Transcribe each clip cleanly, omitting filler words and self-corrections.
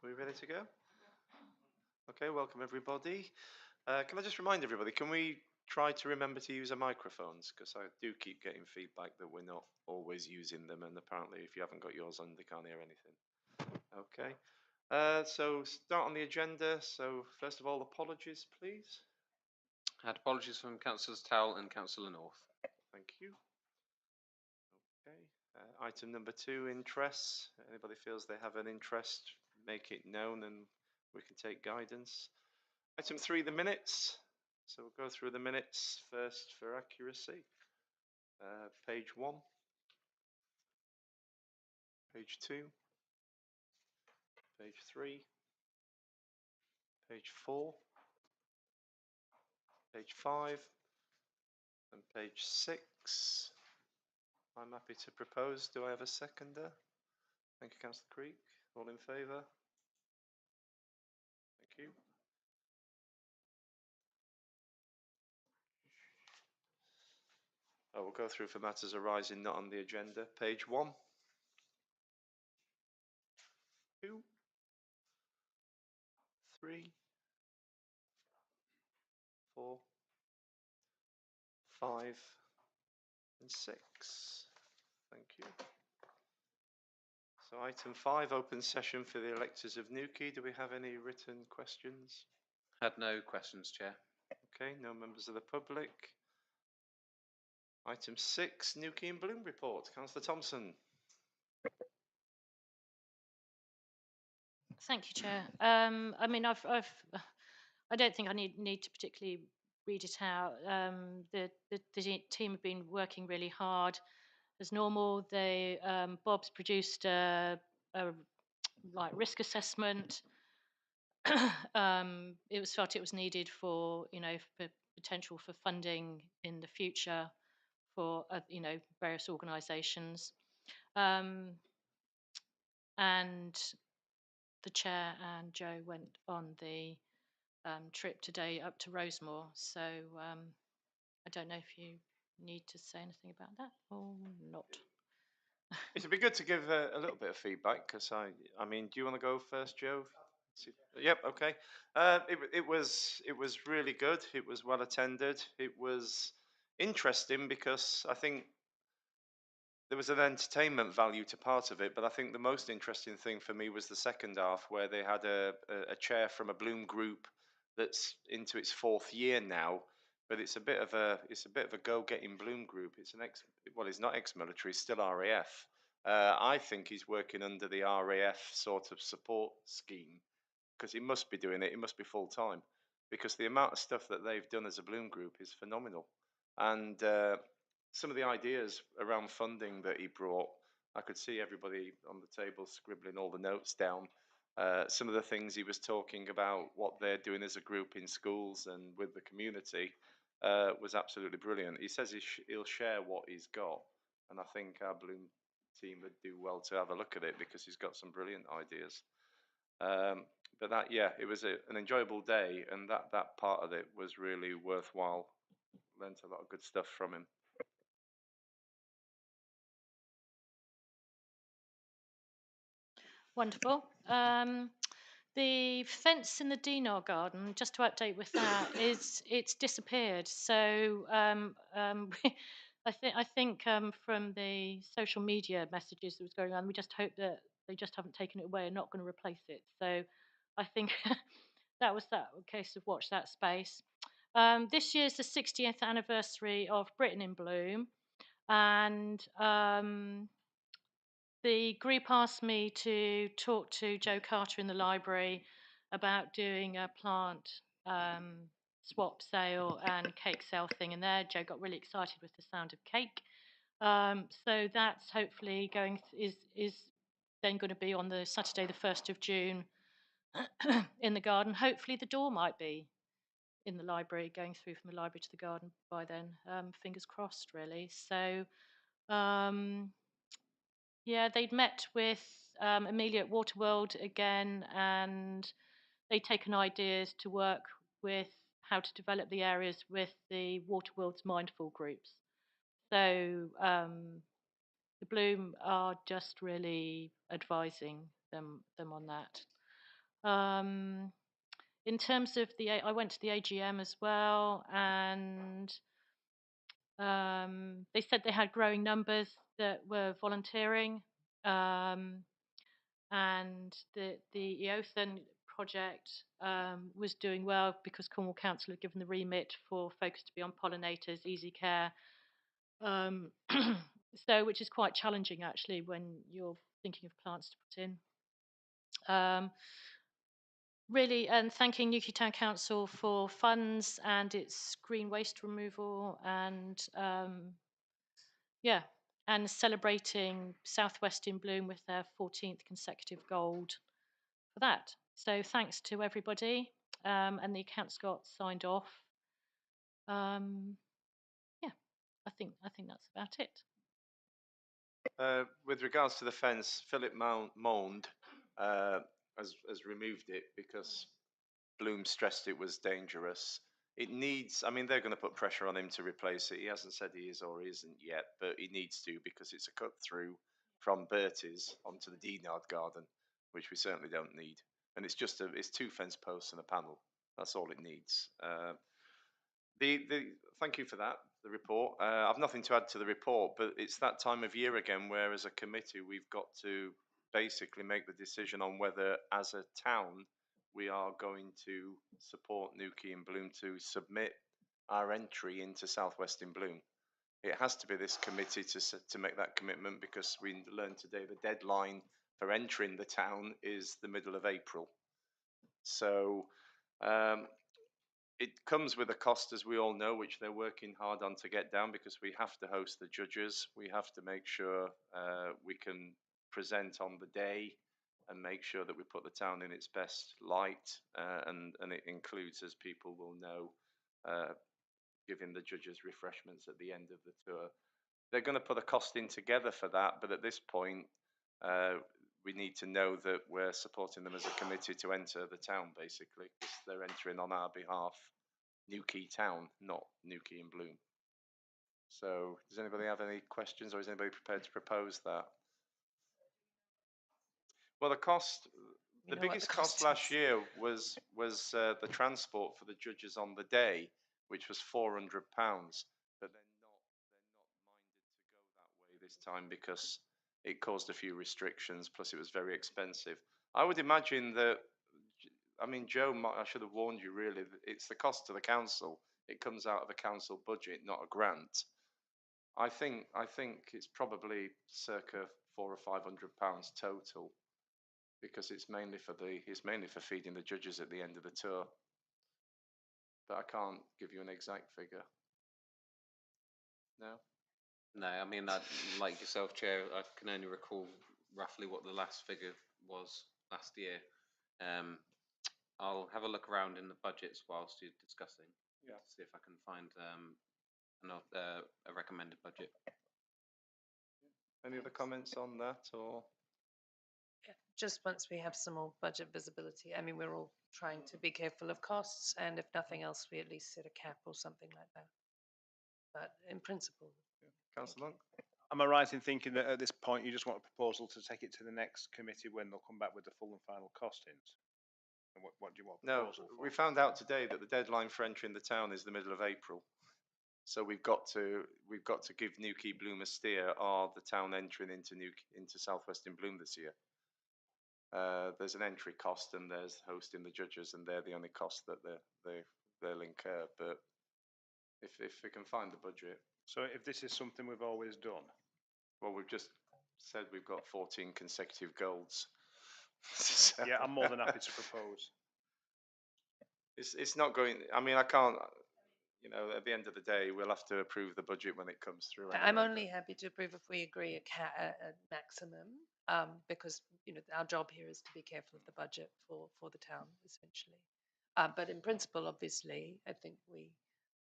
we ready to go? Okay, welcome everybody. Can I just remind everybody, can we try to remember to use our microphones? Because I do keep getting feedback that we're not always using them, and apparently if you haven't got yours on, they can't hear anything. Okay, so start on the agenda. So first of all, apologies, please. Had apologies from Councillors Towell and Councillor North. Thank you. Okay, item number 2, interests. Anybody feels they have an interest, make it known and we can take guidance. Item 3, the minutes. So we'll go through the minutes first for accuracy. Page 1, page 2, page 3, page 4, page 5, and page 6. I'm happy to propose. Do I have a seconder? Thank you, Councillor Creek. All in favour? Thank you. We'll go through for matters arising not on the agenda. Page 1, 2, 3, 4, 5, and 6. Thank you. So item 5, open session for the electors of Newquay. Do we have any written questions? Had no questions, Chair. Okay, no members of the public. Item 6, Newquay and Bloom report. Councillor Thompson. Thank you, Chair. I mean, I don't think I need to particularly read it out. The team have been working really hard as normal. Bob's produced a like risk assessment. It was felt it was needed for for potential for funding in the future for various organisations, and the chair and Joe went on the trip today up to Rosemore. So I don't know if you need to say anything about that or not. It'd be good to give a little bit of feedback because I mean, do you want to go first, Joe? Yep. Okay. It was really good. It was well attended. It was interesting because I think there was an entertainment value to part of it, but I think the most interesting thing for me was the second half, where they had a chair from a Bloom group that's into its 4th year now, but it's a bit of a go-getting Bloom group. It's he's not ex-military, he's still RAF. I think he's working under the RAF sort of support scheme because he must be doing it. It must be full time because the amount of stuff that they've done as a Bloom group is phenomenal, and some of the ideas around funding that he brought, I could see everybody on the table scribbling all the notes down. Some of the things he was talking about, what they're doing as a group in schools and with the community, was absolutely brilliant. He says he'll share what he's got, and I think our Bloom team would do well to have a look at it because he's got some brilliant ideas. But it was an enjoyable day, and that part of it was really worthwhile. Learned a lot of good stuff from him. Wonderful. The fence in the Dinar garden, just to update with that, it's disappeared. So I think from the social media messages that was going on, we just hope that they just haven't taken it away and not going to replace it. So I think that was that case of watch that space. This year's the 60th anniversary of Britain in Bloom, and the group asked me to talk to Joe Carter in the library about doing a plant swap sale and cake sale thing in there. Joe got really excited with the sound of cake. So that's hopefully is then going to be on the Saturday, the 1st of June in the garden. Hopefully the door might be in the library, going through from the library to the garden by then. Fingers crossed, really. So yeah, they'd met with Amelia at Waterworld again, and they'd taken ideas to work with how to develop the areas with the Waterworld's mindful groups. So the Bloom are just really advising them on that. In terms of I went to the AGM as well, and they said they had growing numbers that were volunteering, um, and the Eothen project was doing well because Cornwall Council had given the remit for focus to be on pollinators, easy care. So, which is quite challenging actually when you're thinking of plants to put in. Really, and thanking Newquay Town Council for funds and its green waste removal, and yeah, and celebrating Southwest in Bloom with their 14th consecutive gold for that. So thanks to everybody, and the accounts got signed off. Yeah, I think that's about it. With regards to the fence, Philip Mound has removed it because Bloom stressed it was dangerous. It needs, I mean, they're going to put pressure on him to replace it. He hasn't said he is or he isn't yet, but he needs to because it's a cut through from Bertie's onto the Dinard garden, which we certainly don't need. And it's 2 fence posts and a panel. That's all it needs. Thank you for that, the report. I've nothing to add to the report, but it's that time of year again where, as a committee, we've got to basically make the decision on whether, as a town, we are going to support Newquay and Bloom to submit our entry into Southwest in Bloom. It has to be this committee to make that commitment because we learned today the deadline for entering the town is the middle of April. So it comes with a cost, as we all know, which they're working hard on to get down because we have to host the judges. We have to make sure we can present on the day and make sure that we put the town in its best light. And it includes, as people will know, giving the judges refreshments at the end of the tour. They're going to put a cost in together for that, but at this point, we need to know that we're supporting them as a committee to enter the town, basically, because they're entering on our behalf Newquay town, not Newquay and Bloom. So, does anybody have any questions, or is anybody prepared to propose that? Well, the cost, the biggest cost last year was the transport for the judges on the day, which was £400, but they're not minded to go that way this time because it caused a few restrictions. Plus, it was very expensive. I would imagine that. I mean, Joe, I should have warned you. Really, it's the cost to the council. It comes out of a council budget, not a grant. I think it's probably circa £400 or £500 total, because it's mainly for feeding the judges at the end of the tour. But I can't give you an exact figure. No. No, I mean, like yourself, Chair, I can only recall roughly what the last figure was last year. I'll have a look around in the budgets whilst you're discussing, Yeah. to see if I can find a recommended budget. Any other comments on that, or? Just once we have some more budget visibility. I mean, we're all trying to be careful of costs, and if nothing else, we at least set a cap or something like that. But in principle. Councillor Monk? Am I right in thinking that at this point you just want a proposal to take it to the next committee when they'll come back with the full and final costings? And what do you want a No, proposal for? we found out today that the deadline for entering the town is the middle of April. So we've got to give Newquay Bloom a steer. Are the town entering into Southwest in Bloom this year? There's an entry cost and there's hosting the judges, and they're the only cost that they'll incur. But if we can find the budget. So if this is something we've always done? Well, we've just said we've got 14 consecutive golds. So Yeah, I'm more than happy to propose. It's not going. I mean, I can't. You know, at the end of the day, we'll have to approve the budget when it comes through. I'm anyway, only happy to approve if we agree a maximum, because our job here is to be careful of the budget for the town essentially. But in principle, obviously, I think we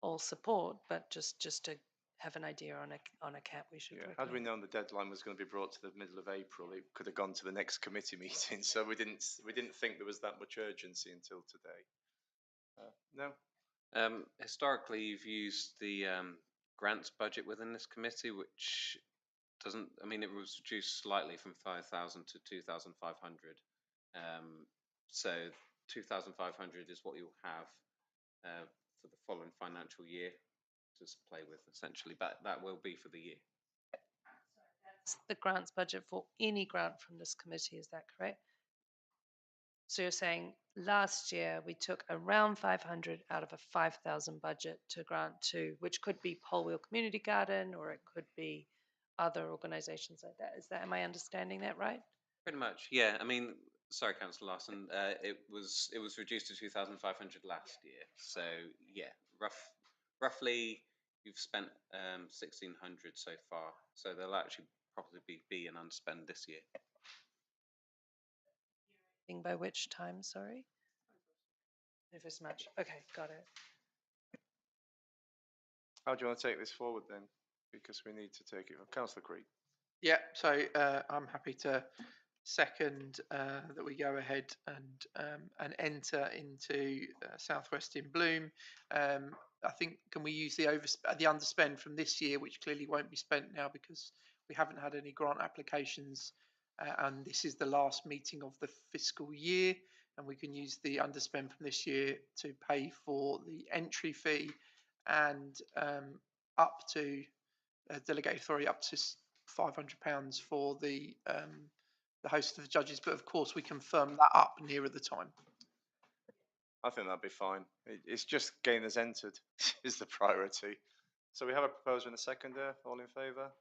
all support. But just to have an idea on a cap, we should. Yeah. Had we recommend. known the deadline was going to be brought to the middle of April, it could have gone to the next committee meeting. So we didn't think there was that much urgency until today. No. Historically, you've used the grants budget within this committee, which doesn't. I mean, it was reduced slightly from 5,000 to 2,500. So 2,500 is what you'll have for the following financial year to play with, essentially. But that will be for the year. It's the grants budget for any grant from this committee, is that correct? So you're saying last year we took around 500 out of a 5,000 budget to grant to, which could be Polwheel Community Garden, or it could be other organisations like that. Am I understanding that right? Pretty much, yeah. I mean, sorry, Councillor Larson, it was reduced to 2,500 last year. So yeah, roughly you've spent 1,600 so far. So there'll actually probably be an unspent this year. By which time, sorry? If it's much. Okay, got it. How do you want to take this forward then? Because we need to take it. Councillor Creed. Yeah, so I'm happy to second that we go ahead and enter into Southwest in Bloom. I think, can we use the underspend from this year, which clearly won't be spent now because we haven't had any grant applications, and this is the last meeting of the fiscal year, and we can use the underspend from this year to pay for the entry fee and up to delegated authority up to £500 for the host of the judges, but of course we can firm that up nearer the time. I think that'd be fine. It's just getting us entered is the priority. So we have a proposer and a seconder. All in favour?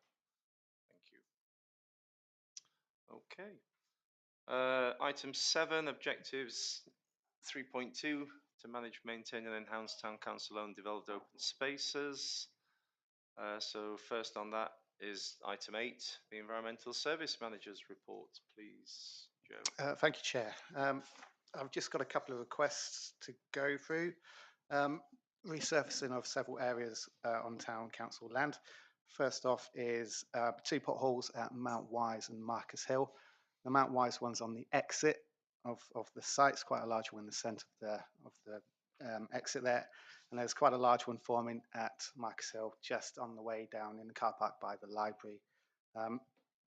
Thank you. Okay. Item 7, objectives 3.2, to manage, maintain and enhance town council-owned developed open spaces. So first on that is item 8, the environmental service manager's report, please, Joe. Thank you, Chair. I've just got a couple of requests to go through. Resurfacing of several areas on town council land. First off is 2 potholes at Mount Wise and Marcus Hill. The Mount Wise one's on the exit of the site. It's quite a large one in the centre of the exit there. And there's quite a large one forming at Marcus Hill, just on the way down in the car park by the library.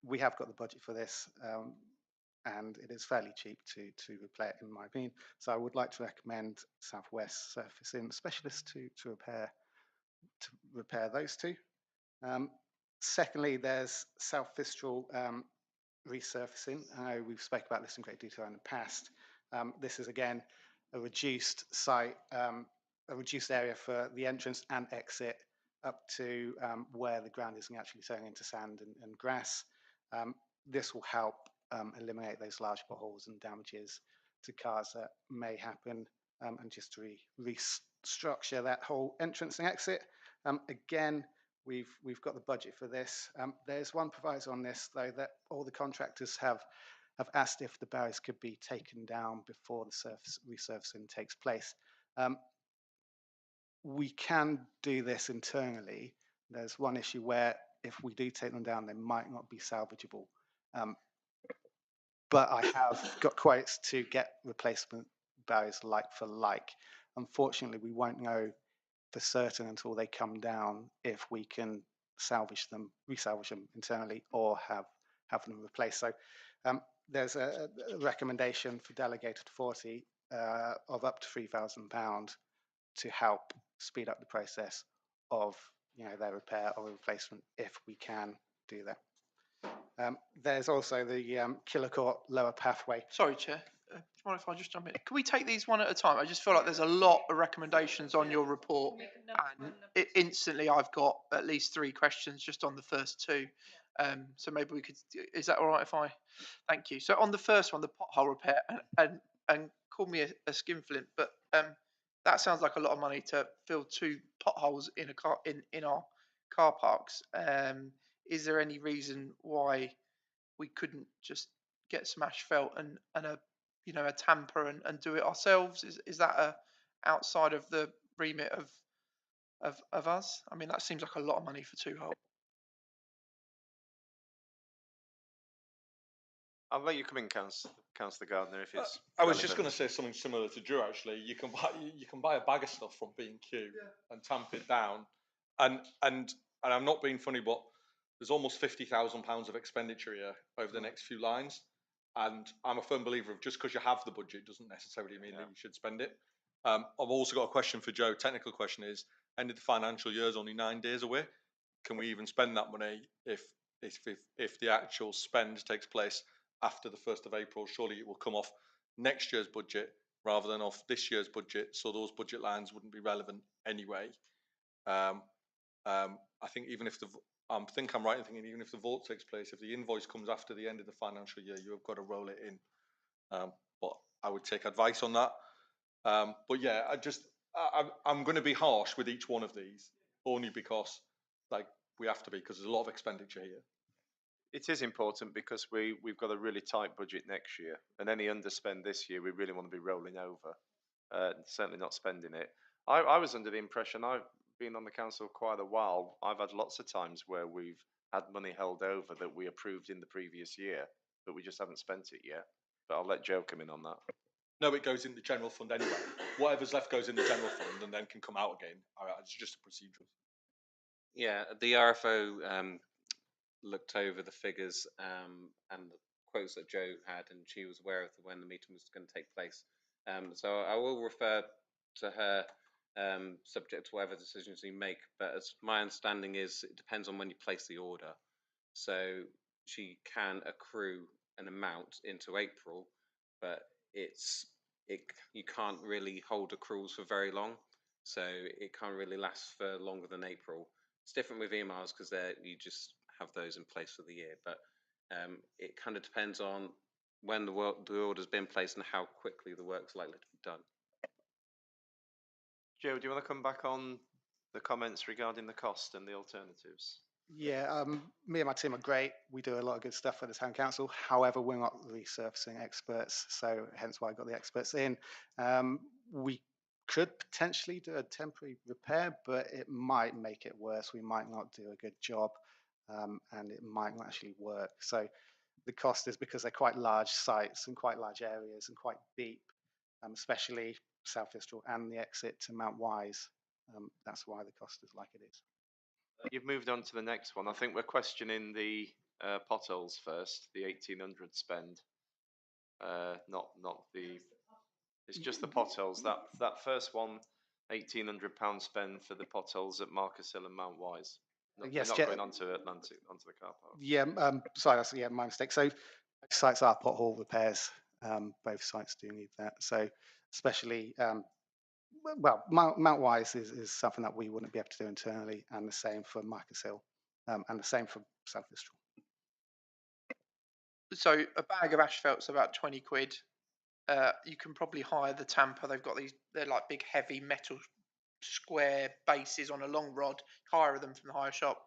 We have got the budget for this, and it is fairly cheap to repair it, in my opinion. So I would like to recommend Southwest Surfacing Specialist to repair those 2. Secondly, there's South Fistral resurfacing. We've spoken about this in great detail in the past. This is again a reduced site, a reduced area for the entrance and exit up to where the ground isn't actually turning into sand and grass. This will help eliminate those large potholes and damages to cars that may happen, and just to restructure that whole entrance and exit. Again, we've got the budget for this. There's one proviso on this though, that all the contractors have asked if the barriers could be taken down before the resurfacing takes place. We can do this internally. There's one issue where if we do take them down, they might not be salvageable. But I have got quotes to get replacement barriers like for like. Unfortunately, we won't know for certain until they come down if we can salvage them, resalvage them internally, or have them replaced. So there's a recommendation for delegated 40 of up to £3,000 to help speed up the process of their repair or replacement if we can do that. There's also the Killicourt lower pathway. Sorry, Chair. Do you mind if I just jump in? Can we take these one at a time? I just feel like there's a lot of recommendations on your report, and instantly I've got at least 3 questions just on the first 2. So maybe we could. Is that all right if I? Thank you. So on the first one, the pothole repair, and call me a skinflint, but that sounds like a lot of money to fill 2 potholes in a car in our car parks. Is there any reason why we couldn't just get some asphalt and a tamper and do it ourselves? Is that outside of the remit of us? I mean, that seems like a lot of money for 2 holes. I'll let you come in, Councillor Gardner, if it's. I was just going to say something similar to Drew. Actually, you can buy a bag of stuff from B&Q and tamp it down, and I'm not being funny, but there's almost £50,000 of expenditure here over the next few lines. And I'm a firm believer of just because you have the budget doesn't necessarily mean that you should spend it. I've also got a question for Joe. Technical question is: end of the financial year is only 9 days away. Can we even spend that money if the actual spend takes place after the 1st of April? Surely it will come off next year's budget rather than off this year's budget, so those budget lines wouldn't be relevant anyway. I think even if I think I'm right in thinking even if the vote takes place, if the invoice comes after the end of the financial year, you have got to roll it in. But I would take advice on that. But yeah, I'm going to be harsh with each one of these only because like we have to be, because there's a lot of expenditure here. It is important because we've got a really tight budget next year, and any underspend this year, we really want to be rolling over. Certainly not spending it. I was under the impression, I've been on the council quite a while. I've had lots of times where we've had money held over that we approved in the previous year, but we just haven't spent it yet. But I'll let Joe come in on that. No, it goes in the general fund anyway. Whatever's left goes in the general fund and then can come out again. It's just a procedural. Yeah, the RFO looked over the figures and the quotes that Joe had, and she was aware of when the meeting was going to take place. So I will refer to her, subject to whatever decisions you make. But as my understanding is, it depends on when you place the order. So she can accrue an amount into April, but you can't really hold accruals for very long. So it can't really last for longer than April. It's different with emails because you just have those in place for the year. But it kind of depends on when the order's been placed and how quickly the work's likely to be done. Joe, do you want to come back on the comments regarding the cost and the alternatives? Yeah, me and my team are great. We do a lot of good stuff for the town council. However, we're not resurfacing experts, so hence why I got the experts in. We could potentially do a temporary repair, but it might make it worse. We might not do a good job, and it might not actually work. So the cost is because they're quite large sites and quite large areas and quite deep, especially South Fistral and the exit to Mount Wise. That's why the cost is like it is. You've moved on to the next one. I think we're questioning the potholes first, the 1,800 spend, not the. It's just the potholes. That first one, £1,800 spend for the potholes at Marcus Hill and Mount Wise. Yes, not yeah. going onto Atlantic, onto the car park. Yeah, sorry, that's my mistake. So sites are pothole repairs. Both sites do need that. So especially, well, Mount Wise is something that we wouldn't be able to do internally, and the same for Marcus Hill, and the same for South Fistral. So a bag of asphalt's about 20 quid. You can probably hire the tamper. They're like big heavy metal square bases on a long rod. Hire them from the hire shop.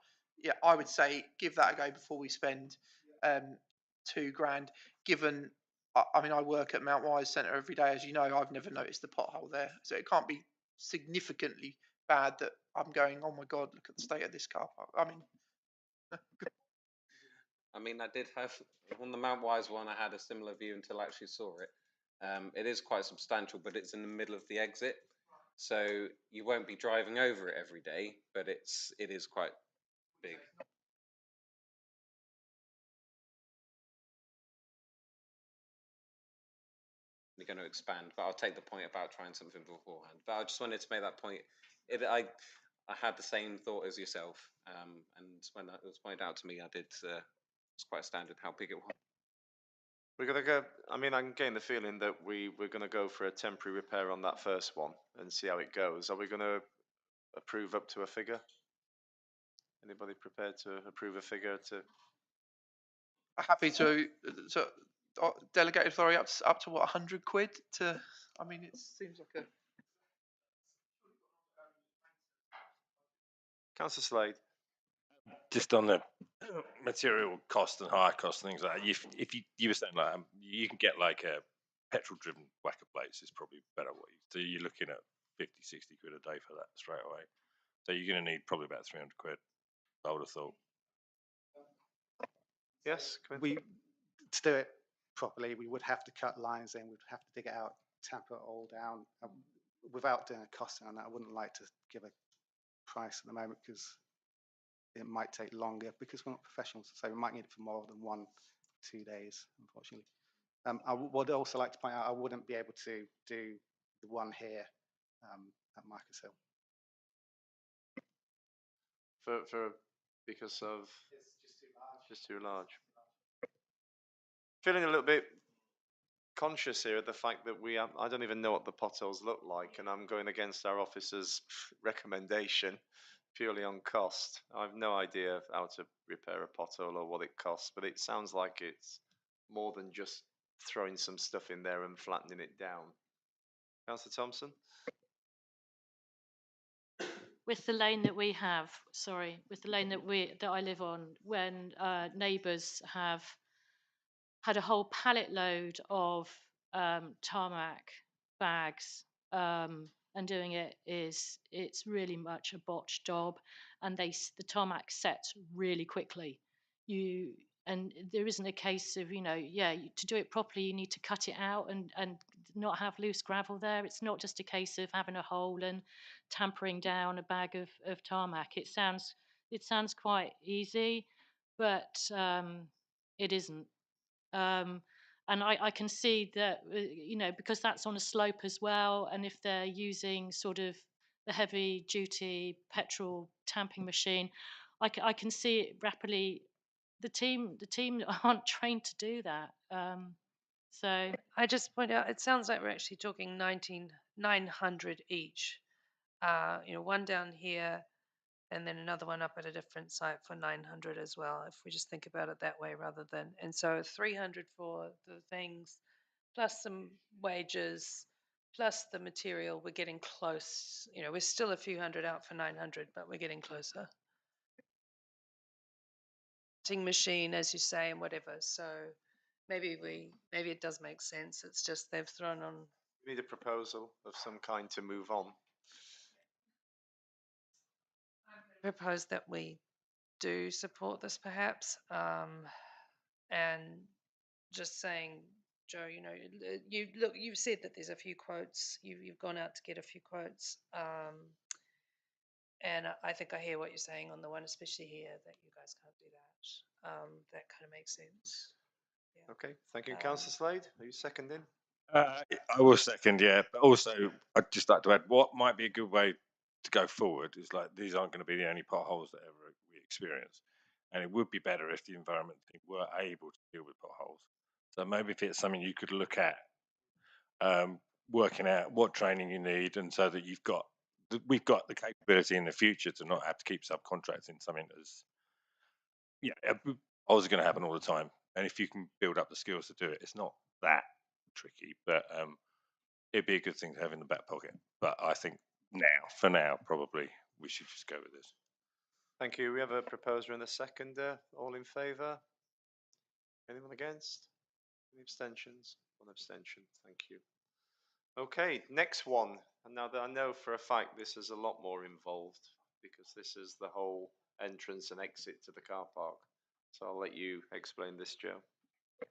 Yeah, I would say give that a go before we spend £2,000. Given, I mean, I work at Mount Wise Centre every day, as you know. I've never noticed the pothole there, so it can't be significantly bad that I'm going, oh my god, look at the state of this car park. I mean, I did have on the Mount Wise one. I had a similar view until I actually saw it. It is quite substantial, but it's in the middle of the exit, so you won't be driving over it every day. But it is quite big. You're going to expand, but I'll take the point about trying something beforehand. But I just wanted to make that point. I had the same thought as yourself, and when it was pointed out to me, I did. It's quite astounded how big it was. We're going to go. I mean, I'm getting the feeling that we're going to go for a temporary repair on that first one and see how it goes. Are we going to approve up to a figure? Anybody prepared to approve a figure to? Happy to delegate authority up to what, 100 quid to. I mean, it seems like a. Councillor Slade. Just on the material cost and hire cost and things like that. If you were saying like you can get like a petrol driven whacker plates is probably better what you do. You're looking at 50, 60 quid a day for that straight away. So you're going to need probably about 300 quid. I would have thought. Yes, To do it properly, we would have to cut lines in. We'd have to dig it out, tamper it all down. Without doing a costing on that, I wouldn't like to give a price at the moment because it might take longer because we're not professionals. So we might need it for more than 1-2 days, unfortunately. Would also like to point out I wouldn't be able to do the one here at Marcus Hill. Because of just too large. Feeling a little bit conscious here of the fact that I don't even know what the potholes look like, and I'm going against our officer's recommendation purely on cost. I've no idea how to repair a pothole or what it costs, but it sounds like it's more than just throwing some stuff in there and flattening it down. Councillor Thompson? With the lane that we have, with the lane that I live on, when neighbours have had a whole pallet load of tarmac bags, and doing it's really much a botched job, and the tarmac sets really quickly. And there isn't a case of to do it properly you need to cut it out and not have loose gravel there. It's not just a case of having a hole and tampering down a bag of tarmac. It sounds quite easy, but it isn't. And I can see that, because that's on a slope as well, and if they're using sort of the heavy duty petrol tamping machine, I can see it rapidly. The team aren't trained to do that. So I just point out, it sounds like we're actually talking 900 each. One down here and then another one up at a different site for 900 as well, if we just think about it that way rather than, and so 300 for the things, plus some wages, plus the material, we're getting close. We're still a few hundred out for 900, but we're getting closer. Machine, as you say, and whatever. So maybe it does make sense. It's just they've thrown on. We need a proposal of some kind to move on. Propose that we do support this, perhaps, and just saying, Joe, you've said that there's a few quotes. You've gone out to get a few quotes, and I think I hear what you're saying on the one, especially here, that you guys can't do that. That kind of makes sense. Yeah. Okay, thank you. Councillor Slade, are you seconding? I will second, yeah. But also, I'd just like to add, what might be a good way to go forward is like these aren't going to be the only potholes that ever we experience, and it would be better if the environment team were able to deal with potholes. So maybe if it's something you could look at, working out what training you need, and so that we've got the capability in the future to not have to keep subcontracting something that's potholes are going to happen all the time, and if you can build up the skills to do it, it's not that tricky, but it'd be a good thing to have in the back pocket. But I think for now, probably we should just go with this. Thank you. We have a proposer and a seconder. All in favour? Anyone against? Any abstentions? One abstention. Thank you. Okay, next one. And now that I know for a fact this is a lot more involved because this is the whole entrance and exit to the car park. So I'll let you explain this, Joe.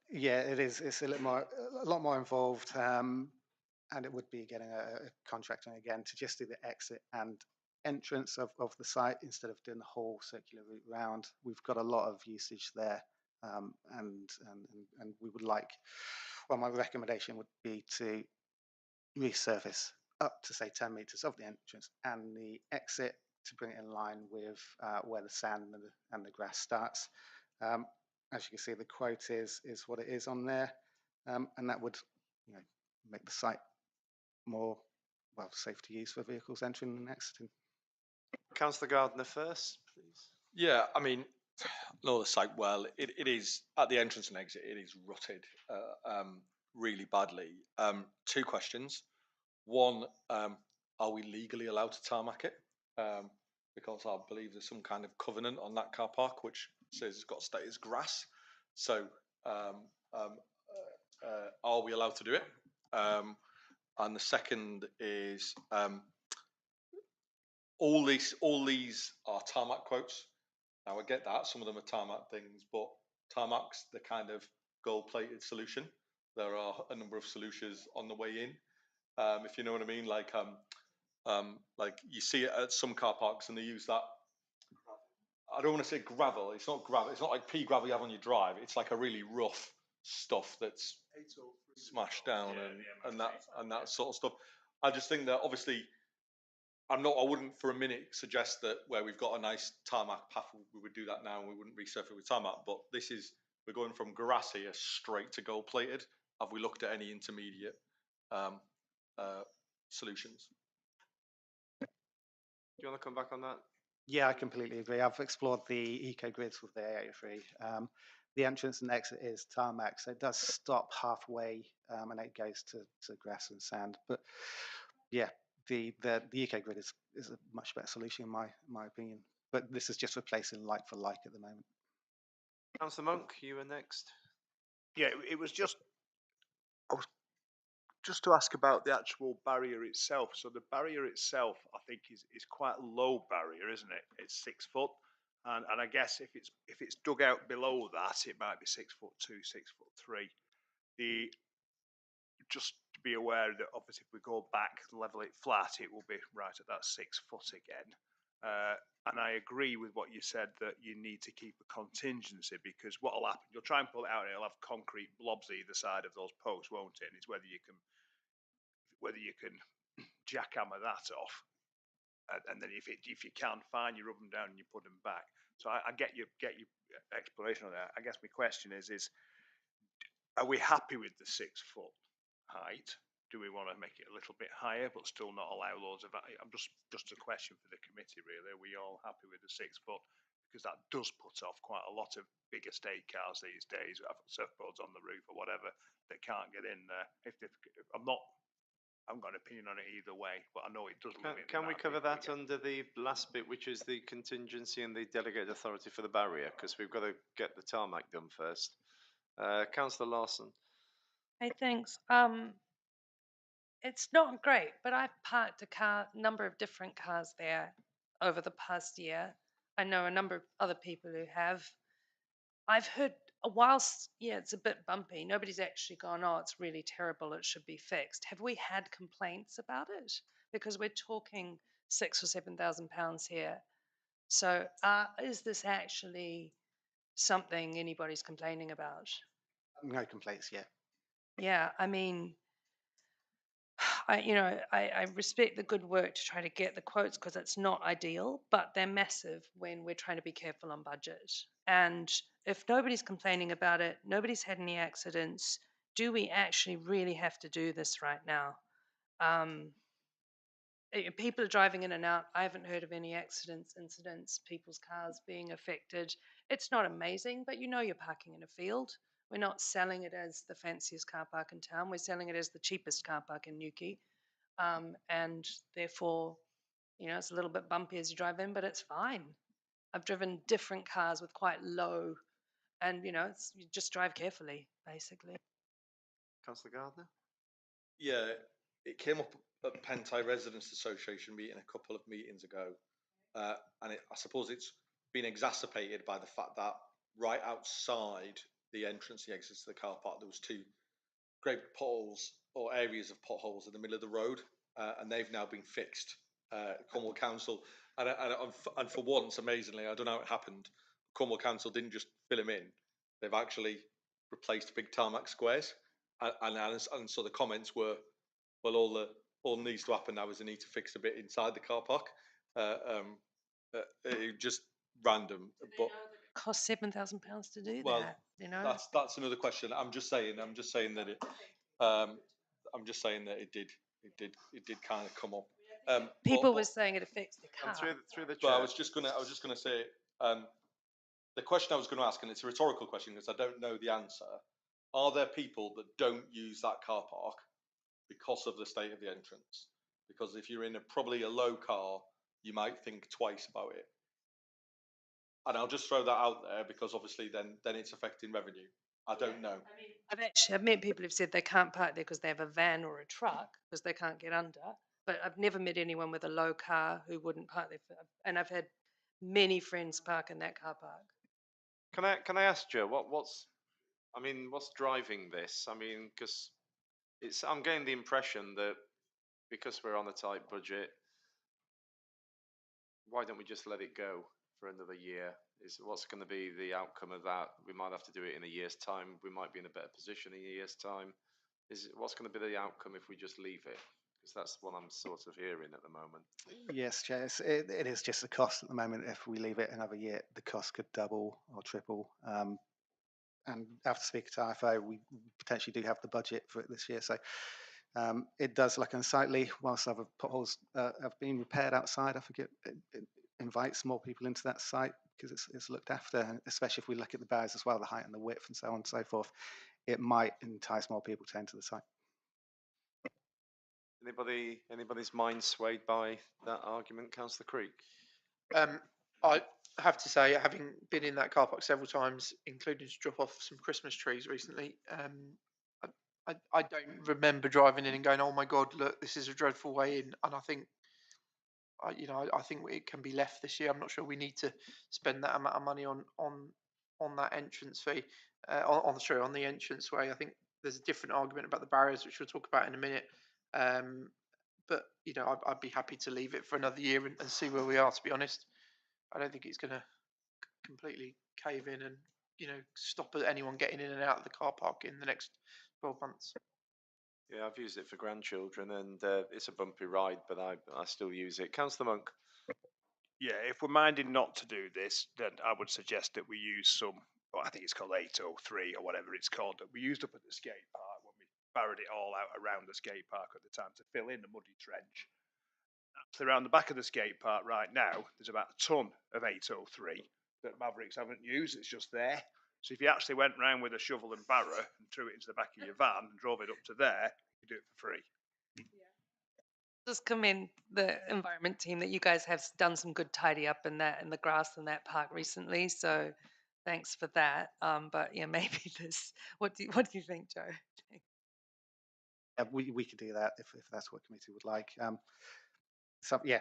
Yeah, it is. It's a lot more involved, and it would be getting a contractor again to just do the exit and entrance of the site instead of doing the whole circular route round. We've got a lot of usage there, and we would like. Well, my recommendation would be to resurface up to say 10 meters of the entrance and the exit to bring it in line with where the sand and the grass starts. As you can see, the quote is what it is on there, and that would make the site more safe to use for vehicles entering and exiting. Councillor Gardner first, please. Yeah, I mean, know the site well. It is at the entrance and exit. It is rutted really badly. Two questions. One, are we legally allowed to tarmac it? Because I believe there's some kind of covenant on that car park which says it's got to stay as grass. So, are we allowed to do it? And the second is, all these are tarmac quotes. Now I get that some of them are tarmac things, but tarmac's the kind of gold-plated solution. There are a number of solutions on the way in, if you know what I mean. Like you see it at some car parks, and they use that. I don't want to say gravel. It's not gravel. It's not like pea gravel you have on your drive. It's like a really rough stuff that's smashed down and that sort of stuff. I just think that obviously I wouldn't for a minute suggest that where we've got a nice tarmac path, we would do that now and we wouldn't resurface it with tarmac. But we're going from grass here straight to gold plated. Have we looked at any intermediate um, solutions? Do you want to come back on that? Yeah, I completely agree. I've explored the eco grids with the A83. The entrance and exit is tarmac, so it does stop halfway and it goes to grass and sand. But yeah, the eco grid is a much better solution in my opinion. But this is just replacing like for like at the moment. Councillor Monk, you were next. Yeah, it was just, I was just to ask about the actual barrier itself. So the barrier itself, I think, is quite a low barrier, isn't it? It's 6 foot, and I guess if it's dug out below that, it might be 6'2", 6'3". The just to be aware that obviously if we go back, level it flat, it will be right at that 6 foot again. And I agree with what you said that you need to keep a contingency, because what will happen, you'll try and pull it out and it'll have concrete blobs either side of those posts, won't it? And it's whether you can jackhammer that off, and then if you can't find, you rub them down and you put them back. So I get your explanation on that. I guess my question is are we happy with the 6 foot height? Do we want to make it a little bit higher but still not allow loads of? I'm just a question for the committee really. Are we all happy with the 6 foot? Because that does put off quite a lot of big estate cars these days who have surfboards on the roof or whatever that can't get in there. I haven't got an opinion on it either way, but I know it does limit. Can we cover that under the last bit, which is the contingency and the delegated authority for the barrier? Because we've got to get the tarmac done first. Councillor Lawson. Hey, thanks. It's not great, but I've parked a number of different cars there over the past year. I know a number of other people who have. I've heard, whilst, yeah, it's a bit bumpy, nobody's actually gone, oh, it's really terrible, it should be fixed. Have we had complaints about it? Because we're talking £6,000 or £7,000 here. So is this actually something anybody's complaining about? No complaints yet. Yeah, I mean, I respect the good work to try to get the quotes because it's not ideal, but they're massive when we're trying to be careful on budget. And if nobody's complaining about it, nobody's had any accidents, do we actually really have to do this right now? People are driving in and out. I haven't heard of any incidents, people's cars being affected. It's not amazing, but you're parking in a field. We're not selling it as the fanciest car park in town. We're selling it as the cheapest car park in Newquay. And therefore, it's a little bit bumpy as you drive in, but it's fine. I've driven different cars with quite low, and you just drive carefully, basically. Councillor Gardner. Yeah, it came up at Pentai Residents Association meeting a couple of meetings ago, and I suppose it's been exacerbated by the fact that right outside the entrance, the exits to the car park, there was two great potholes or areas of potholes in the middle of the road, and they've now been fixed. Cornwall Council, and for once, amazingly, I don't know how it happened, Cornwall Council didn't just fill them in; they've actually replaced big tarmac squares, and so the comments were, well, all needs to happen now is they need to fix a bit inside the car park. It just random, but It costs £7,000 to do well, that. that's another question. I'm just saying that it. I'm just saying that it did kind of come up. People were saying it affects the car. Through the chair. But I was just gonna say, the question I was going to ask, and it's a rhetorical question because I don't know the answer. Are there people that don't use that car park because of the state of the entrance? Because if you're in probably a low car, you might think twice about it. And I'll just throw that out there because obviously then it's affecting revenue. I don't know. I've met people who've said they can't park there because they have a van or a truck because they can't get under. But I've never met anyone with a low car who wouldn't park there. And I've had many friends park in that car park. Can I ask Joe what's driving this? I mean, because I'm getting the impression that because we're on a tight budget, why don't we just let it go for another year? Is what's going to be the outcome of that? We might have to do it in a year's time. We might be in a better position in a year's time. What's going to be the outcome if we just leave it? Because that's what I'm sort of hearing at the moment. Yes, Chair, it is just the cost at the moment. If we leave it another year, the cost could double or triple. And after speaking to IFO, we potentially do have the budget for it this year. So it does look unsightly. Whilst other potholes have been repaired outside, I think it invites more people into that site because it's looked after, and especially if we look at the barriers as well, the height and the width and so on and so forth, it might entice more people to enter the site. Anybody's mind swayed by that argument, Councillor Creek? I have to say, having been in that car park several times, including to drop off some Christmas trees recently, I don't remember driving in and going, "Oh my God, look, this is a dreadful way in." And I think, I think it can be left this year. I'm not sure we need to spend that amount of money on that entrance fee, on the entrance way. I think there's a different argument about the barriers, which we'll talk about in a minute. But I'd be happy to leave it for another year and see where we are. To be honest, I don't think it's going to completely cave in and stop anyone getting in and out of the car park in the next 12 months. Yeah, I've used it for grandchildren, and it's a bumpy ride, but I still use it. Councillor Monk. Yeah, if we're minded not to do this, then I would suggest that we use some, I think it's called 803 or whatever it's called, that we used up at the skate park when we barrowed it all out around the skate park at the time to fill in the muddy trench. Actually, around the back of the skate park right now, there's about a ton of 803 that Mavericks haven't used. It's just there. So if you actually went round with a shovel and barrow and threw it into the back of your van and drove it up to there, you could do it for free. Just commend the environment team that you guys have done some good tidy up in the grass in that park recently. So thanks for that. But yeah, maybe this. What do you think, Joe? We could do that if that's what committee would like. So yeah,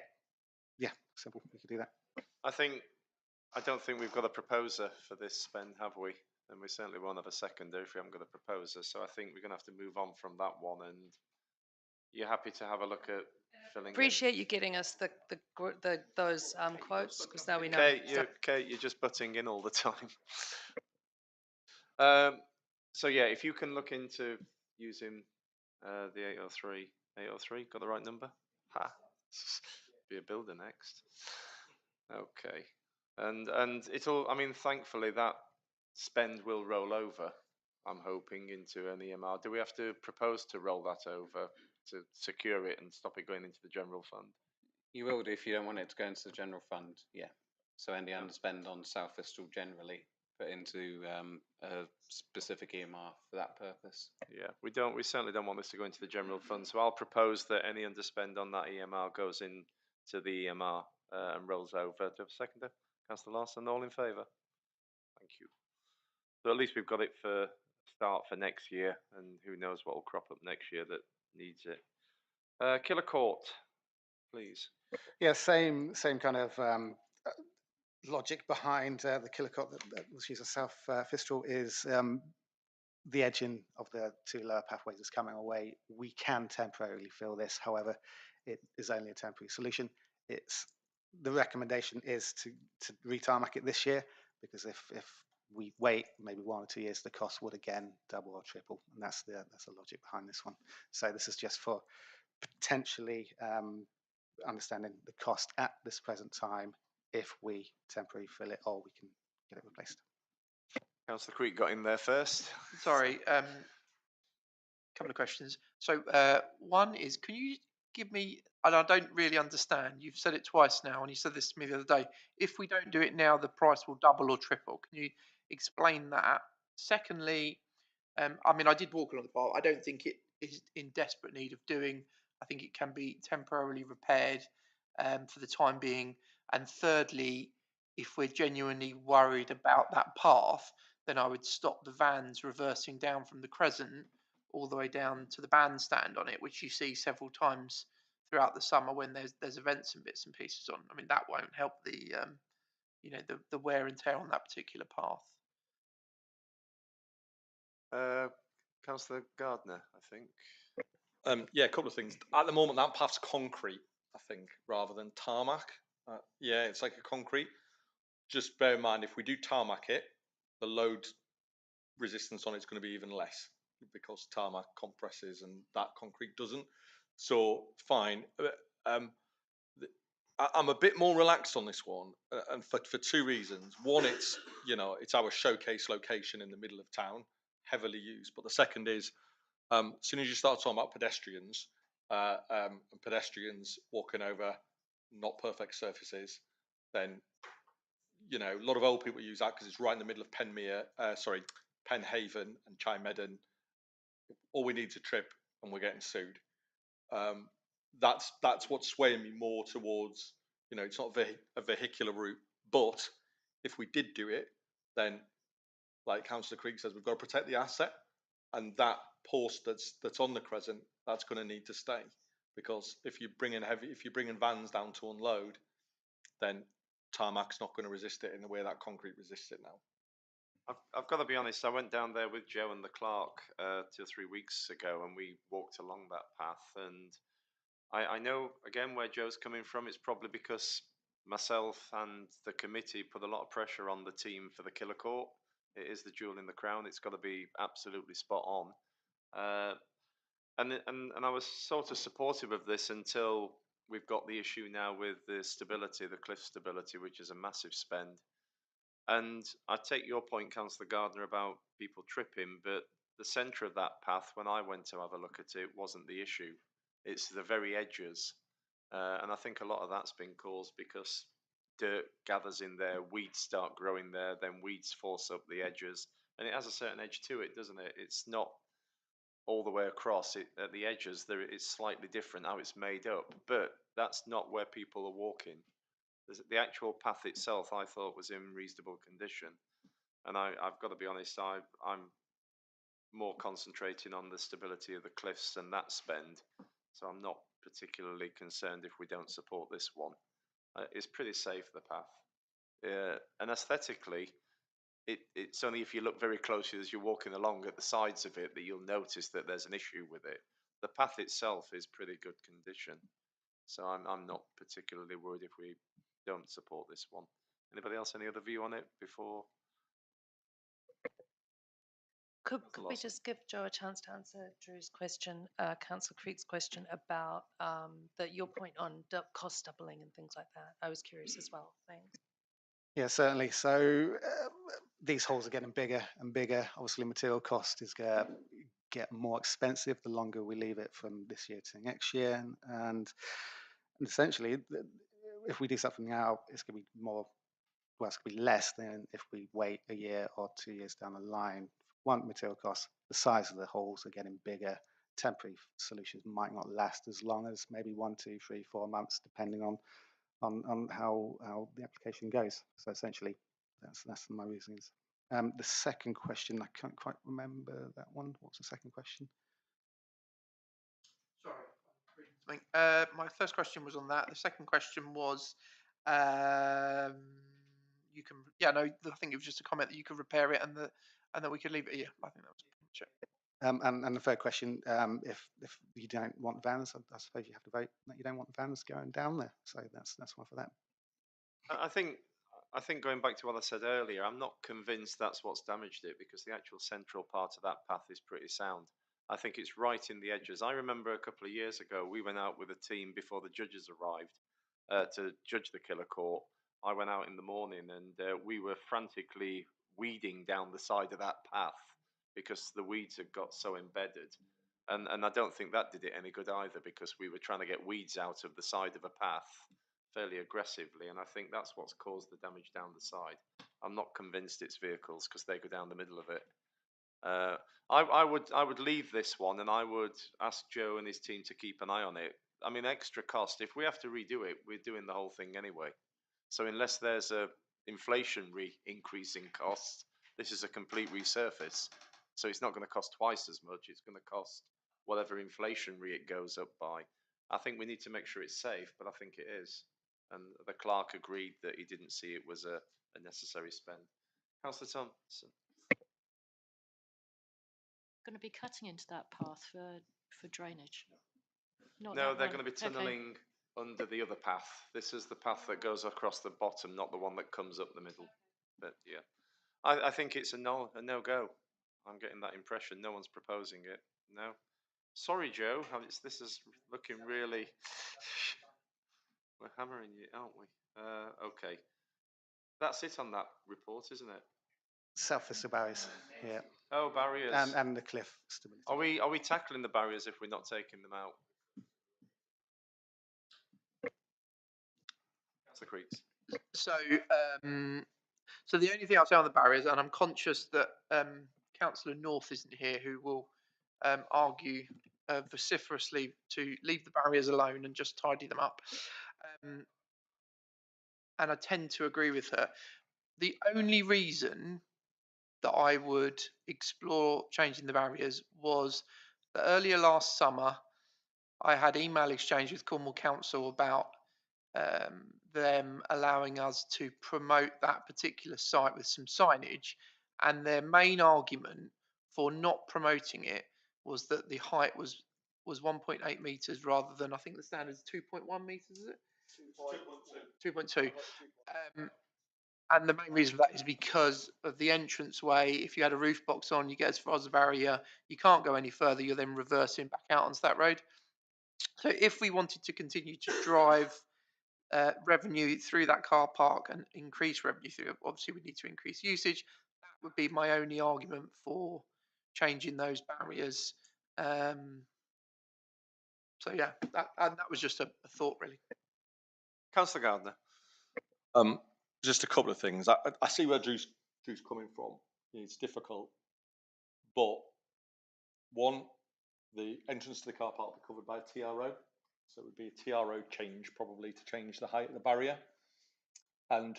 simple. We could do that. I don't think we've got a proposer for this spend, have we? And we certainly won't have a seconder if we haven't got a proposer. So I think we're going to have to move on from that one. And you're happy to have a look at filling Appreciate you getting us those quotes, because now we know. Kate, you're just butting in all the time. So yeah, if you can look into using the 803, got the right number? Ha, be a builder next. Okay, and it'll. I mean, thankfully that spend will roll over. I'm hoping into an EMR. Do we have to propose to roll that over to secure it and stop it going into the general fund? You will do if you don't want it to go into the general fund. Yeah. So any underspend on South Bristol generally put into a specific EMR for that purpose. Yeah, we certainly don't want this to go into the general fund. So I'll propose that any underspend on that EMR goes into the EMR and rolls over. Do you have a seconder? Councillor Larson, all in favour? Thank you. So at least we've got it for start for next year, and who knows what will crop up next year that needs it. Killer Court, please. Yeah, same kind of logic behind the Killicott that was used as South Fistral is the edging of the two lower pathways is coming away. We can temporarily fill this, however, it is only a temporary solution. The recommendation is to retarmac it this year, because if we wait maybe 1 or 2 years, the cost would again double or triple, and that's the logic behind this one. So this is just for potentially understanding the cost at this present time if we temporarily fill it, or we can get it replaced. Councillor Creek got in there first. Sorry, couple of questions. So one is, can you give me, and I don't really understand, you've said it twice now, and you said this to me the other day, if we don't do it now, the price will double or triple. Can you explain that? Secondly, I mean, I did walk along the path. I don't think it is in desperate need of doing. I think it can be temporarily repaired for the time being. And thirdly, if we're genuinely worried about that path, then I would stop the vans reversing down from the Crescent all the way down to the bandstand on it, which you see several times throughout the summer when there's events and bits and pieces on. I mean, that won't help the the wear and tear on that particular path. Councillor Gardner, I think. Yeah, a couple of things. At the moment, that path's concrete, I think, rather than tarmac. Yeah, it's like a concrete. just bear in mind, if we do tarmac it, the load resistance on it's going to be even less because tarmac compresses and that concrete doesn't. So fine. I'm a bit more relaxed on this one, and for two reasons. One, it's it's our showcase location in the middle of town, heavily used. But the second is, as soon as you start talking about pedestrians and pedestrians walking over not perfect surfaces, then a lot of old people use that because it's right in the middle of Penhaven and Chymedon. All we need is a trip, and we're getting sued. Um, that's what's swaying me more towards. It's not a vehicular route, but if we did do it, then like Councillor Creek says, we've got to protect the asset, and that post that's on the crescent, that's going to need to stay, because if you're bringing vans down to unload, then tarmac's not going to resist it in the way that concrete resists it now. I've got to be honest. I went down there with Joe and the clerk 2 or 3 weeks ago, and we walked along that path. And I know again where Joe's coming from. It's probably because myself and the committee put a lot of pressure on the team for the killer court. It is the jewel in the crown. It's got to be absolutely spot on. And I was sort of supportive of this until we've got the issue now with the stability, the cliff stability, which is a massive spend. And I take your point, Councillor Gardner, about people tripping, but the centre of that path, when I went to have a look at it, wasn't the issue. It's the very edges. And I think a lot of that's been caused because dirt gathers in there, weeds start growing there, then weeds force up the edges. And it has a certain edge to it, doesn't it? It's not all the way across. At the edges, it's slightly different how it's made up, but that's not where people are walking. The actual path itself, I thought, was in reasonable condition, and I've got to be honest, I'm more concentrating on the stability of the cliffs and that spend, so I'm not particularly concerned if we don't support this one. It's pretty safe, the path, and aesthetically, it's only if you look very closely as you're walking along at the sides of it that you'll notice that there's an issue with it. The path itself is pretty good condition, so I'm not particularly worried if we don't support this one. Anybody else, any other view on it before? Could we just give Joe a chance to answer Drew's question, Councillor Creek's question about your point on cost doubling and things like that? I was curious as well. Thanks. Yeah, certainly. So these holes are getting bigger and bigger. Obviously, material cost is going to get more expensive the longer we leave it from this year to next year. And essentially, if we do something now, it's going to be more, well, it's going to be less than if we wait a year or 2 years down the line. One, material costs, the size of the holes are getting bigger. Temporary solutions might not last as long as maybe 1, 2, 3, 4 months, depending on how the application goes. So essentially, that's my reasons. The second question, I can't quite remember that one. What's the second question? Sorry. My first question was on that. The second question was, you can, I think it was just a comment that you could repair it and that we could leave it. Yeah, I think that was pretty much it. And the third question, if you don't want vans, I suppose you have to vote that you don't want vans going down there. So that's one for that. I think going back to what I said earlier, I'm not convinced that's what's damaged it, because the actual central part of that path is pretty sound. I think it's right in the edges. I remember a couple of years ago, we went out with a team before the judges arrived to judge the killer court. I went out in the morning and we were frantically weeding down the side of that path because the weeds had got so embedded. And I don't think that did it any good either, because we were trying to get weeds out of the side of a path fairly aggressively, and I think that's what's caused the damage down the side. I'm not convinced it's vehicles, because they go down the middle of it. I would leave this one, and I would ask Joe and his team to keep an eye on it. I mean, extra cost. If we have to redo it, we're doing the whole thing anyway. So unless there's a inflationary increase in costs, this is a complete resurface. So it's not going to cost twice as much. It's going to cost whatever inflationary it goes up by. I think we need to make sure it's safe, but I think it is. And the clerk agreed that he didn't see it was a necessary spend. Councillor Thompson. Going to be cutting into that path for drainage. Not No, that they're one. going to be Okay. tunnelling under the other path. This is the path that goes across the bottom, not the one that comes up the middle. But yeah, I think it's a no go. I'm getting that impression. No one's proposing it. No. Sorry, Joe. This is looking really. We're hammering you, aren't we? Okay. That's it on that report, isn't it? Self-fiscal barriers, yeah, Oh, barriers. and the cliff stability. Are we tackling the barriers if we're not taking them out? That's the creeks. So, so the only thing I'll say on the barriers, and I'm conscious that Councillor North isn't here, who will argue vociferously to leave the barriers alone and just tidy them up. And I tend to agree with her. The only reason that I would explore changing the barriers was that earlier last summer, I had email exchange with Cornwall Council about them allowing us to promote that particular site with some signage, and their main argument for not promoting it was that the height was 1.8 meters rather than, I think the standard is 2.1 meters, is it? 2.2. And the main reason for that is because of the entranceway. If you had a roof box on, you get as far as the barrier, you can't go any further, you're then reversing back out onto that road. So if we wanted to continue to drive revenue through that car park and increase revenue through it, obviously we need to increase usage. That would be my only argument for changing those barriers. So yeah, that was just a thought, really. Councillor Gardner. Just a couple of things. I see where Drew's coming from. It's difficult, but one, the entrance to the car park will be covered by a TRO, so it would be a TRO change probably to change the height of the barrier. And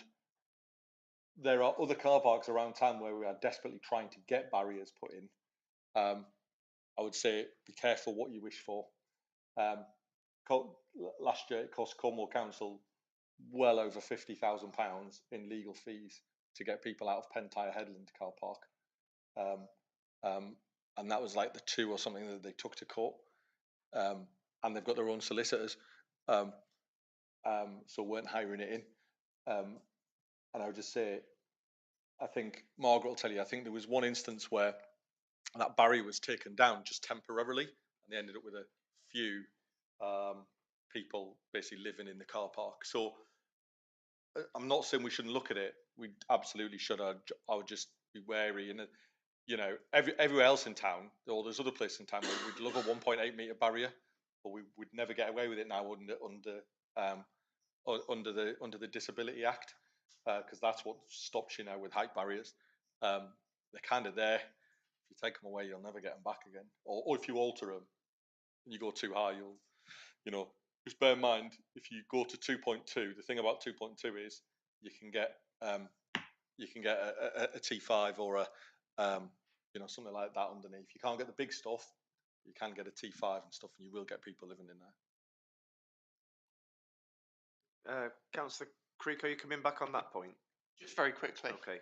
there are other car parks around town where we are desperately trying to get barriers put in. I would say be careful what you wish for. Last year it cost Cornwall Council well over £50,000 in legal fees to get people out of Pentire Headland car park, and that was like the 2 or something that they took to court, and they've got their own solicitors, so weren't hiring it in. And I would just say, I think Margaret will tell you, I think there was one instance where that barrier was taken down just temporarily, and they ended up with a few people basically living in the car park. So I'm not saying we shouldn't look at it. We absolutely should. I would just be wary. And you know, everywhere else in town, or there's other places in town where we'd love a 1.8 meter barrier, but we would never get away with it now under the Disability Act, because that's what stops you now with height barriers. They're kind of there. If you take them away, you'll never get them back again. Or if you alter them and you go too high, just bear in mind, if you go to 2.2, the thing about 2.2 is you can get a T5 or a something like that underneath. You can't get the big stuff. You can get a T5 and stuff, and you will get people living in there. Councillor Creek, are you coming back on that point? Just very quickly. Okay.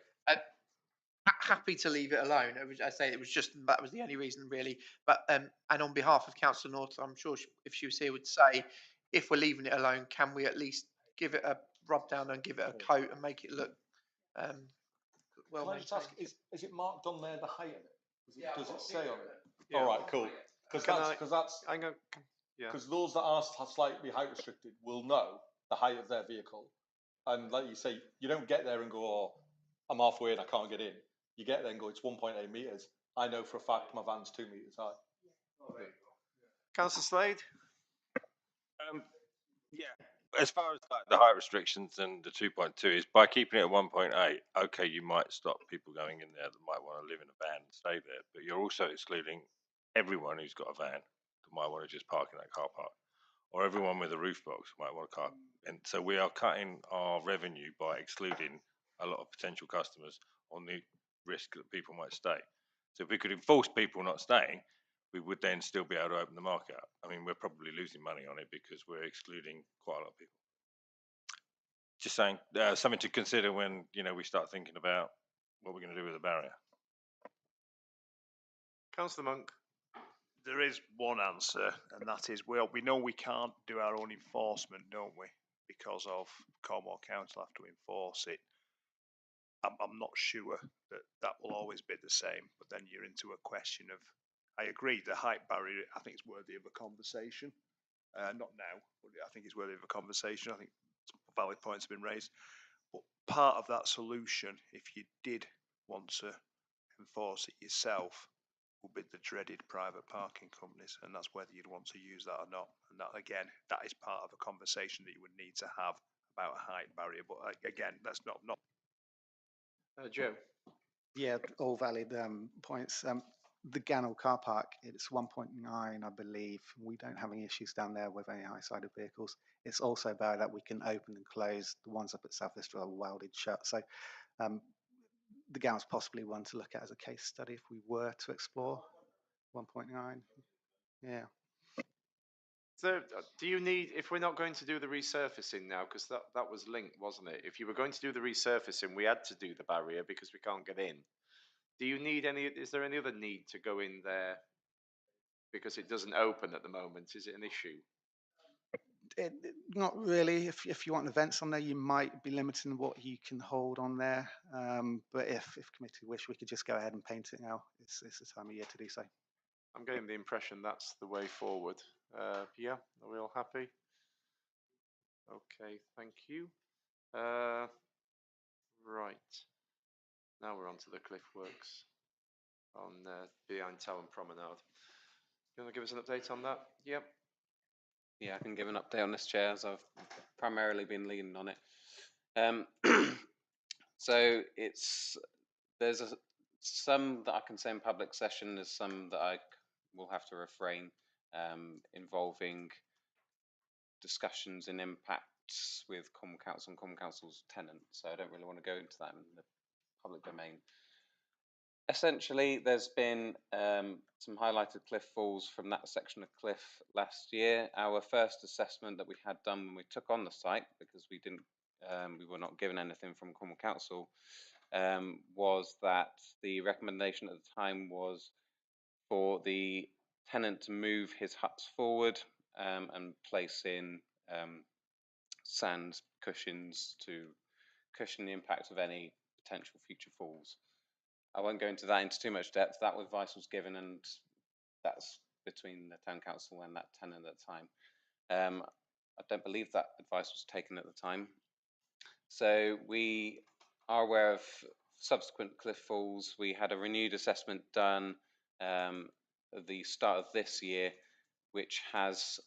Happy to leave it alone. I say it was just that was the only reason, really. But and on behalf of Councillor North, I'm sure if she was here, would say, if we're leaving it alone, can we at least give it a rub down and give it a coat and make it look well Can I just maintained? ask, is it marked on there the height of it? Does it say on it? Yeah. All right, cool. Because those that are slightly height restricted will know the height of their vehicle, and like you say, you don't get there and go, "Oh, I'm halfway and I can't get in." You get there and go, "It's 1.8 meters." I know for a fact my van's 2 meters high. Councillor Slade. Yeah, as far as like the height restrictions and the 2.2 is by keeping it at 1.8. Okay, you might stop people going in there that might want to live in a van and stay there, but you're also excluding everyone who's got a van that might want to just park in that car park, or everyone with a roof box might want to car. And so we are cutting our revenue by excluding a lot of potential customers on the risk that people might stay. So if we could enforce people not staying, we would then still be able to open the market up. I mean, we're probably losing money on it because we're excluding quite a lot of people. Just saying, something to consider when we start thinking about what we're going to do with the barrier. Councillor Monk. There is one answer, and that is we know we can't do our own enforcement, don't we? Because of Cornwall Council have to enforce it. I'm not sure that will always be the same, but then you're into a question of, I agree, the height barrier, I think it's worthy of a conversation. Not now, but I think it's worthy of a conversation. I think valid points have been raised. But part of that solution, if you did want to enforce it yourself, would be the dreaded private parking companies, and that's whether you'd want to use that or not. And that, again, that is part of a conversation that you would need to have about a height barrier. But again, that's not. Joe. Yeah, all valid points. The Gannell car park, it's 1.9, I believe. We don't have any issues down there with any high-sided vehicles. It's also bare that we can open and close. The ones up at South Vista are welded shut. So the Gannell's possibly one to look at as a case study if we were to explore 1.9. Yeah. So, do you need, if we're not going to do the resurfacing now, because that was linked, wasn't it? If you were going to do the resurfacing, we had to do the barrier because we can't get in. Do you need any, is there any other need to go in there because it doesn't open at the moment? Is it an issue? Not really. If you want events on there, you might be limiting what you can hold on there. But if committee wish, we could just go ahead and paint it now. It's the time of year to do so. I'm getting the impression that's the way forward. Yeah, are we all happy? Okay, thank you. Right, now we're on to the cliff works on behind Town Promenade. You want to give us an update on that? Yep. Yeah, I can give an update on this, Chair, as I've primarily been leaning on it. So there's some that I can say in public session, there's some that I will have to refrain, involving discussions and impacts with Common Council and Common Council's tenants. So I don't really want to go into that in the public domain. Essentially, there's been some highlighted cliff falls from that section of cliff last year. Our first assessment that we had done when we took on the site, because we were not given anything from Common Council, was that the recommendation at the time was for the tenant to move his huts forward and place in sand cushions to cushion the impact of any potential future falls. I won't go into that into too much depth. That advice was given, and that's between the town council and that tenant at the time. I don't believe that advice was taken at the time. So we are aware of subsequent cliff falls. We had a renewed assessment done at the start of this year, which has,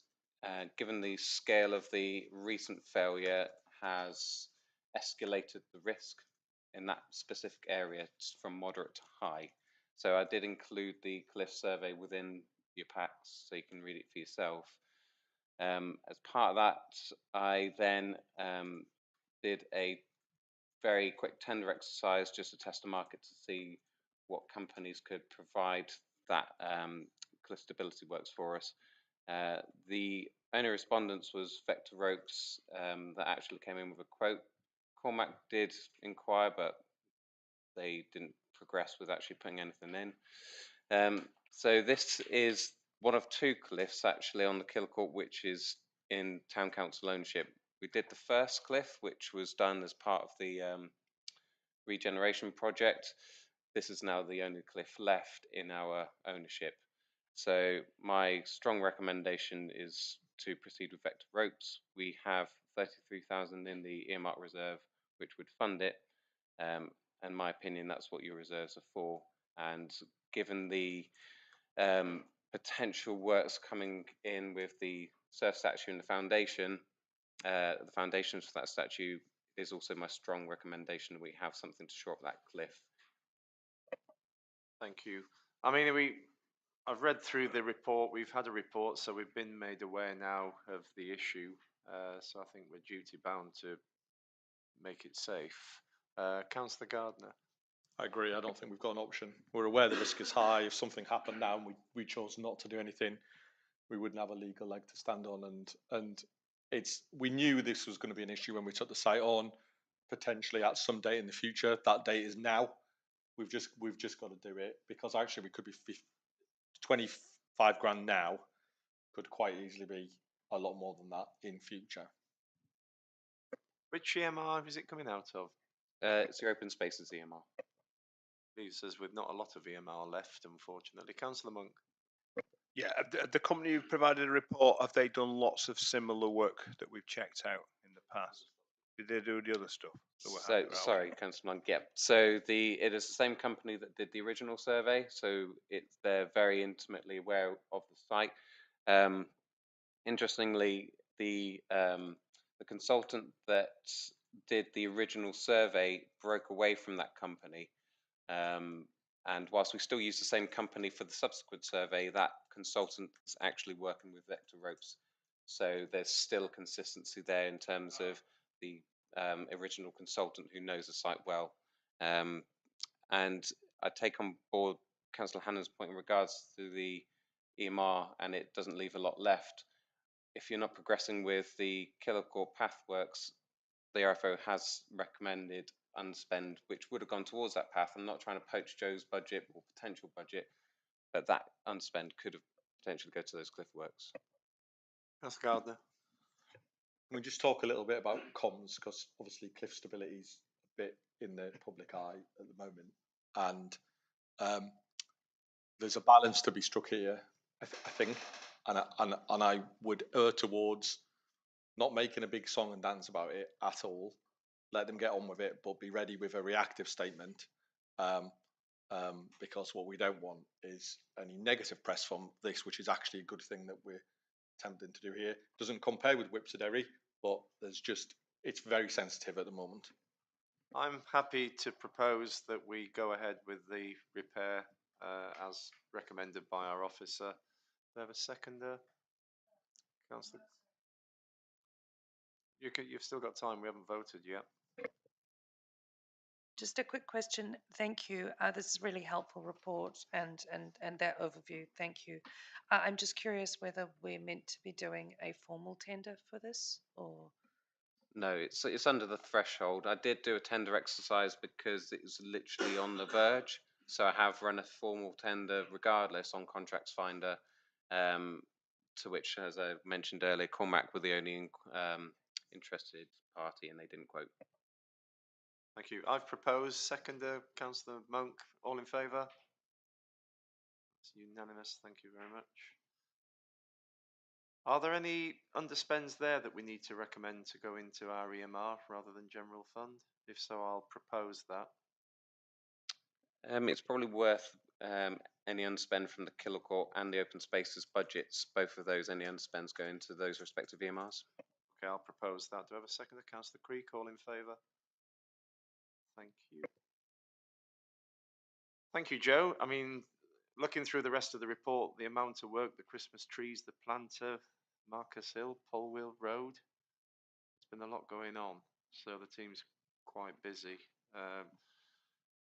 given the scale of the recent failure, has escalated the risk in that specific area from moderate to high. So I did include the cliff survey within your packs so you can read it for yourself. As part of that, I then did a very quick tender exercise just to test the market to see what companies could provide that cliff stability works for us. The only respondents was Vector Ropes that actually came in with a quote. Cormac did inquire, but they didn't progress with actually putting anything in. So this is one of two cliffs actually on the Kilcourt, which is in town council ownership. We did the first cliff, which was done as part of the regeneration project. This is now the only cliff left in our ownership. So my strong recommendation is to proceed with Vector Ropes. We have 33,000 in the earmark reserve, which would fund it. In my opinion, that's what your reserves are for. And given the potential works coming in with the surf statue and the foundations for that statue is also my strong recommendation. We have something to shore up that cliff. Thank you. I mean, I've read through the report. We've had a report, so we've been made aware now of the issue. So I think we're duty bound to make it safe. Councillor Gardner. I agree. I don't think we've got an option. We're aware the risk is high. If something happened now and we chose not to do anything, we wouldn't have a legal leg to stand on. And we knew this was going to be an issue when we took the site on, potentially at some date in the future. That date is now. We've just got to do it, because actually we could be 20, £5,000 now could quite easily be a lot more than that in future. Which EMR is it coming out of? It's your open spaces EMR. Leaves us with not a lot of EMR left, unfortunately. Councillor Monk. Yeah, the company who provided a report, have they done lots of similar work that we've checked out in the past? Did they do the other stuff that we're So, happy about? sorry, Councillor Monk. Yeah. So it is the same company that did the original survey. So they're very intimately aware of the site. Interestingly, the consultant that did the original survey broke away from that company. And whilst we still use the same company for the subsequent survey, that consultant is actually working with Vector Ropes. So there's still consistency there in terms of the original consultant who knows the site well. And I take on board Councillor Hannon's point in regards to the EMR, and it doesn't leave a lot left. If you're not progressing with the Killercourt Pathworks, the RFO has recommended unspend, which would have gone towards that path. I'm not trying to poach Joe's budget or potential budget, but that unspend could have potentially go to those cliff works. Councillor Gardner. Can we just talk a little bit about comms, because obviously cliff stability is a bit in the public eye at the moment, and there's a balance to be struck here, I think, and I would err towards not making a big song and dance about it at all. Let them get on with it, but be ready with a reactive statement, because what we don't want is any negative press from this, which is actually a good thing that we're attempting to do here. Doesn't compare with Whipsy, but it's very sensitive at the moment. I'm happy to propose that we go ahead with the repair as recommended by our officer. Do I have a seconder? Councillor? You've still got time. We haven't voted yet. Just a quick question. Thank you. This is a really helpful report and that overview. Thank you. I'm just curious whether we're meant to be doing a formal tender for this, or No, it's under the threshold. I did do a tender exercise because it was literally on the verge. So I have run a formal tender regardless on Contracts Finder, to which, as I mentioned earlier, Cormac were the only interested party and they didn't quote. Thank you. I've proposed. Seconder, Councillor Monk. All in favour? It's unanimous. Thank you very much. Are there any underspends there that we need to recommend to go into our EMR rather than general fund? If so, I'll propose that. It's probably worth any unspend from the Killercourt and the open spaces budgets. Both of those, any unspends go into those respective EMRs. Okay, I'll propose that. Do I have a seconder? Councillor Creek, all in favour? Thank you. Thank you, Joe. I mean, looking through the rest of the report, the amount of work, the Christmas trees, the planter, Marcus Hill, Polwheel Road, it's been a lot going on. So the team's quite busy.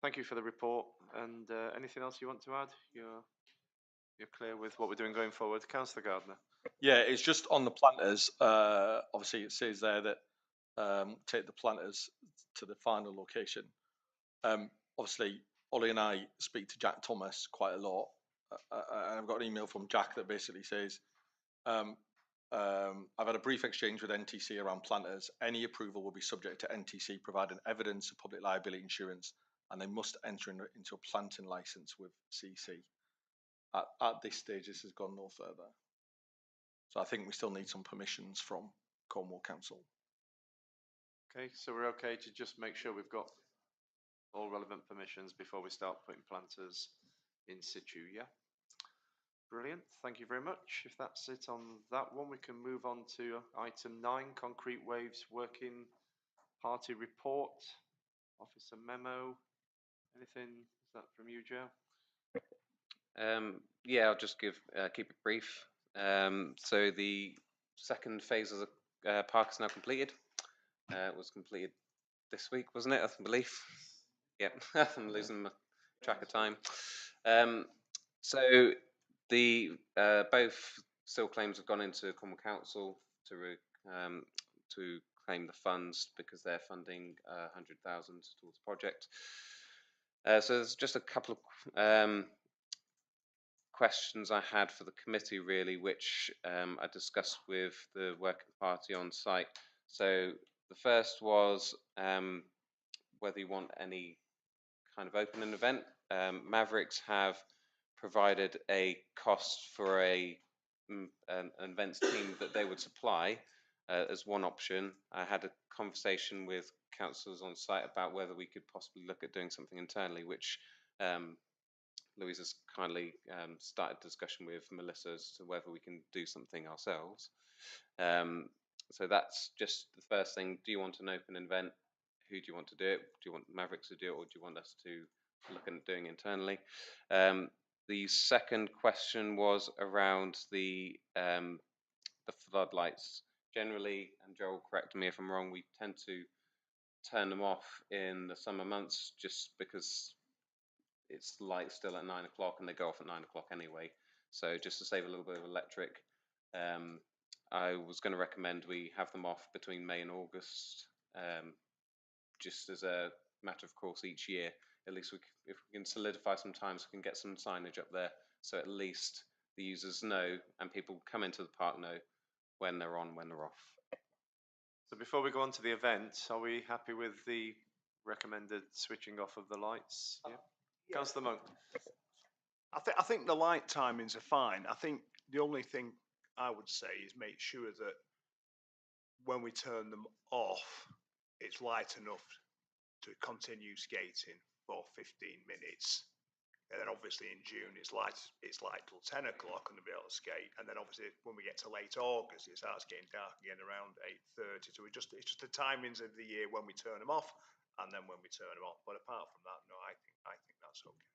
Thank you for the report. And anything else you want to add? You're clear with what we're doing going forward. Councillor Gardner. Yeah, it's just on the planters. Obviously, it says there that take the planters to the final location. Obviously, Ollie and I speak to Jack Thomas quite a lot. And I've got an email from Jack that basically says, I've had a brief exchange with NTC around planters. Any approval will be subject to NTC providing evidence of public liability insurance, and they must enter into a planting license with CC. At this stage, this has gone no further. So I think we still need some permissions from Cornwall Council. Okay, so we're okay to just make sure we've got all relevant permissions before we start putting planters in situ, yeah? Brilliant, thank you very much. If that's it on that one, we can move on to item 9, Concrete Waves Working Party Report, Officer Memo. Anything, is that from you, Joe? Yeah, I'll just keep it brief. So the second phase of the park is now completed. It was completed this week, wasn't it? I believe. Yeah, I'm losing my track of time. So the both still claims have gone into Cornwall Council to claim the funds because they're funding 100,000 towards the project. So there's just a couple of questions I had for the committee, really, which I discussed with the working party on site. So the first was whether you want any kind of opening event. Mavericks have provided a cost for an events team that they would supply as one option. I had a conversation with councillors on site about whether we could possibly look at doing something internally, which Louise has kindly started discussion with Melissa as to whether we can do something ourselves. So that's just the first thing. Do you want an open event? Who do you want to do it? Do you want Mavericks to do it, or do you want us to look at doing internally? The second question was around the floodlights. Generally, and Joe will correct me if I'm wrong, we tend to turn them off in the summer months just because it's light still at 9 o'clock and they go off at 9 o'clock anyway. So just to save a little bit of electric, I was going to recommend we have them off between May and August, just as a matter of course each year. At least if we can solidify some times, we can get some signage up there, so at least the users know and people come into the park know when they're on, when they're off. So before we go on to the event, are we happy with the recommended switching off of the lights? Yeah. Councillor Monk. I think the light timings are fine. I think the only thing I would say is make sure that when we turn them off, it's light enough to continue skating for 15 minutes. And then obviously in June it's light till 10 o'clock and they'll be able to skate. And then obviously when we get to late August, it starts getting dark again around 8:30. So it's just the timings of the year when we turn them off and then when we turn them on. But apart from that, no, I think that's okay.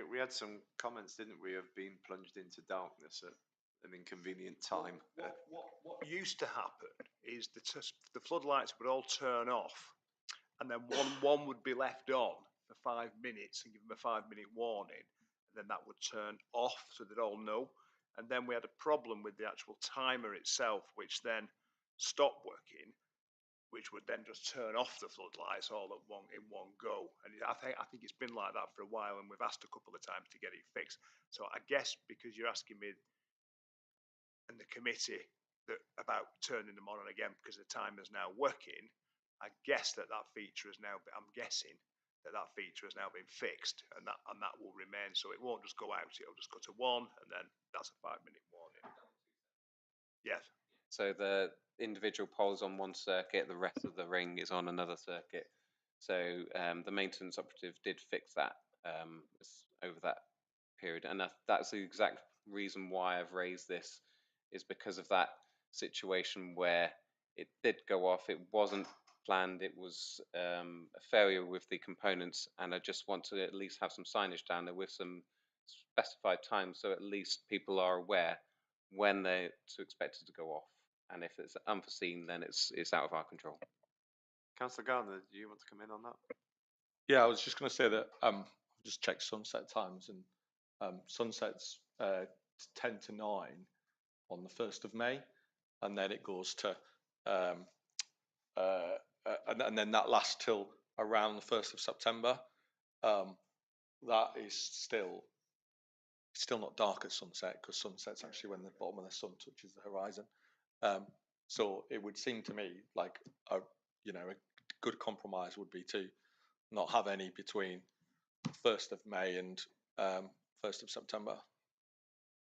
We had some comments, didn't we, of being plunged into darkness at an inconvenient time. What used to happen is the floodlights would all turn off, and then one would be left on for 5 minutes and give them a 5-minute warning, and then that would turn off so they'd all know. And then we had a problem with the actual timer itself, which then stopped working, which would then just turn off the floodlights all at in one go. And I think it's been like that for a while, and we've asked a couple of times to get it fixed. So I guess because you're asking me and the committee about turning them on and again because the timer's now working, I guess that feature is now. I'm guessing that feature has now been fixed, and that will remain. So it won't just go out; it'll just go to one, and then that's a 5-minute warning. Yes. So the individual poles on one circuit, the rest of the ring is on another circuit. So the maintenance operative did fix that over that period, and that's the exact reason why I've raised this, is because of that situation where it did go off. It wasn't planned. It was a failure with the components, and I just want to at least have some signage down there with some specified times, so at least people are aware when they're to expect it to go off. And if it's unforeseen, then it's out of our control. Councillor Gardner, do you want to come in on that? Yeah, I was just going to say that I've just checked sunset times, and sunset's 10 to 9 on the 1st of May, and then it goes to and then that lasts till around the 1st of September. That is still not dark at sunset, because sunset's actually when the bottom of the sun touches the horizon. So it would seem to me like a good compromise would be to not have any between 1st of May and 1st of September.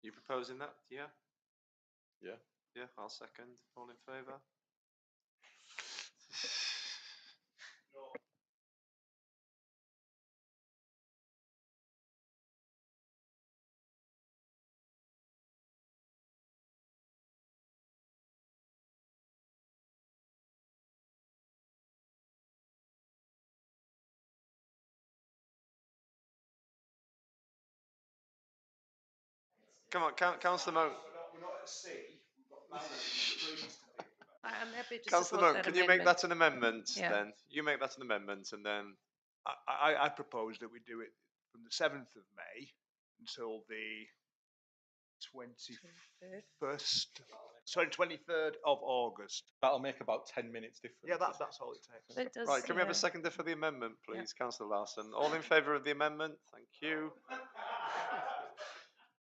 You proposing that? Yeah. Yeah. Yeah, I'll second. All in favour? Come on, Councillor Monk. We're not at sea. We've got trees to pick. I'm happy to Councillor support Monk, that can you make amendment. that an amendment Yeah. then? You make that an amendment, and then I propose that we do it from the 7th of May until the 21st, sorry, 23rd of August. That'll make about 10 minutes difference. Yeah, that's all it takes. It does, right, can we have a yeah. seconder for the amendment, please? Councillor Larson. All in favour of the amendment? Thank you.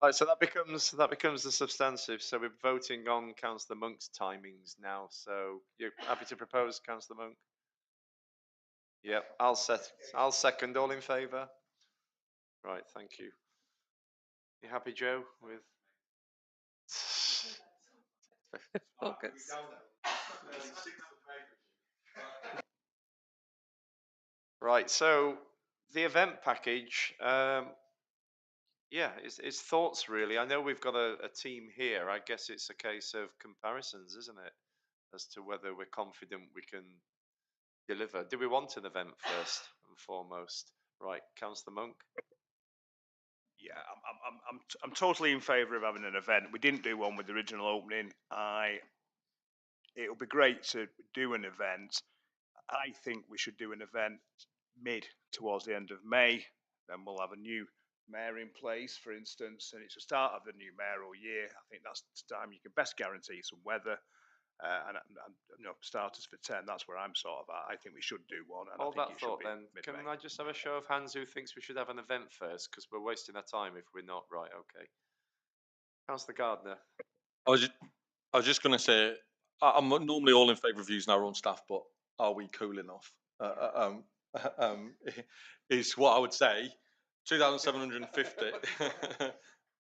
Right, so that becomes the substantive. So we're voting on Councillor Monk's timings now. So you're happy to propose, Councillor Monk? Yep, I'll second. All in favour? Right, thank you. You happy, Joe? With Focus. right, so the event package. Yeah, it's thoughts really. I know we've got a team here. I guess it's a case of comparisons, isn't it, as to whether we're confident we can deliver. Do we want an event first and foremost? Right, Councillor Monk. Yeah, I'm totally in favour of having an event. We didn't do one with the original opening. It'll be great to do an event. I think we should do an event towards the end of May. Then we'll have a new mayor in place, for instance, and it's the start of the new mayoral year. I think that's the time you can best guarantee some weather. And starters for 10, that's where I'm sort of at. I think we should do one. And Hold I think that it should thought be then. mid-May. Can I just have a show of hands who thinks we should have an event first? Because we're wasting our time if we're not. Right, okay. Councillor Gardner. I was just going to say, I'm normally all in favour of using our own staff, but are we cool enough? Is what I would say. 2,750.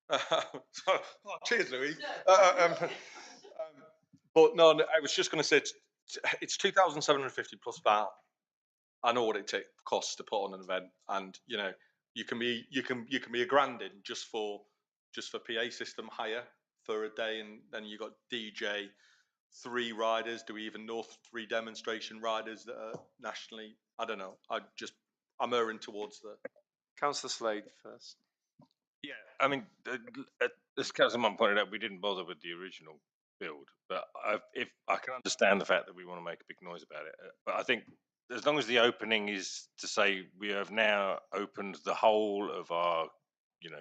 Oh, cheers, Louis. But no, I was just going to say it's 2,750 plus VAT. I know what it costs to put on an event, and you can be a grand in just for PA system hire for a day, and then you got DJ, 3 riders. Do we even know 3 demonstration riders that are nationally? I don't know. I'm erring towards the. Councillor Slade first. Yeah, I mean, as Councillor Monk pointed out, we didn't bother with the original build, but if I can understand the fact that we want to make a big noise about it, but I think as long as the opening is to say we have now opened the whole of our,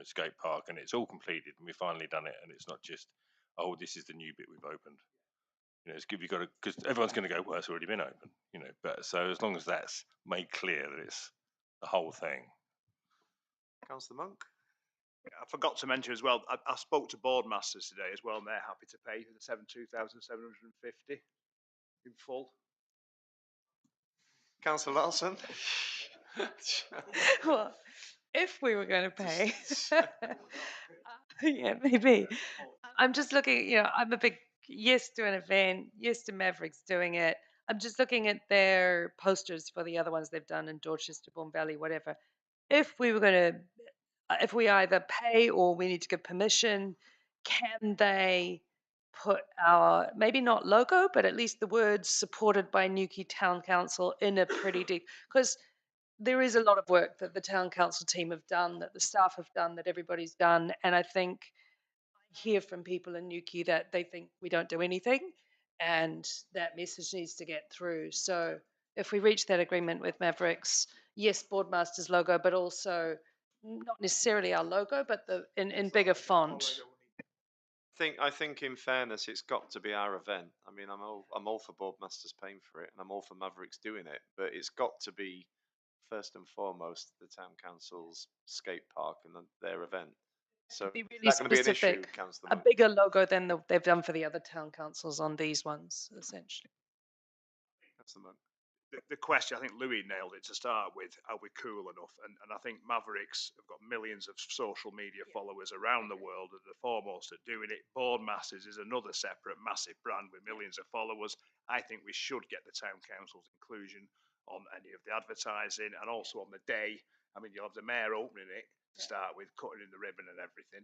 skate park and it's all completed and we've finally done it, and it's not just, oh, this is the new bit we've opened. It's good. You've got to, because everyone's going to go, well, it's already been open, But so as long as that's made clear that it's the whole thing. Councillor Monk. I forgot to mention as well, I spoke to Boardmasters today as well, and they're happy to pay for the 2,750 in full. Councillor Lawson. Well, if we were going to pay, yeah, maybe. I'm just looking, I'm a big yes to an event, yes to Mavericks doing it. I'm just looking at their posters for the other ones they've done in Dorchester, Bourne Valley, whatever. If we were going to, if we either pay or we need to give permission, can they put our, maybe not logo, but at least the words supported by Newquay Town Council in a pretty deep, because there is a lot of work that the town council team have done, that the staff have done, that everybody's done. And I think I hear from people in Newquay that they think we don't do anything, and that message needs to get through. So if we reach that agreement with Mavericks, yes, Boardmasters logo, but also not necessarily our logo, but in bigger font. I think in fairness, it's got to be our event. I mean, I'm all for Boardmasters paying for it, and I'm all for Mavericks doing it, but it's got to be first and foremost the town council's skate park and their event. So Be really is that going to be an issue, specific, Councillor a Monk? bigger logo than they've done for the other town councils on these ones, essentially. Councillor Monk. The question, I think Louis nailed it to start with, are we cool enough? And I think Mavericks have got millions of social media followers around the world, are the foremost at doing it. Boardmasters is another separate massive brand with millions of followers. I think we should get the town council's inclusion on any of the advertising, and also on the day. I mean, you'll have the mayor opening it to start with, cutting in the ribbon and everything.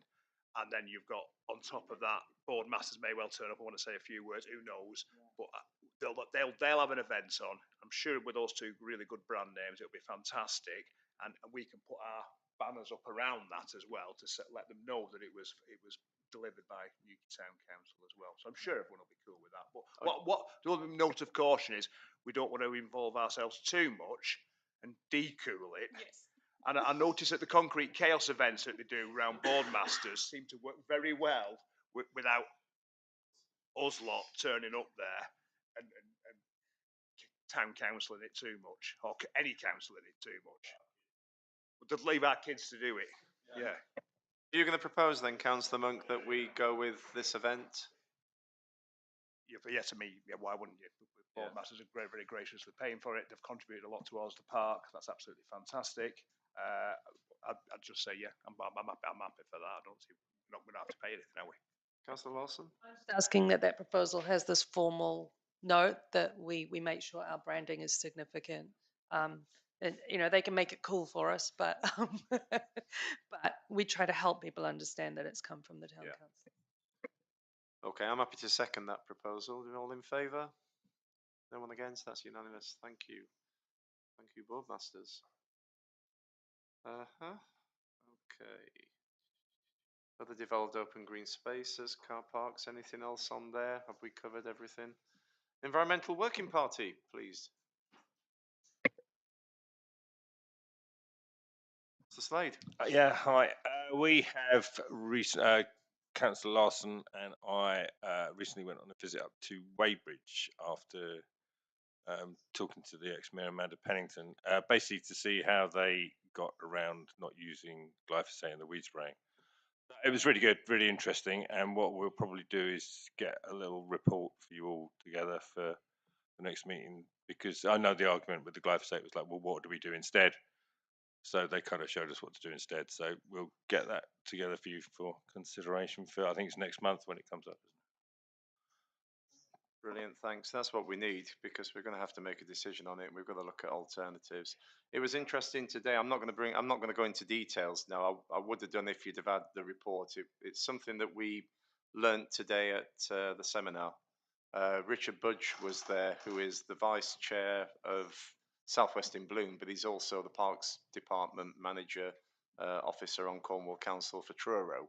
And then you've got, on top of that, Boardmasters may well turn up. I want to say a few words, who knows? But they'll have an event on. I'm sure with those 2 really good brand names, it'll be fantastic, and we can put our banners up around that as well to let them know that it was delivered by Newquay Town Council as well. So I'm sure everyone will be cool with that. But what the other note of caution is, we don't want to involve ourselves too much and decool it. Yes. And I noticed that the concrete chaos events that they do around Boardmasters seem to work very well without us lot turning up there and town council in it too much, or any council in it too much. We'll just leave our kids to do it. Yeah. You're going to propose then, Councillor Monk, that we go with this event? Yeah, to me, yeah, why wouldn't you? Yeah. Masters are very graciously paying for it. They've contributed a lot towards the park. That's absolutely fantastic. I'd just say, yeah, I'm happy for that. I don't see we're not going to have to pay anything, are we? Councillor Lawson? Asking that that proposal has this formal note that we make sure our branding is significant. And you know, they can make it cool for us, but but we try to help people understand that it's come from the town Yeah. council. Okay, I'm happy to second that proposal. Are you all in favour? No one against? That's unanimous. Thank you. Thank you, Board Masters. Okay. Other devolved open green spaces, car parks, anything else on there? Have we covered everything? Environmental Working Party, please. Mr. Slade. Yeah, hi. We have Councillor Larson and I recently went on a visit up to Weybridge after talking to the ex-mayor Amanda Pennington, basically to see how they got around not using glyphosate in the weed spraying. It was really good, really interesting, and what we'll probably do is get a little report for you all together for the next meeting, because I know the argument with the glyphosate was like, well, what do we do instead? So they kind of showed us what to do instead. So we'll get that together for you for consideration for, I think it's next month when it comes up. Brilliant, thanks. That's what we need, because we're going to have to make a decision on it. We've got to look at alternatives. It was interesting today. I'm not going to go into details now. I would have done if you'd have had the report. It's something that we learnt today at the seminar. Richard Budge was there, who is the vice chair of Southwest in Bloom, but he's also the Parks Department manager officer on Cornwall Council for Truro.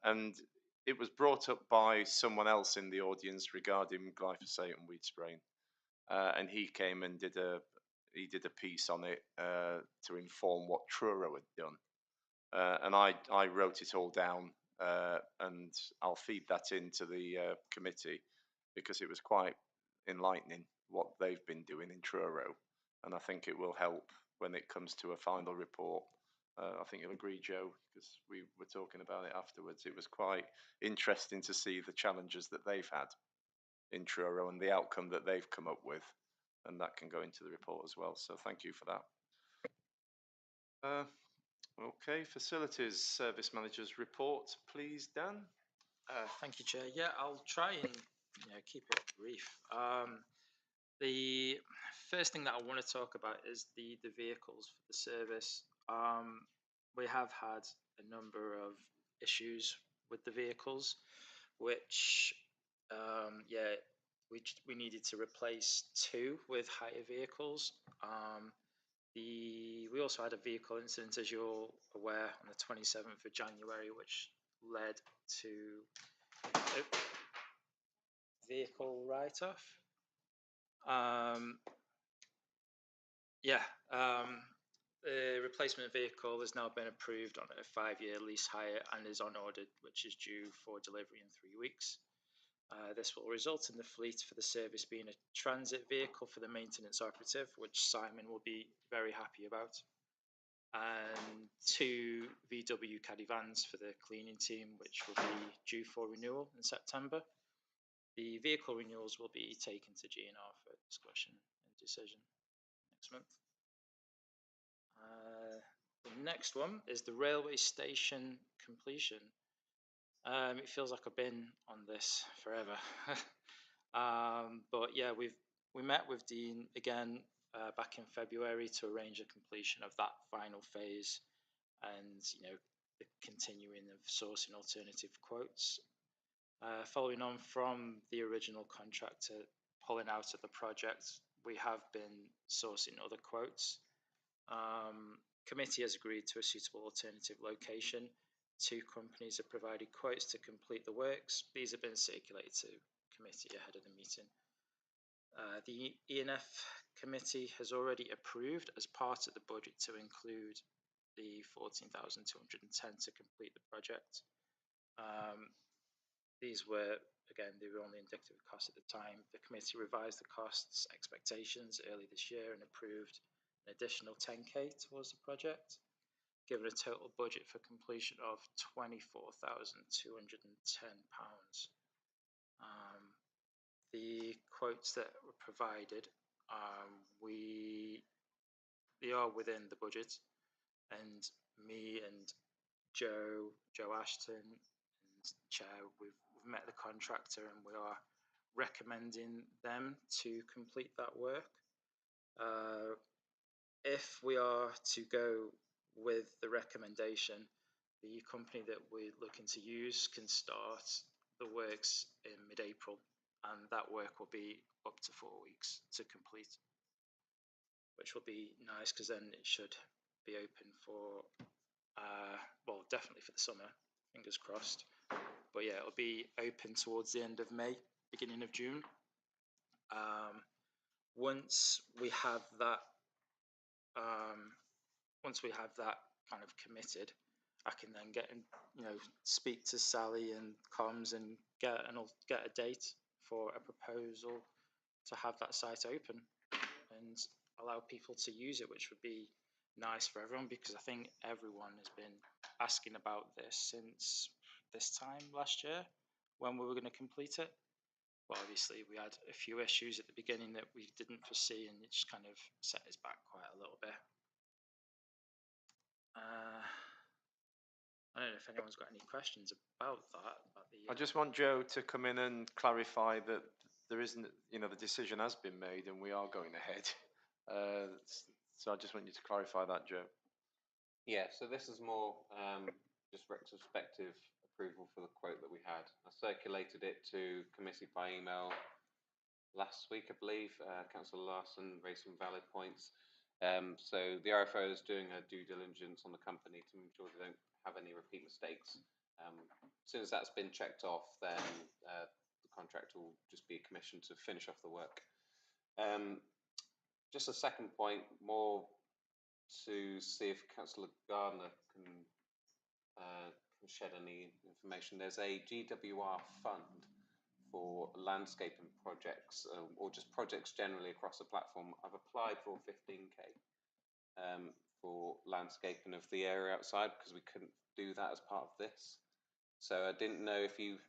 And it was brought up by someone else in the audience regarding glyphosate and weed spraying, and he came and did a piece on it to inform what Truro had done, and I wrote it all down, and I'll feed that into the committee, because it was quite enlightening what they've been doing in Truro, and I think it will help when it comes to a final report. I think you'll agree, Joe, because we were talking about it afterwards. It was quite interesting to see the challenges that they've had in Truro and the outcome that they've come up with, and that can go into the report as well. So thank you for that. Okay, facilities service managers report, please, Dan. Thank you, Chair. Yeah, I'll try and keep it brief. The first thing that I want to talk about is the vehicles for the service. We have had a number of issues with the vehicles, which we needed to replace 2 with higher vehicles. We also had a vehicle incident, as you're aware, on the 27th of January, which led to a vehicle write-off. The replacement vehicle has now been approved on a 5-year lease hire and is on order, which is due for delivery in 3 weeks. This will result in the fleet for the service being a transit vehicle for the maintenance operative, which Simon will be very happy about, and 2 VW Caddy vans for the cleaning team, which will be due for renewal in September. The vehicle renewals will be taken to GNR for discussion and decision next month. The next one is the railway station completion. It feels like I've been on this forever, but yeah, we met with Dean again back in February to arrange a completion of that final phase, and the continuing of sourcing alternative quotes. Following on from the original contractor pulling out of the project, we have been sourcing other quotes. Committee has agreed to a suitable alternative location. 2 companies have provided quotes to complete the works. These have been circulated to committee ahead of the meeting. The E&F committee has already approved as part of the budget to include the 14,210 to complete the project. These were, again, they were only indicative costs at the time. The committee revised the costs expectations early this year and approved an additional 10k towards the project. given a total budget for completion of £24,210. The quotes that were provided, they are within the budget, and me and Joe Ashton and Chair, we've met the contractor and we are recommending them to complete that work. If we are to go with the recommendation, the company that we're looking to use can start the works in mid-April, and that work will be up to 4 weeks to complete, which will be nice because then it should be open for, well, definitely for the summer, fingers crossed. But yeah, it'll be open towards the end of May, beginning of June. Once we have that, kind of committed, I can then get and speak to Sally and comms and get a date for a proposal to have that site open and allow people to use it, which would be nice for everyone, because I think everyone has been asking about this since this time last year when we were going to complete it. But obviously we had a few issues at the beginning that we didn't foresee, and it just kind of set us back quite a little bit. I don't know if anyone's got any questions about that. I just want Joe to come in and clarify that there isn't, the decision has been made and we are going ahead. So I just want you to clarify that, Joe. Yeah, so this is more just retrospective approval for the quote that we had. I circulated it to committee by email last week, I believe. Councillor Larson raised some valid points. So the RFO is doing a due diligence on the company to ensure they don't have any repeat mistakes. As soon as that's been checked off, then the contract will just be commissioned to finish off the work. Just a second point, more to see if Councillor Gardner can shed any information. There's a GWR fund for landscaping projects, or just projects generally across the platform. I've applied for 15k for landscaping of the area outside because we couldn't do that as part of this. So I didn't know if you,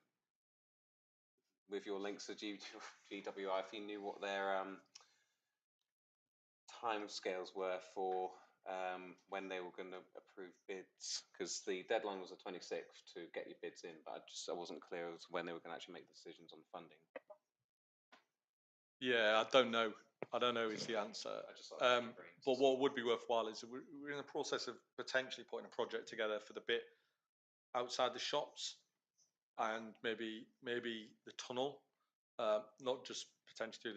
with your links to GWR, if you knew what their timescales were for when they were going to approve bids, because the deadline was the 26th to get your bids in, but I wasn't clear as to when they were going to actually make decisions on funding. Yeah, I don't know. I don't know is the answer. But what would be worthwhile is we're in the process of potentially putting a project together for the bit outside the shops and maybe the tunnel, not just potentially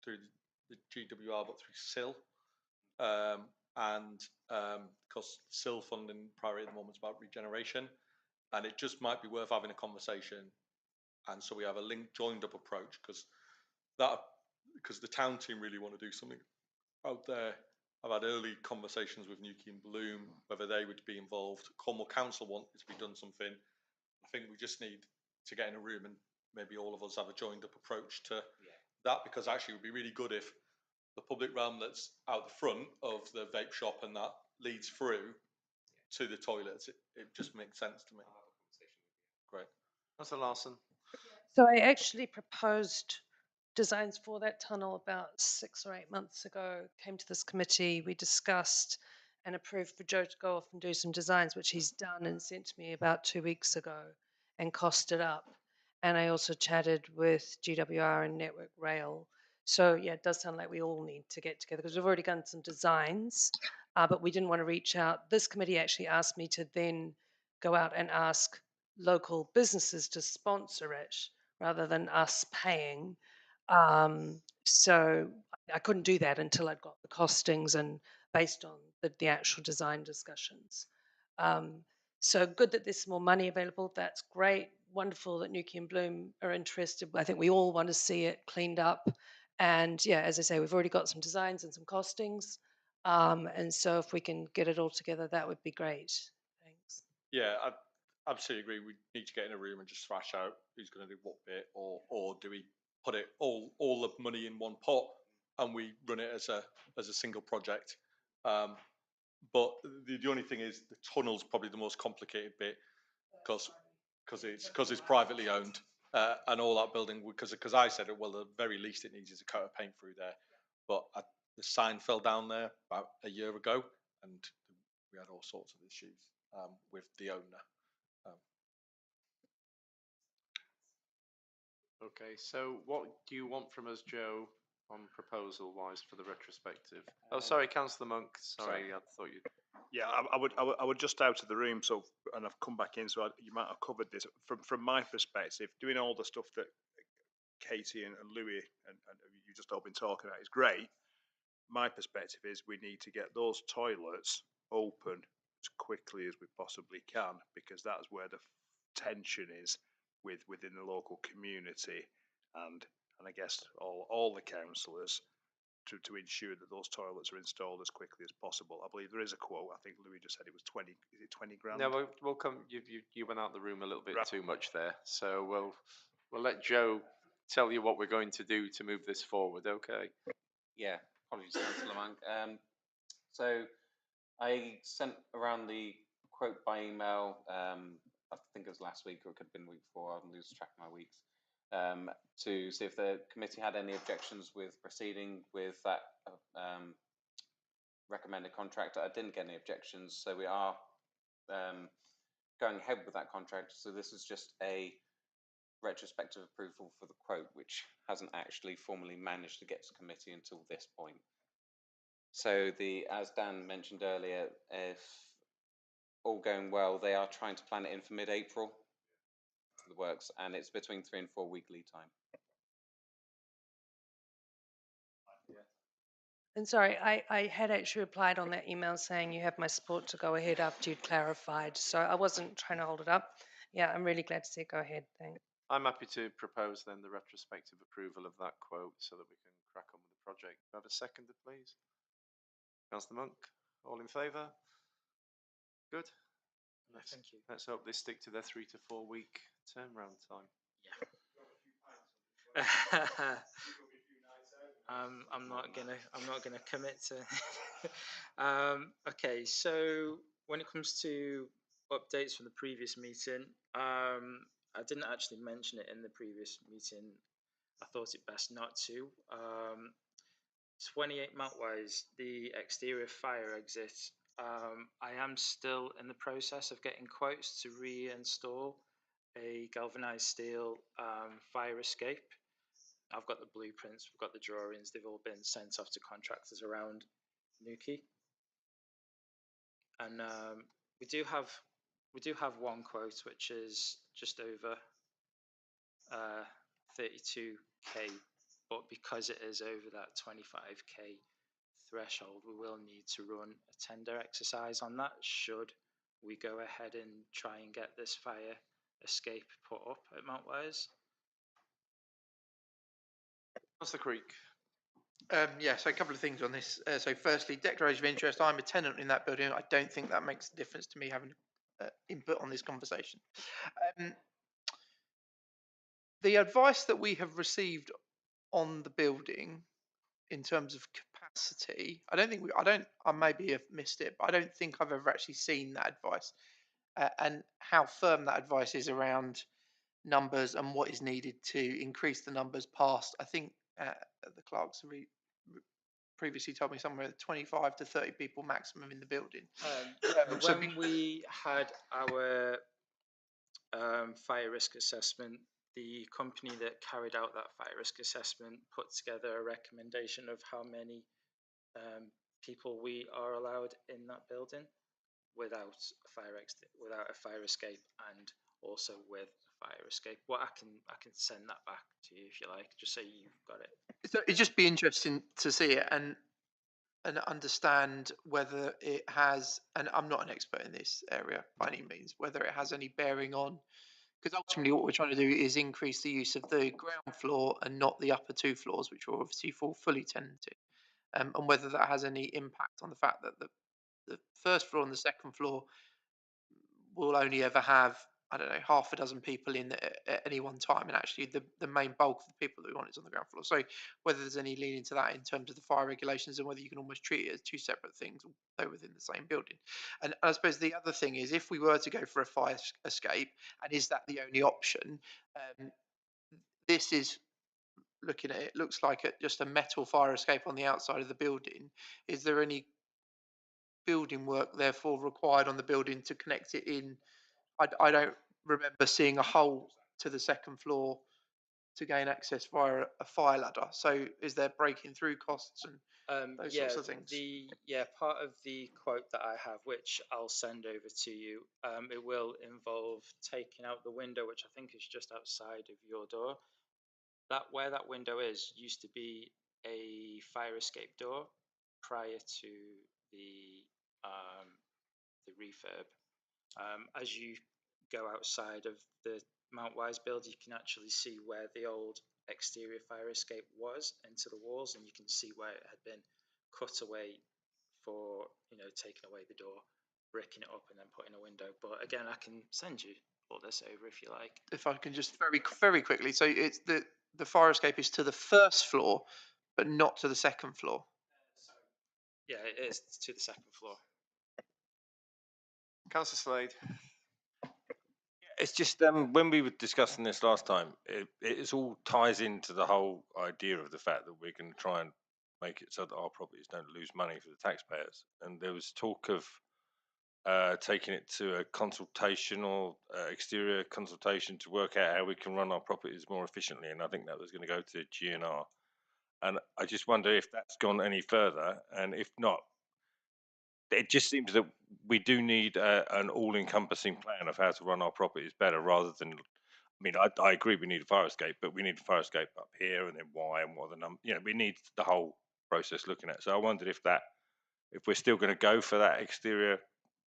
through the GWR, but through SIL. And because SIL funding priority at the moment is about regeneration, and it just might be worth having a conversation, and so we have a joined up approach, because the town team really want to do something out there. I've had early conversations with Newquay and Bloom whether they would be involved. Cornwall Council want to be done something. I think we just need to get in a room and maybe all of us have a joined up approach to that, because actually it would be really good if the public realm that's out the front of the vape shop and that leads through to the toilets. It just makes sense to me. Great. Councillor Larson. So I actually proposed designs for that tunnel about 6 or 8 months ago, came to this committee, we discussed and approved for Joe to go off and do some designs, which he's done and sent to me about 2 weeks ago and costed up. And I also chatted with GWR and Network Rail. So yeah, it does sound like we all need to get together, because we've already done some designs, but we didn't want to reach out. This committee actually asked me to then go out and ask local businesses to sponsor it rather than us paying. So I couldn't do that until I'd got the costings and based on the actual design discussions. So good that there's more money available. That's great. Wonderful that Newquay and Bloom are interested. I think we all want to see it cleaned up. And yeah, as I say, we've already got some designs and some costings. And so if we can get it all together, that would be great. Thanks. Yeah, I absolutely agree. We need to get in a room and just thrash out who's going to do what bit, or do we put it all the money in one pot and we run it as a single project? But the only thing is the tunnel's probably the most complicated bit because it's privately owned and all that building because I said it, well, the very least it needs is a coat of paint through there, but the sign fell down there about a year ago and we had all sorts of issues with the owner. Okay, so what do you want from us, Joe, on proposal wise for the retrospective? Oh, sorry, Councillor Monk. Sorry, I thought you. Yeah, I would just out of the room. So, and I've come back in, so you might have covered this. From my perspective, doing all the stuff that Katie and Louis and you just all been talking about is great. My perspective is we need to get those toilets open as quickly as we possibly can because that's where the tension is within the local community and I guess all the councillors to ensure that those toilets are installed as quickly as possible. I believe there is a quote. I think Louis just said it was 20. Is it 20 grand? No, we'll come. You went out the room a little bit Right. too much there, so we'll let Joe tell you what we're going to do to move this forward. Okay. Yeah, apologies, Councillor Monk. So I sent around the quote by email. I think it was last week, or it could have been the week before. I'm losing track of my weeks. To see if the committee had any objections with proceeding with that recommended contract. I didn't get any objections, so we are going ahead with that contract. So this is just a retrospective approval for the quote, which hasn't actually formally managed to get to committee until this point. So as Dan mentioned earlier, if all going well, they are trying to plan it in for mid-April for the works, and it's between 3 and 4 week lead time. And sorry, I had actually replied on that email saying you have my support to go ahead after you'd clarified. So I wasn't trying to hold it up. Yeah, I'm really glad to see it go ahead. Thanks. I'm happy to propose then the retrospective approval of that quote so that we can crack on with the project. Do I have a seconder, please? Councillor Monk, all in favour? Good. Thank you. Let's hope they stick to their 3 to 4 week turnaround time. Yeah. I'm not gonna commit to. Okay, so when it comes to updates from the previous meeting, I didn't actually mention it in the previous meeting. I thought it best not to. 28 Mountwise, the exterior fire exit. I am still in the process of getting quotes to reinstall a galvanized steel fire escape. I've got the blueprints, we've got the drawings, they've all been sent off to contractors around Newquay. And we do have one quote which is just over 32k, but because it is over that 25k threshold, we will need to run a tender exercise on that should we go ahead and try and get this fire escape put up at Mountwise. Councillor Creek. Yeah, so a couple of things on this. So firstly, declaration of interest. I'm a tenant in that building. I don't think that makes a difference to me having input on this conversation. The advice that we have received on the building in terms of capacity, I maybe have missed it, but I don't think I've ever actually seen that advice and how firm that advice is around numbers and what is needed to increase the numbers past. I think the clerks previously told me somewhere 25 to 30 people maximum in the building. So when we had our fire risk assessment, the company that carried out that fire risk assessment put together a recommendation of how many people we are allowed in that building without a fire escape and also with a fire escape. Well, I can send that back to you if you like, just so you've got it. So it'd just be interesting to see it and understand whether it has, and I'm not an expert in this area by any means, whether it has any bearing on, because ultimately what we're trying to do is increase the use of the ground floor and not the upper two floors, which will obviously fall fully tenanted, and whether that has any impact on the fact that the first floor and the second floor will only ever have I don't know, half a dozen people in at any one time, and actually the main bulk of the people that we want is on the ground floor. So whether there's any leaning to that in terms of the fire regulations, and whether you can almost treat it as two separate things, though within the same building. And I suppose the other thing is, if we were to go for a fire escape, and is that the only option? This is looking at it, looks like just a metal fire escape on the outside of the building. Is there any building work therefore required on the building to connect it in? I don't remember seeing a hole to the second floor to gain access via a fire ladder. So is there breaking through costs and those sorts of things? Part of the quote that I have, which I'll send over to you, it will involve taking out the window, which I think is just outside of your door. That where that window is used to be a fire escape door prior to the the refurb. As you go outside of the Mount Wise build, you can actually see where the old exterior fire escape was into the walls, and you can see where it had been cut away for, taking away the door, breaking it up, and then putting a window. But again, I can send you all this over if you like. If I can just very quickly, so it's the fire escape is to the first floor, but not to the second floor. Yeah, it is to the second floor. Councillor Slade. It's just when we were discussing this last time, it all ties into the whole idea of the fact that we're going to try and make it so that our properties don't lose money for the taxpayers. And there was talk of taking it to a consultation or exterior consultation to work out how we can run our properties more efficiently. And I think that was going to go to GNR. And I just wonder if that's gone any further. And if not, it just seems that we do need an all-encompassing plan of how to run our properties better, rather than. I mean, I agree we need a fire escape, but we need a fire escape up here, and then why, and what the we need the whole process looking at. So I wondered if we're still going to go for that exterior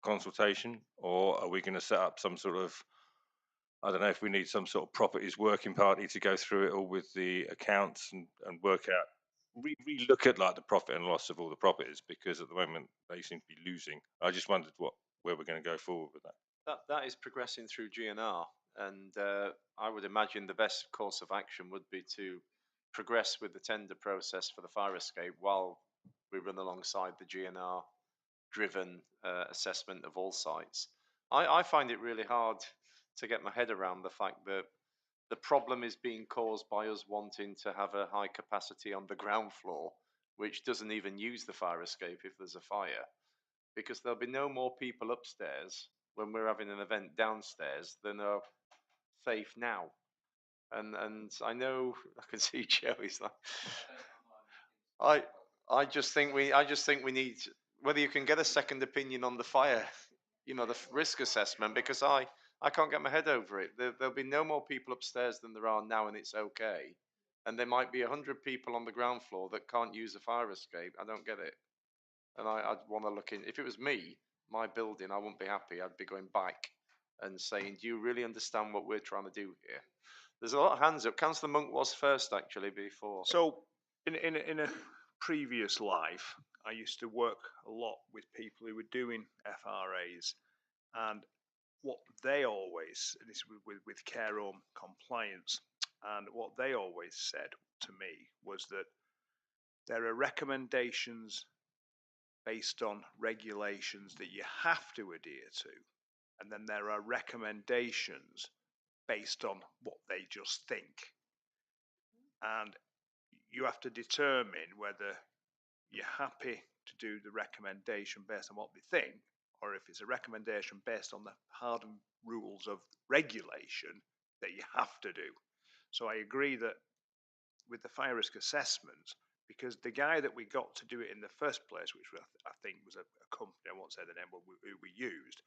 consultation, or are we going to set up some sort of, I don't know, if we need some sort of properties working party to go through it all with the accounts and work out, re-look at like the profit and loss of all the properties, because at the moment they seem to be losing. I just wondered where we're going to go forward with that. That is progressing through GNR, and I would imagine the best course of action would be to progress with the tender process for the fire escape while we run alongside the GNR driven assessment of all sites. I find it really hard to get my head around the fact that the problem is being caused by us wanting to have a high capacity on the ground floor, which doesn't even use the fire escape if there's a fire, because there'll be no more people upstairs when we're having an event downstairs than are safe now. And I know I can see Joey's like, I I just think we need, whether you can get a second opinion on the fire, the risk assessment, because I can't get my head over it. There'll be no more people upstairs than there are now, and it's okay. And there might be 100 people on the ground floor that can't use a fire escape. I don't get it. And I'd want to look in. If it was me, my building, I wouldn't be happy. I'd be going back and saying, "Do you really understand what we're trying to do here?" There's a lot of hands up. Councillor Monk was first, actually, before. So, in a previous life, I used to work a lot with people who were doing FRAs, and what they always, and this with care home compliance, and what they always said to me was that there are recommendations based on regulations that you have to adhere to, and then there are recommendations based on what they just think. And you have to determine whether you're happy to do the recommendation based on what they think, or if it's a recommendation based on the hardened rules of regulation that you have to do. So I agree that with the fire risk assessment, because the guy that we got to do it in the first place, which I think was a company, I won't say the name, but who we used,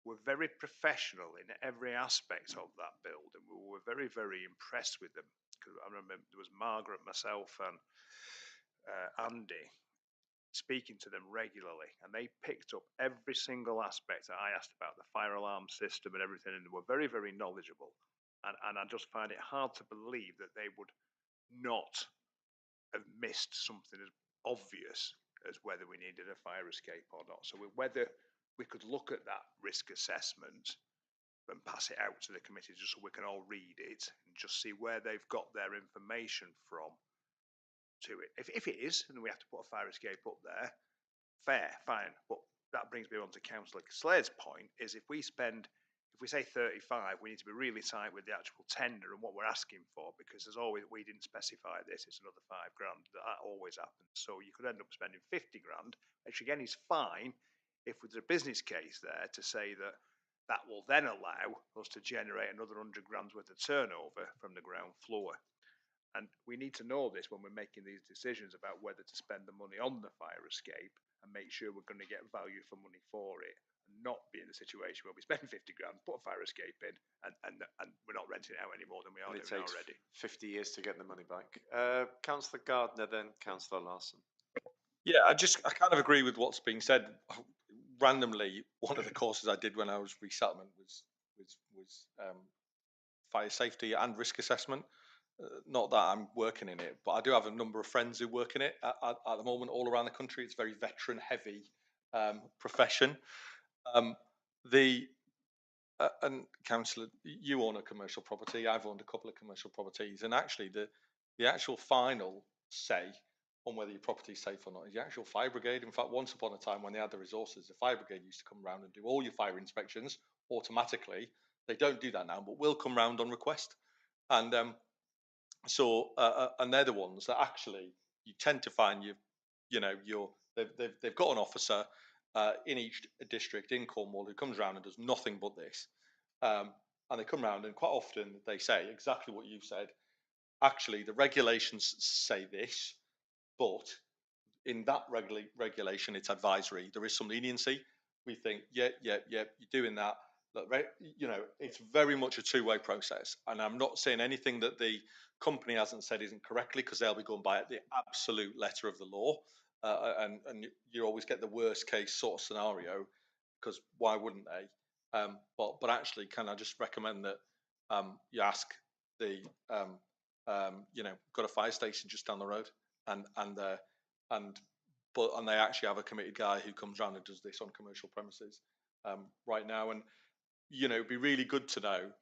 were very professional in every aspect of that build, and we were very, very impressed with them. Because I remember there was Margaret, myself, and Andy speaking to them regularly, and they picked up every single aspect that I asked about, the fire alarm system and everything, and they were very, very knowledgeable. And I just find it hard to believe that they would not have missed something as obvious as whether we needed a fire escape or not. So whether we could look at that risk assessment and pass it out to the committee just so we can all read it and just see where they've got their information from to it. If it is, and we have to put a fire escape up there, fair, fine. But that brings me on to Councillor Slade's point: is if we say 35, we need to be really tight with the actual tender and what we're asking for, because there's always, we didn't specify this, it's another £5,000. That always happens. So you could end up spending 50 grand, which again is fine if there's a business case there to say that that will then allow us to generate another 100 grand's worth of turnover from the ground floor. And we need to know this when we're making these decisions about whether to spend the money on the fire escape and make sure we're going to get value for money for it, and not be in a situation where we spend 50 grand, put a fire escape in, and we're not renting it out any more than we are And it doing takes already. 50 years to get the money back. Councillor Gardner, then Councillor Larson. Yeah, I kind of agree with what's being said. Randomly, one of the courses I did when I was resettlement was fire safety and risk assessment. Not that I'm working in it, but I do have a number of friends who work in it at the moment all around the country. It's a very veteran heavy profession. The and councillor, you own a commercial property. I've owned a couple of commercial properties, and actually the actual final say on whether your property is safe or not is the actual fire brigade. In fact, once upon a time when they had the resources, the fire brigade used to come around and do all your fire inspections automatically. They don't do that now, but will come round on request. And and they're the ones that actually you tend to find they've got an officer in each district in Cornwall who comes around and does nothing but this. And they come around and quite often they say exactly what you've said. Actually, the regulations say this, but in that regulation, it's advisory. There is some leniency. We think, you're doing that. Look, it's very much a two-way process. And I'm not saying anything that the company hasn't said isn't correctly, because they'll be going by the absolute letter of the law. And you always get the worst case sort of scenario, because why wouldn't they? But actually, can I just recommend that you ask the got a fire station just down the road, and they actually have a committed guy who comes around and does this on commercial premises right now. And it'd be really good to know.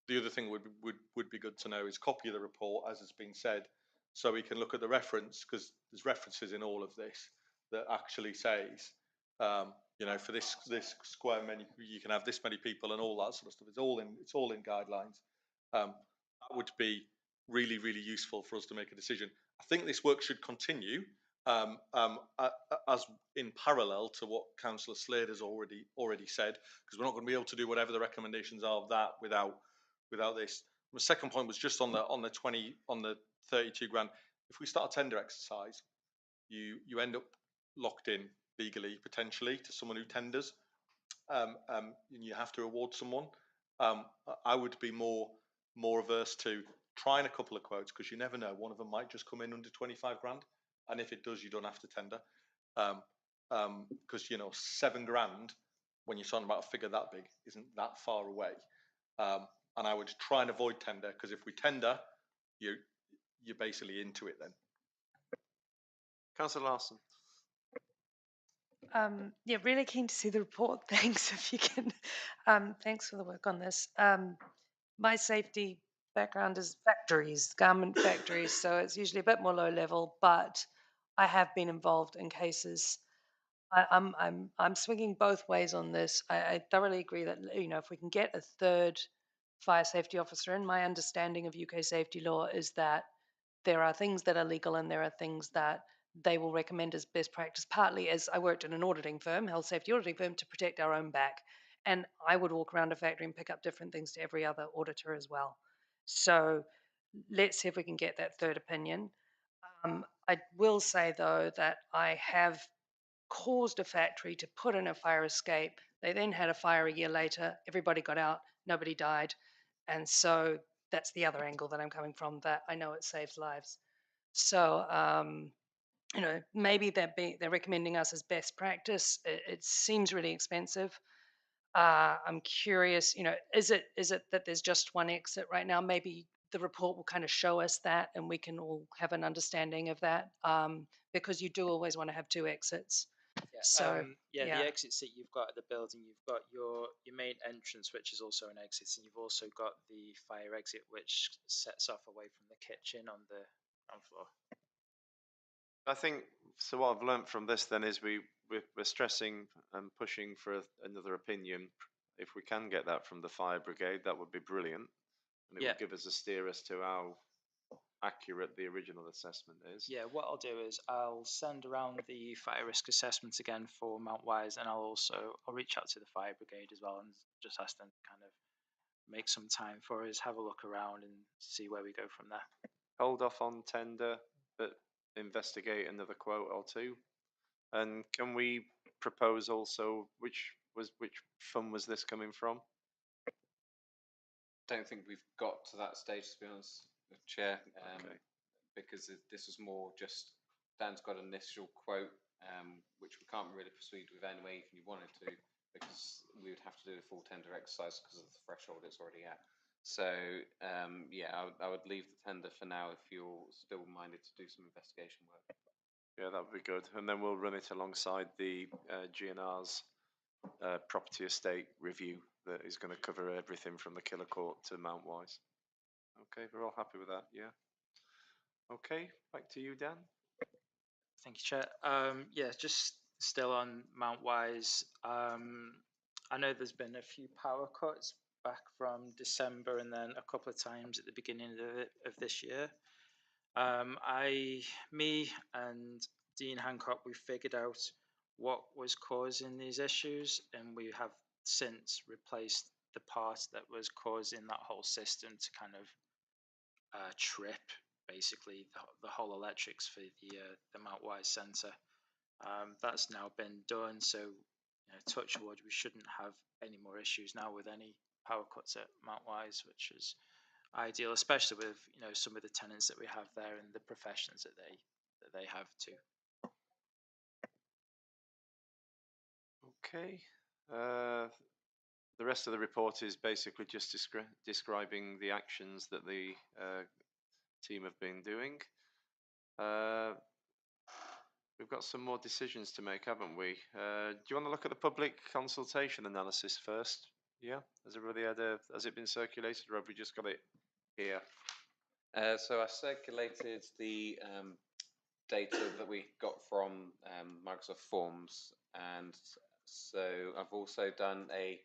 The other thing would be good to know is copy of the report, as has been said, so we can look at the reference, because there's references in all of this that actually says, for this square many, you can have this many people and all that sort of stuff. It's all in guidelines. That would be really, really useful for us to make a decision. I think this work should continue as in parallel to what Councillor Slade has already said, because we're not going to be able to do whatever the recommendations are of that without this. My second point was just on the 32 grand. If we start a tender exercise, you end up locked in legally potentially to someone who tenders, and you have to award someone. I would be more averse to trying a couple of quotes, because you never know, one of them might just come in under 25 grand, and if it does, you don't have to tender. Because 7 grand when you're talking about a figure that big isn't that far away. And I would try and avoid tender, because if we tender, you're basically into it then. Councillor Larson. Yeah, really keen to see the report. Thanks if you can. Thanks for the work on this. My safety background is factories, garment factories, so it's usually a bit more low level, but I have been involved in cases. I'm swinging both ways on this. I thoroughly agree that if we can get a third fire safety officer in, my understanding of UK safety law is that there are things that are legal and there are things that they will recommend as best practice, partly as I worked in an auditing firm, health safety auditing firm, to protect our own back. And I would walk around a factory and pick up different things to every other auditor as well. So let's see if we can get that third opinion. I will say, though, that I have caused a factory to put in a fire escape. They then had a fire a year later. Everybody got out. Nobody died. And so that's the other angle that I'm coming from, that I know it saves lives. So, maybe they're recommending us as best practice. It seems really expensive. I'm curious, is it that there's just one exit right now? Maybe the report will kind of show us that, and we can all have an understanding of that, because you do always want to have two exits. So, yeah, yeah. the exits that you've got at the building, you've got your main entrance, which is also an exit, and you've also got the fire exit, which sets off away from the kitchen on the ground floor. I think so. What I've learnt from this then is we're stressing and pushing for another opinion. If we can get that from the fire brigade, that would be brilliant, and it Yeah. would give us a steer as to how accurate the original assessment is. Yeah, what I'll do is I'll send around the fire risk assessment again for Mount Wise, and I'll reach out to the fire brigade as well and just ask them to kind of make some time for us, have a look around, and see where we go from there. Hold off on tender, but investigate another quote or two. And can we propose also which fund was this coming from? Don't think we've got to that stage, to be honest, Chair, Okay. because this was more just Dan's got an initial quote, which we can't really proceed with anyway, if you wanted to, because we would have to do a full tender exercise because of the threshold it's already at. So yeah, I would leave the tender for now if you're still minded to do some investigation work. Yeah, that would be good. And then we'll run it alongside the GNR's property estate review that is going to cover everything from the Killer Court to Mount Wise. Okay, we're all happy with that, yeah? Okay, back to you, Dan. Thank you, Chair. Yeah, just still on Mount Wise. I know there's been a few power cuts back from December and then a couple of times at the beginning of this year. Me and Dean Hancock, we figured out what was causing these issues, and we have since replaced the part that was causing that whole system to kind of trip, basically the whole electrics for the Mount Wise Centre. That's now been done, so touch wood, we shouldn't have any more issues now with any power cuts at Mount Wise, which is ideal, especially with some of the tenants that we have there and the professions that they have too. Okay. The rest of the report is basically just describing the actions that the team have been doing. We've got some more decisions to make, haven't we? Do you want to look at the public consultation analysis first? Yeah? Has everybody has it been circulated, or have we just got it here? So I circulated the data that we got from Microsoft Forms, and so I've also done a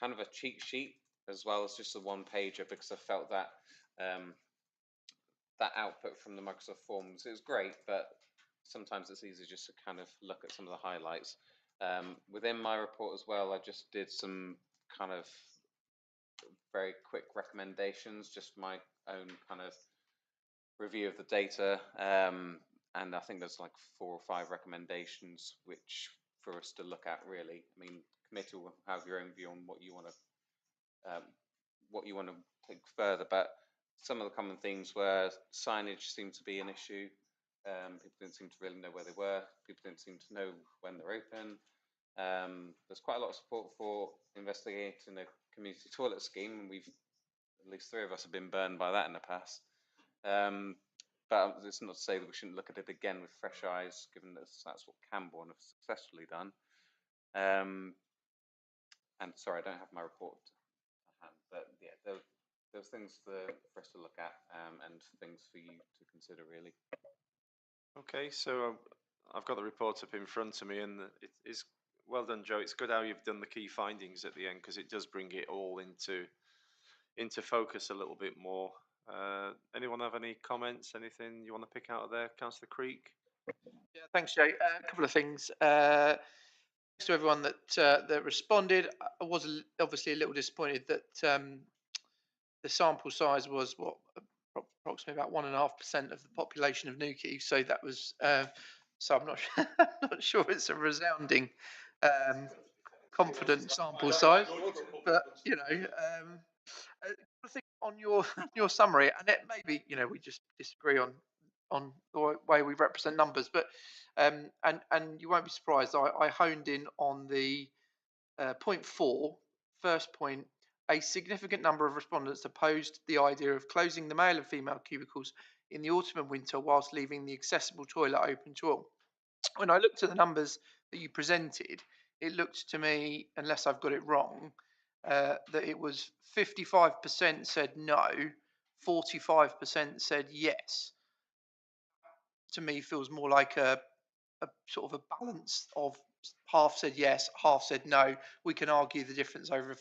kind of a cheat sheet as well as just a one pager, because I felt that that output from the Microsoft Forms, it was great, but sometimes it's easy just to kind of look at some of the highlights. Within my report as well, I just did some kind of very quick recommendations, just my own kind of review of the data, and I think there's like 4 or 5 recommendations which for us to look at really. I mean, committee will have your own view on what you want to take further, but some of the common things were signage seemed to be an issue. People didn't seem to really know where they were. People didn't seem to know when they're open. There's quite a lot of support for investigating a community toilet scheme, and we've at least 3 of us have been burned by that in the past. But it's not to say that we shouldn't look at it again with fresh eyes, given that that's what Camborne have successfully done. And sorry, I don't have my report to hand, but yeah, there's things for us to look at, and things for you to consider really. Okay, so I've got the report up in front of me, and it is well done, Joe. It's good how you've done the key findings at the end, because it does bring it all into focus a little bit more. Anyone have any comments? Anything you want to pick out of there, Councillor Creek? Yeah, thanks, Jay. A couple of things. Thanks to everyone that responded. I was obviously a little disappointed that the sample size was approximately about 1.5% of the population of Newquay. So that was so I'm not not sure it's a resounding confident sample size, but I think on your summary, and it maybe we just disagree on the way we represent numbers, but and you won't be surprised. I honed in on the point 4, first point. A significant number of respondents opposed the idea of closing the male and female cubicles in the autumn and winter whilst leaving the accessible toilet open to all. When I looked at the numbers that you presented, it looked to me, unless I've got it wrong, that it was 55% said no, 45% said yes. To me, feels more like a sort of a balance of half said yes, half said no. We can argue the difference over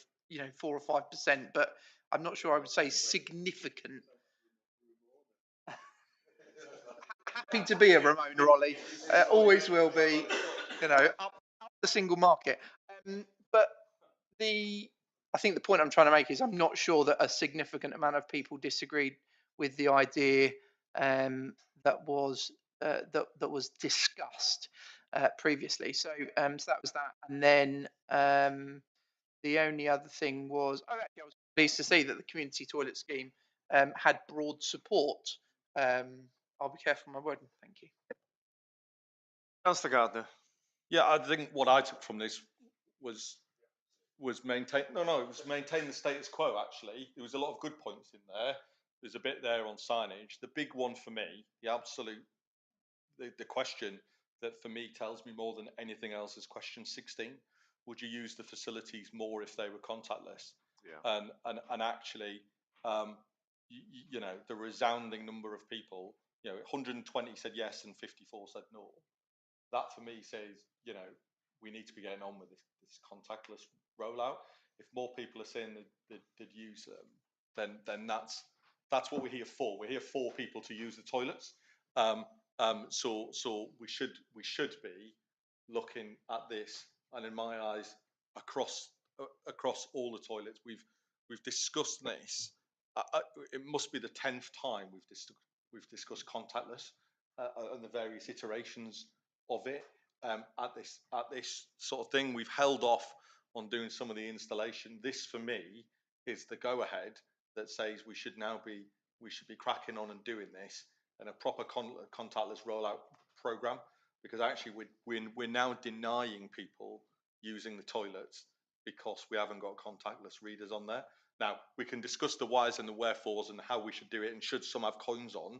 4 or 5%, but I'm not sure I would say significant. Happy to be a Ramona Ollie, always will be, up the single market. But I think the point I'm trying to make is I'm not sure that a significant amount of people disagreed with the idea that was discussed previously. So so that was that, and then the only other thing was, actually, I was pleased to see that the community toilet scheme had broad support. I'll be careful my wording. Thank you. Councillor Gardner. Yeah, I think what I took from this was maintain. No, it was maintain the status quo. Actually, there was a lot of good points in there. There's a bit there on signage. The big one for me, the question that for me tells me more than anything else is question 16. Would you use the facilities more if they were contactless? Yeah. And actually, the resounding number of people, 120 said yes and 54 said no. That for me says, we need to be getting on with this contactless rollout. If more people are saying they'd use them, then that's what we're here for. We're here for people to use the toilets. So we should be looking at this, and in my eyes, across all the toilets, we've discussed this. It must be the 10th time we've discussed contactless and the various iterations of it. At this sort of thing, we've held off on doing some of the installation. This, for me, is the go-ahead that says we should be cracking on and doing this and a proper contactless rollout program, because actually we're now denying people using the toilets because we haven't got contactless readers on there. Now we can discuss the whys and the wherefores and how we should do it, and should some have coins on.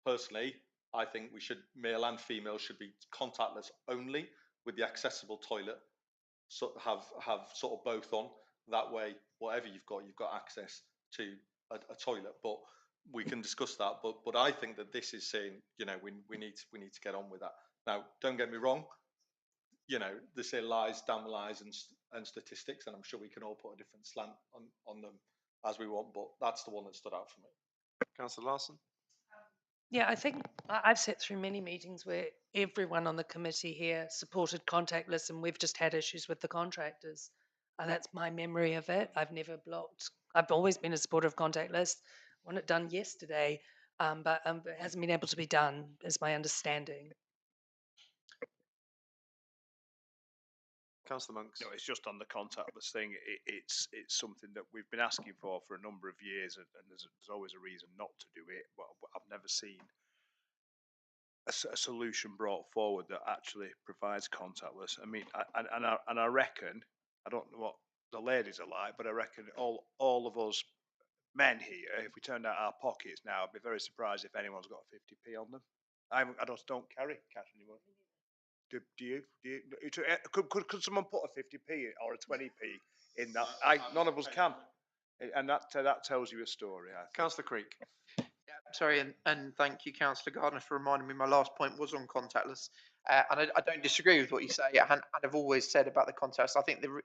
Personally, I think we should, male and female should be contactless only, with the accessible toilet have sort of both on. That way, whatever you've got access to a toilet. But we can discuss that. But I think that this is saying, we need to get on with that. Now, don't get me wrong. They say lies, damn lies, and statistics, and I'm sure we can all put a different slant on them as we want. But that's the one that stood out for me. Councillor Larson. Yeah, I think I've sat through many meetings where everyone on the committee here supported contactless, and we've just had issues with the contractors. And that's my memory of it. I've never blocked. I've always been a supporter of contactless. I want it done yesterday, but it hasn't been able to be done, is my understanding. Councillor Monks. No, it's just on the contactless thing. It's something that we've been asking for a number of years, and there's always a reason not to do it. But I've never seen a solution brought forward that actually provides contactless. I mean, I reckon, I don't know what the ladies are like, but I reckon all of us men here, if we turned out our pockets now, I'd be very surprised if anyone's got a 50p on them. I just don't carry cash anymore. Do you? Could someone put a 50p or a 20p in that? None of us can, and that tells you a story. Councillor Creek. Sorry, and thank you, Councillor Gardner, for reminding me. My last point was on contactless, and I don't disagree with what you say. And I've always said about the contactless. I think the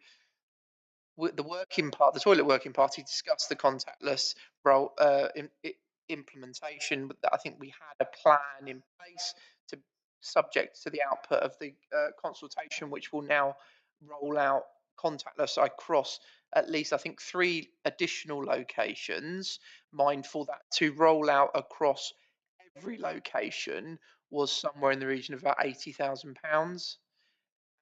toilet working party discussed the contactless role implementation, but I think we had a plan in place to subject to the output of the consultation, which will now roll out contactless across at least, I think, 3 additional locations. Mindful that to roll out across every location was somewhere in the region of about £80,000,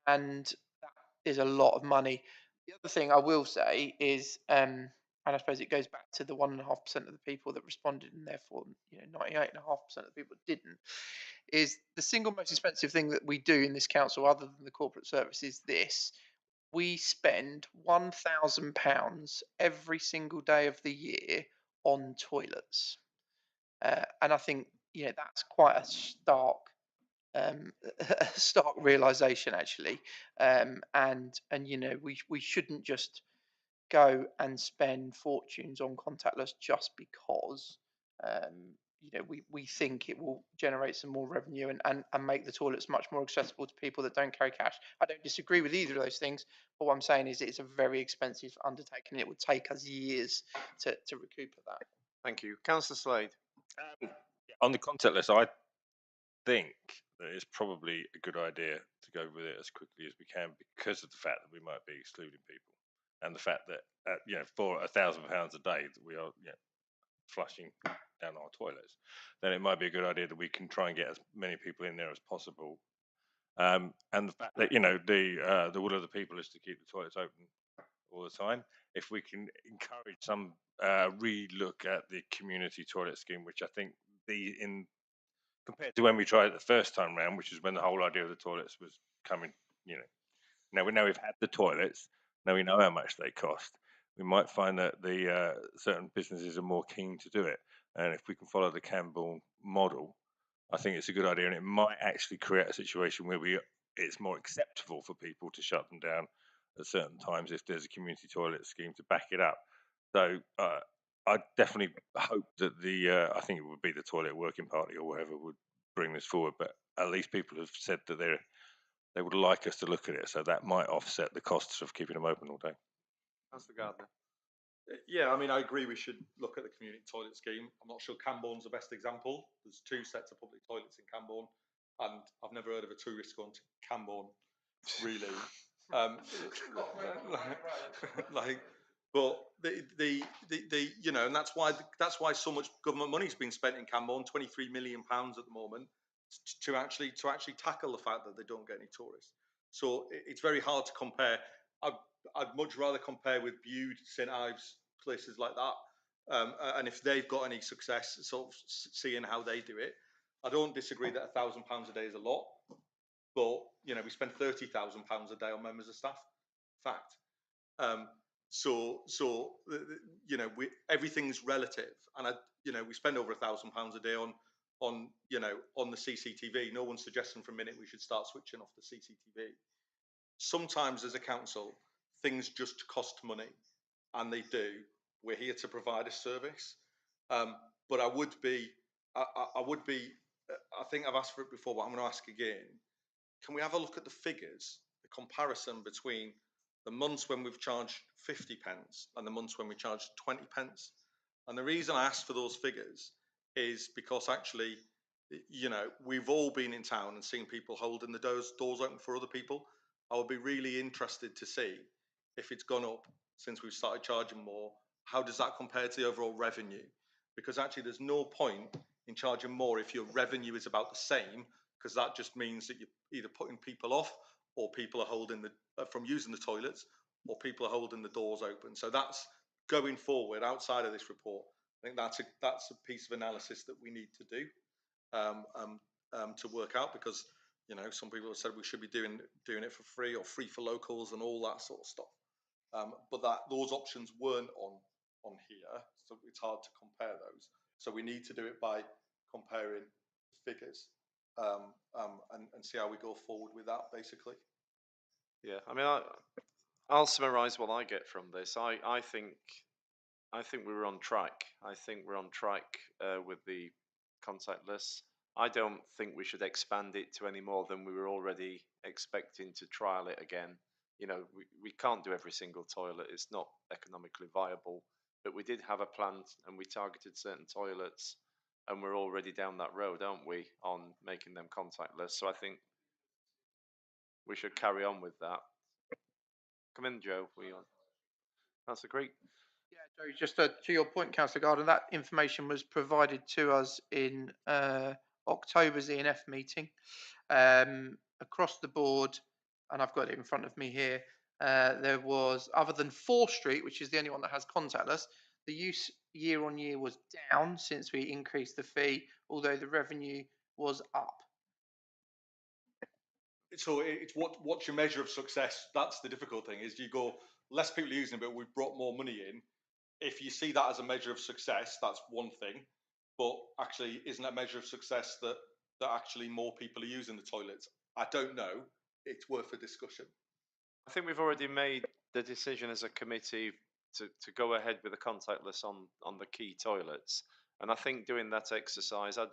and that is a lot of money. The other thing I will say is, and I suppose it goes back to the 1.5% of the people that responded, and therefore 98.5% of the people that didn't, is the single most expensive thing that we do in this council, other than the corporate service, is this. We spend £1,000 every single day of the year on toilets, and I think that's quite a stark a stark realization actually, and we shouldn't just go and spend fortunes on contactless just because we think it will generate some more revenue and make the toilets much more accessible to people that don't carry cash. I don't disagree with either of those things, but what I'm saying is it's a very expensive undertaking. It would take us years to recoup that. Thank you. Councillor Slade. On the contactless, I think that it's probably a good idea to go with it as quickly as we can because of the fact that we might be excluding people, and the fact that for £1,000 a day that we are flushing down our toilets, then it might be a good idea that we can try and get as many people in there as possible. And the fact that the will of the people is to keep the toilets open all the time. If we can encourage some re-look at the community toilet scheme, which I think compared to when we tried it the first time round, which is when the whole idea of the toilets was coming, now we've had the toilets, now we know how much they cost. We might find that the certain businesses are more keen to do it, and if we can follow the Campbell model, I think it's a good idea, and it might actually create a situation where it's more acceptable for people to shut them down at certain times if there's a community toilet scheme to back it up. So I definitely hope that I think it would be the Toilet Working Party or whoever would bring this forward, but at least people have said that they would like us to look at it, so that might offset the costs of keeping them open all day. Councillor Gardner. Yeah, I mean, I agree we should look at the community toilet scheme. I'm not sure Cambourne's the best example. There's 2 sets of public toilets in Cambourne, and I've never heard of a tourist going to Cambourne, really. But and that's why so much government money's been spent in Cambourne, £23 million at the moment, to actually tackle the fact that they don't get any tourists. So it's very hard to compare. I'd much rather compare with Bude, St Ives, places like that, and if they've got any success, sort of seeing how they do it. I don't disagree that £1,000 a day is a lot, but we spend £30,000 a day on members of staff. Fact. Everything's relative, and we spend over £1,000 a day on the CCTV. No one's suggesting for a minute we should start switching off the CCTV. Sometimes as a council, things just cost money, and they do. We're here to provide a service, but I think I've asked for it before, but I'm going to ask again. Can we have a look at the figures, the comparison between the months when we've charged 50 pence and the months when we charged 20 pence? And the reason I asked for those figures is because actually, we've all been in town and seen people holding the doors open for other people. I would be really interested to see if it's gone up since we've started charging more. How does that compare to the overall revenue? Because actually there's no point in charging more if your revenue is about the same, because that just means that you're either putting people off, or people are holding from using the toilets, or people are holding the doors open. So that's going forward outside of this report. I think that's a piece of analysis that we need to do to work out, because some people have said we should be doing it for free or free for locals and all that sort of stuff. But those options weren't on here, so it's hard to compare those. So we need to do it by comparing figures and see how we go forward with that, basically. Yeah, I mean, I'll summarise what I get from this. I think we were on track. I think we're on track with the contactless. I don't think we should expand it to any more than we were already expecting to trial it again. We can't do every single toilet. It's not economically viable. But we did have a plan, and we targeted certain toilets, and we're already down that road, aren't we, on making them contactless? So I think we should carry on with that. Come in, Joe. That's great. Yeah, Joe, just to your point, Councillor Gardner, that information was provided to us in October's ENF meeting. Across the board, and I've got it in front of me here, there was, other than 4th Street, which is the only one that has contactless, the use year on year was down since we increased the fee, although the revenue was up. So it's what's your measure of success? That's the difficult thing, is you go, less people are using it, but we've brought more money in. If you see that as a measure of success, that's one thing. But actually, isn't a measure of success that that actually more people are using the toilets? I don't know. It's worth a discussion. I think we've already made the decision as a committee to go ahead with the contactless on the key toilets. And I think doing that exercise, I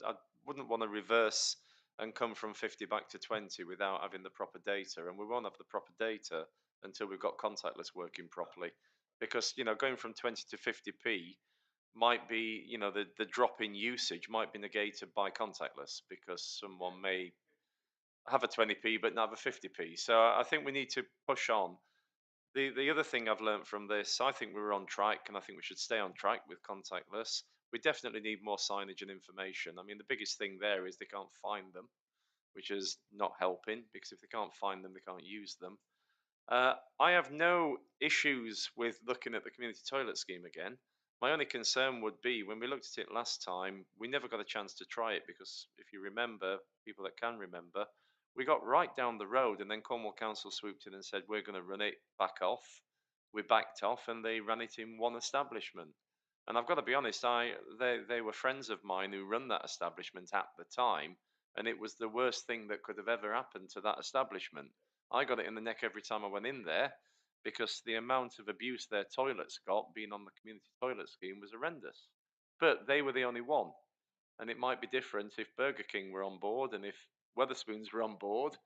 wouldn't want to reverse and come from 50 back to 20 without having the proper data. And we won't have the proper data until we've got contactless working properly. Because, you know, going from 20 to 50p might be, you know, the drop in usage might be negated by contactless because someone may have a 20p but not have a 50p. So I think we need to push on. The other thing I've learned from this, I think we were on track, and I think we should stay on track with contactless. We definitely need more signage and information. I mean, the biggest thing there is they can't find them, which is not helping because if they can't find them, they can't use them. I have no issues with looking at the community toilet scheme again. My only concern would be when we looked at it last time, we never got a chance to try it because if you remember, people that can remember, we got right down the road and then Cornwall Council swooped in and said, we're going to run it back off. We backed off and they ran it in one establishment. And I've got to be honest, they were friends of mine who run that establishment at the time, and it was the worst thing that could have ever happened to that establishment. I got it in the neck every time I went in there because the amount of abuse their toilets got being on the community toilet scheme was horrendous. But they were the only one. And it might be different if Burger King were on board and if Weatherspoons were on board.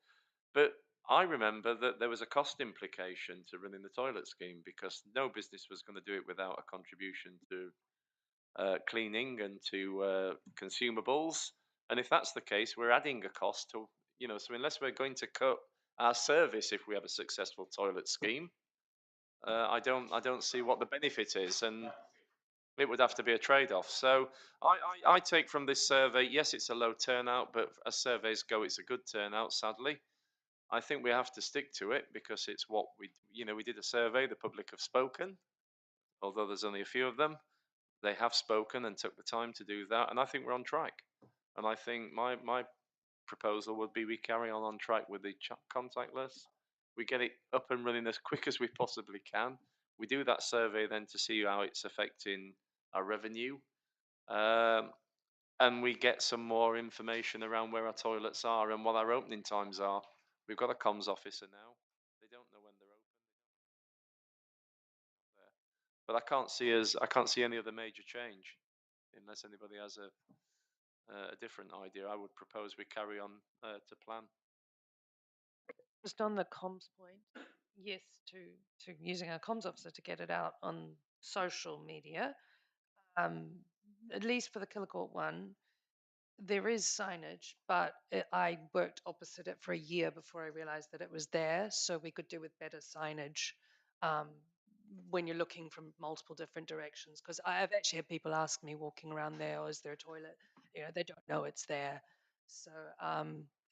But I remember that there was a cost implication to running the toilet scheme because no business was going to do it without a contribution to cleaning and to consumables. And if that's the case, we're adding a cost to, you know, so unless we're going to cut our service if we have a successful toilet scheme, I don't see what the benefit is, and it would have to be a trade-off. So I take from this survey, yes, it's a low turnout, but as surveys go, it's a good turnout. Sadly, I think we have to stick to it because it's what we, you know, we did a survey. The public have spoken, although there's only a few of them. They have spoken and took the time to do that, and I think we're on track. And I think my proposal would be we carry on track with the contactless. We get it up and running as quick as we possibly can. We do that survey then to see how it's affecting our revenue. Um, and we get some more information around where our toilets are and what our opening times are. We've got a comms officer now. They don't know when they're open. But I can't see any other major change unless anybody has a different idea. I would propose we carry on to plan. Just on the comms point, yes, to using our comms officer to get it out on social media. Um, at least for the Killicourt one, there is signage, but I worked opposite it for a year before I realized that it was there, so we could do with better signage um, when you're looking from multiple different directions. Because I've actually had people ask me walking around there, "Oh, is there a toilet?" You know, they don't know it's there. So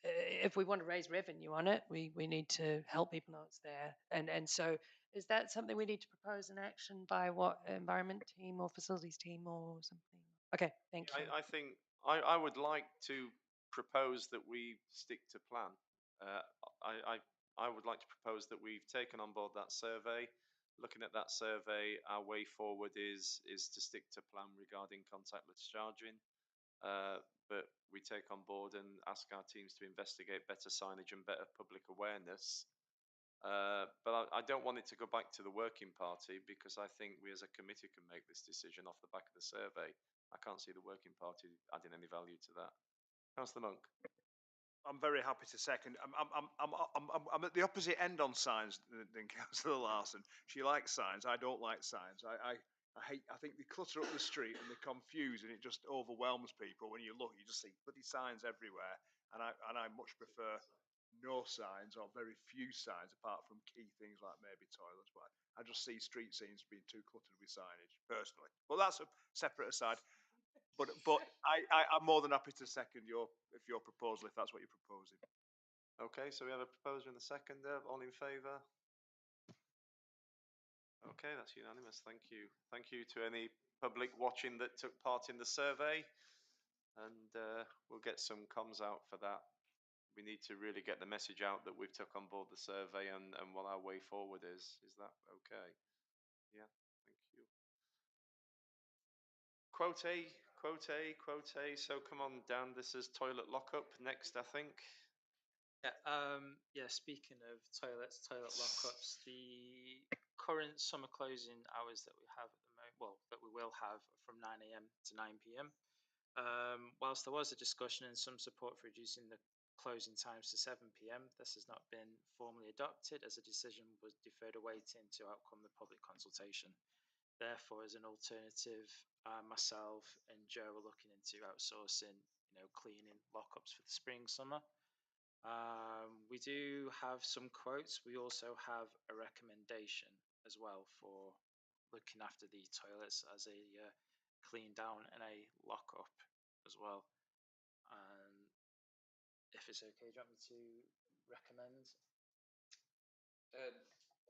if we want to raise revenue on it, we need to help people know it's there. And so is that something we need to propose in action by what environment team or facilities team or something? Okay, thank you. I think I would like to propose that we stick to plan. Uh, I would like to propose that we've taken on board that survey. Looking at that survey, our way forward is to stick to plan regarding contactless charging. But we take on board and ask our teams to investigate better signage and better public awareness. But I don't want it to go back to the working party because I think we as a committee can make this decision off the back of the survey. I can't see the working party adding any value to that. Councillor Monk. I'm very happy to second. I'm at the opposite end on signs than Councillor Larson. She likes signs. I don't like signs. I hate. I think they clutter up the street and they confuse, and it just overwhelms people. When you look, you just see bloody signs everywhere. And I much prefer no signs or very few signs, apart from key things like maybe toilets. But I just see street scenes being too cluttered with signage personally. But that's a separate aside. I'm more than happy to second your proposal if that's what you're proposing. Okay, so we have a proposer and a seconder. All in favour? Okay, that's unanimous. Thank you. Thank you to any public watching that took part in the survey. And we'll get some comms out for that. We need to really get the message out that we've took on board the survey and what our way forward is. Is that okay? Yeah, thank you. Quote A, quote A, quote A. So come on down. This is toilet lockup next, I think. Yeah, speaking of toilets, toilet lockups, the current summer closing hours that we have at the moment, well, that we will have from 9 a.m. to 9 p.m. Whilst there was a discussion and some support for reducing the closing times to 7 p.m., this has not been formally adopted as a decision was deferred awaiting to outcome the public consultation. Therefore, as an alternative, myself and Joe are looking into outsourcing, cleaning lockups for the spring, summer. We do have some quotes. We also have a recommendation as well for looking after the toilets as a clean down and a lock up as well. And if it's okay, do you want me to recommend?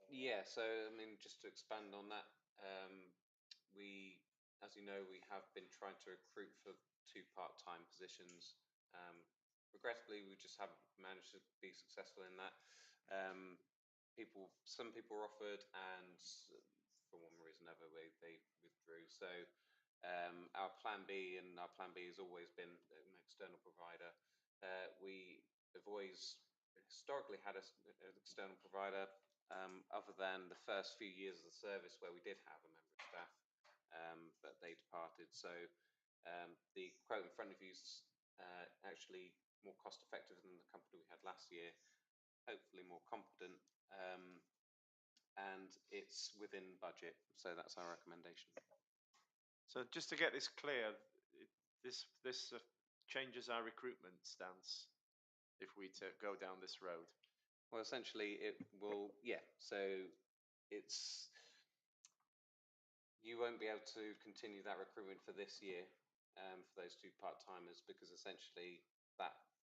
Yeah, so I mean, just to expand on that, we, as you know, we have been trying to recruit for 2 part-time positions. Regrettably, we just haven't managed to be successful in that. Some people were offered, and for one reason or another, they withdrew. So our plan B, and our plan B has always been an external provider. We have always historically had an external provider, other than the first few years of the service where we did have a member of staff, but they departed. So the quote in front of you is actually more cost effective than the company we had last year, hopefully more competent, and it's within budget. So that's our recommendation. So just to get this clear, this changes our recruitment stance if we go down this road. Well, essentially, it will. Yeah. So it's you won't be able to continue that recruitment for this year, for those 2 part-timers, because essentially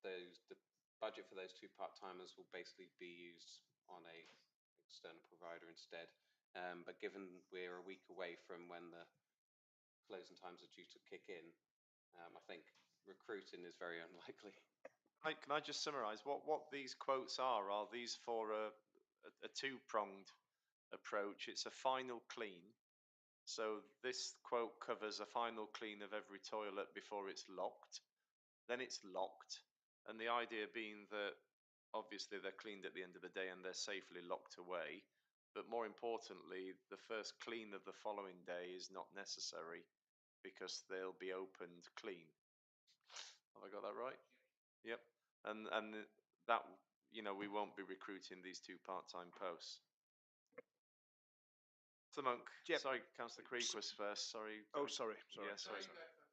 the budget for those 2 part-timers will basically be used on a external provider instead. But given we're a week away from when the closing times are due to kick in, I think recruiting is very unlikely. Can I just summarise what these quotes are? Are these for a 2-pronged approach? It's a final clean. So this quote covers a final clean of every toilet before it's locked. Then it's locked. And the idea being that obviously they're cleaned at the end of the day and they're safely locked away. But more importantly, the first clean of the following day is not necessary because they'll be opened clean. Have I got that right? Yep. And that, we won't be recruiting these 2 part-time posts. So Monk, Yep. sorry, Councillor Creek was first. Sorry. Oh, sorry. Yeah, sorry.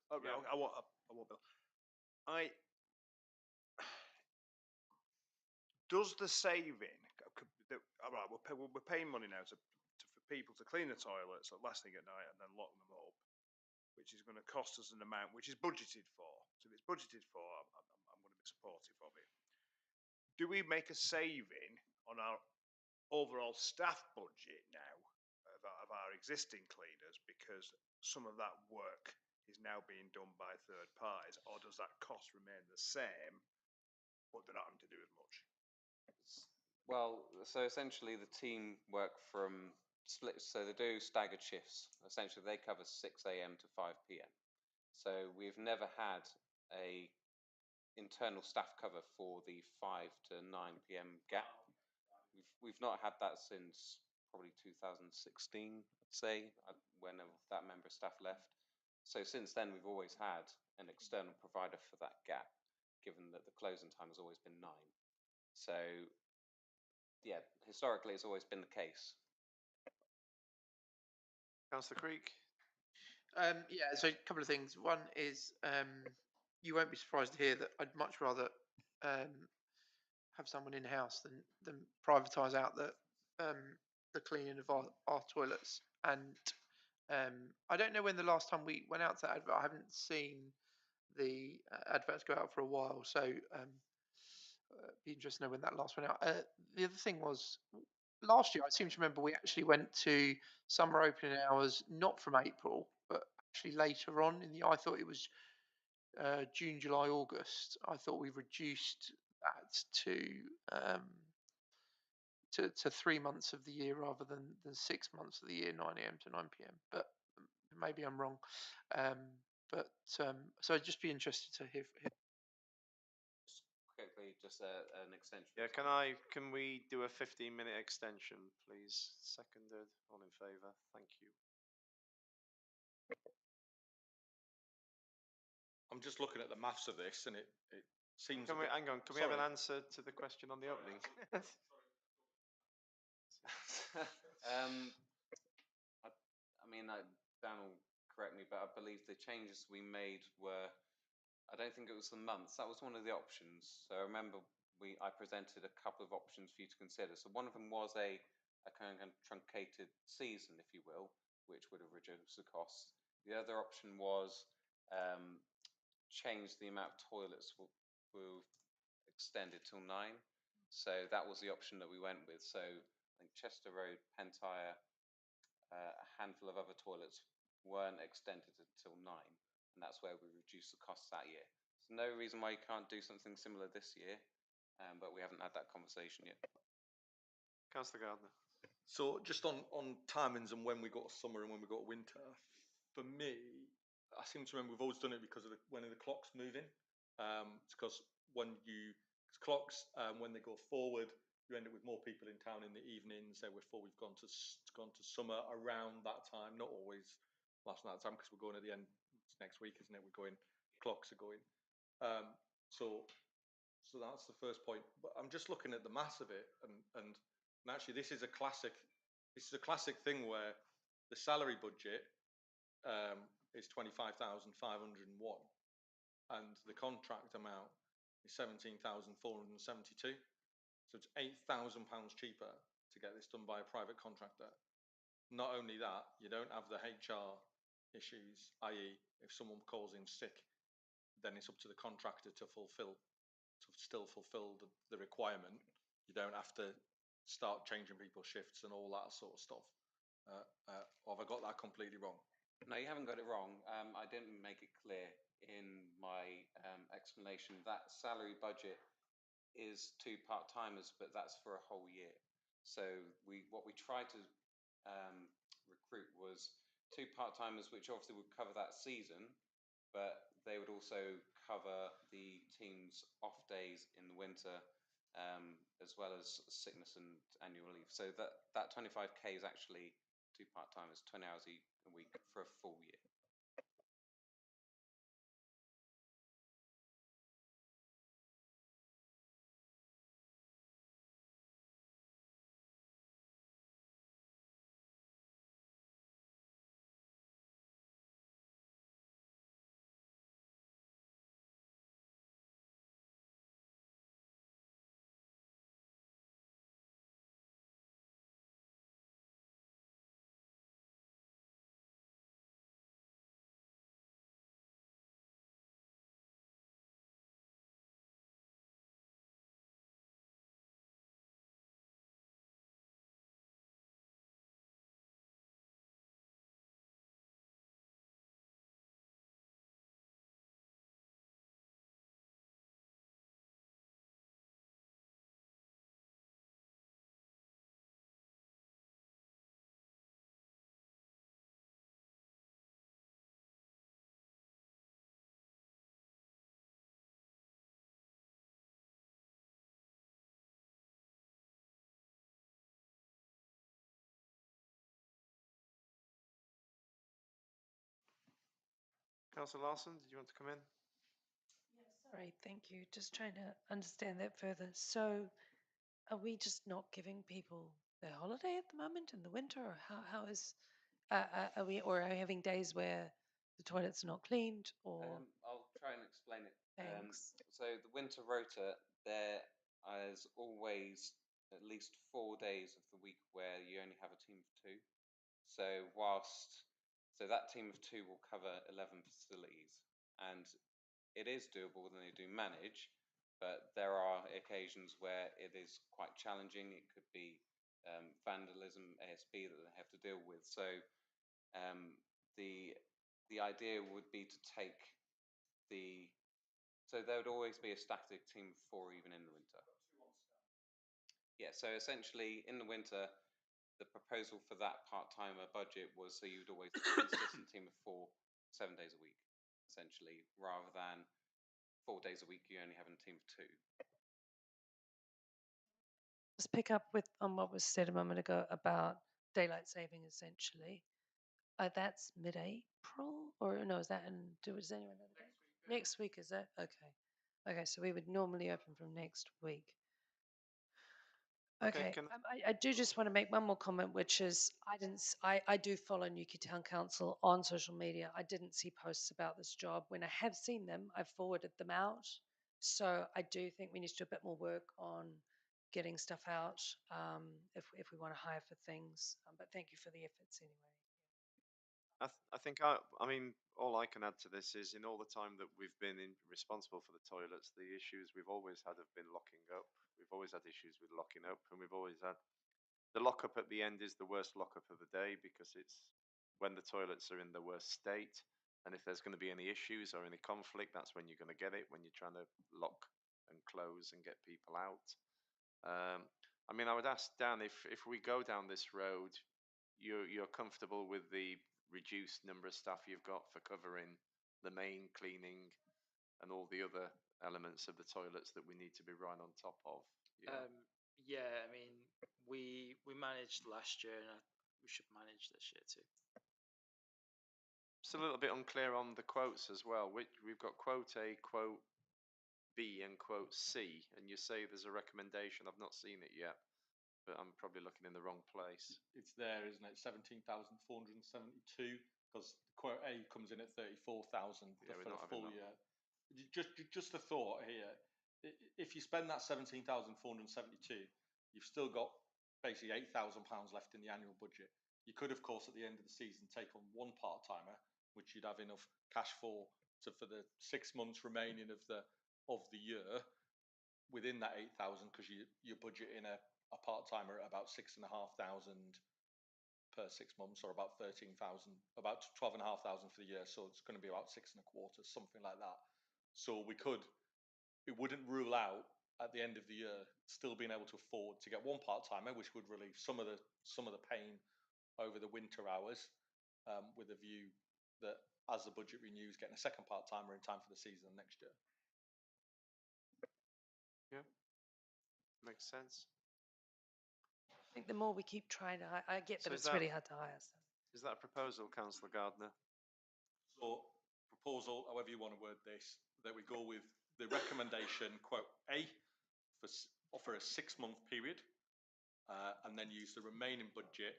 Oh, Yeah. I won't, Bill. Does the saving? All right, we're paying money now for people to clean the toilets at last thing at night and then lock them up, which is going to cost us an amount which is budgeted for. So if it's budgeted for, I'm going to be supportive of it. Do we make a saving on our overall staff budget now of our existing cleaners because some of that work is now being done by third parties, or does that cost remain the same, but they're not having to do as much? Well, so essentially the team work from split, so they do staggered shifts. Essentially, they cover 6 a.m. to 5 p.m. So we've never had a internal staff cover for the 5 to 9 p.m. gap. We've not had that since probably 2016, I'd say, when that member of staff left. So since then, we've always had an external provider for that gap, given that the closing time has always been 9. So yeah, historically, it's always been the case. Councillor Creek. Yeah, so a couple of things. One is you won't be surprised to hear that I'd much rather have someone in house than privatise out the cleaning of our toilets. And I don't know when the last time we went out to advert. I haven't seen the adverts go out for a while, so be interested to know when that last went out. The other thing was last year. I seem to remember we actually went to summer opening hours not from April, but actually later on in the. I thought it was June, July, August. I thought we reduced that to 3 months of the year rather than 6 months of the year, 9 a.m. to 9 p.m. But maybe I'm wrong. But so I'd just be interested to hear. Just quickly, just an extension. Yeah, of time. can we do a 15-minute extension, please? Seconded. All in favour? Thank you. I'm just looking at the maths of this, and it seems. Can a we bit, hang on? Can we have an sorry. answer to the question on the opening? um, I mean, Dan will correct me, but I believe the changes we made were. I don't think it was the months. That was one of the options. So I remember I presented a couple of options for you to consider. So one of them was a kind of truncated season, if you will, which would have reduced the costs. The other option was change the amount of toilets will extended till 9. So that was the option that we went with. So I think Chester Road, Pentire, a handful of other toilets weren't extended until 9, and that's where we reduced the costs that year. So no reason why you can't do something similar this year, but we haven't had that conversation yet. Councillor Gardner. So just on timings and when we got summer and when we got winter, for me, I seem to remember we've always done it because of when the clocks moving. It's because clocks when they go forward, you end up with more people in town in the evening. So before we've gone to summer around that time, not always last night time because we're going at the end next week, isn't it? We're going, clocks are going. So that's the first point. But I'm just looking at the mass of it, and actually this is a classic thing where the salary budget is 25,501 and the contract amount is 17,472. So it's £8,000 cheaper to get this done by a private contractor. Not only that, you don't have the HR issues, i.e. if someone calls in sick, then it's up to the contractor to still fulfill the requirement. You don't have to start changing people's shifts and all that sort of stuff. Or have I got that completely wrong? No, you haven't got it wrong. I didn't make it clear in my explanation that salary budget is 2 part-timers, but that's for a whole year. So what we tried to recruit was 2 part-timers, which obviously would cover that season, but they would also cover the team's off days in the winter, as well as sickness and annual leave. So that 25k is actually 2 part-timers, 20 hours a week for a full year. Councillor Larson, did you want to come in? Sorry, thank you. Just trying to understand that further. So, are we just not giving people their holiday at the moment in the winter, or how is are we having days where the toilets are not cleaned, or I'll try and explain it. thanks? So the winter rota, there is always at least 4 days of the week where you only have a team of 2. So that team of 2 will cover 11 facilities, and it is doable and they do manage, but there are occasions where it is quite challenging. It could be vandalism, ASB that they have to deal with. So the idea would be to take so there would always be a static team of 4 even in the winter. Yeah, so essentially in the winter, the proposal for that part-timer budget was so you'd always have a consistent team of 4, 7 days a week. essentially, rather than 4 days a week you only having a team of 2. Let's pick up with on what was said a moment ago about daylight saving essentially. That's mid-April, or no, is that does anyone know the date? Next week, is that? Okay. Okay, so we would normally open from next week. Okay, can I do just want to make one more comment, which is I do follow Newquay Town Council on social media. I didn't see posts about this job. When I have seen them, I've forwarded them out. So I do think we need to do a bit more work on getting stuff out if we want to hire for things. But thank you for the efforts anyway. I think I mean all I can add to this is in all the time that we've been responsible for the toilets, the issues we've always had have been locking up. We've always had issues with locking up, and we've always had the lockup at the end is the worst lockup of the day because it's when the toilets are in the worst state. And if there's going to be any issues or any conflict, that's when you're going to get it, when you're trying to lock and close and get people out. I mean, I would ask Dan if we go down this road, you're comfortable with the reduced number of staff you've got for covering the main cleaning and all the other elements of the toilets that we need to be right on top of. Yeah. Yeah, I mean, we managed last year, and we should manage this year too. It's a little bit unclear on the quotes as well. We've got quote A, quote B, and quote C, and you say there's a recommendation. I've not seen it yet, but I'm probably looking in the wrong place. It's there, isn't it? 17,472, because quote A comes in at 34,000 Yeah, we're for not the having full that. year. Just a thought here. If you spend that 17,472, you've still got basically £8,000 left in the annual budget. You could, of course, at the end of the season, take on one part-timer, which you'd have enough cash for the 6 months remaining of the year within that 8,000, because you're budgeting a part-timer at about 6,500 per 6 months, or about 13,000, about 12,500 for the year. So it's going to be about 6.25, something like that. So it wouldn't rule out at the end of the year still being able to afford to get one part-timer, which would relieve some of the pain over the winter hours, with a view that as the budget renews, getting a second part-timer in time for the season next year. Yeah, makes sense. I think the more we keep trying to, I get So that it's really hard to hire. So. Is that a proposal, Councillor Gardner? So, proposal, however you want to word this, that we go with the recommendation, quote A, for a 6-month period, and then use the remaining budget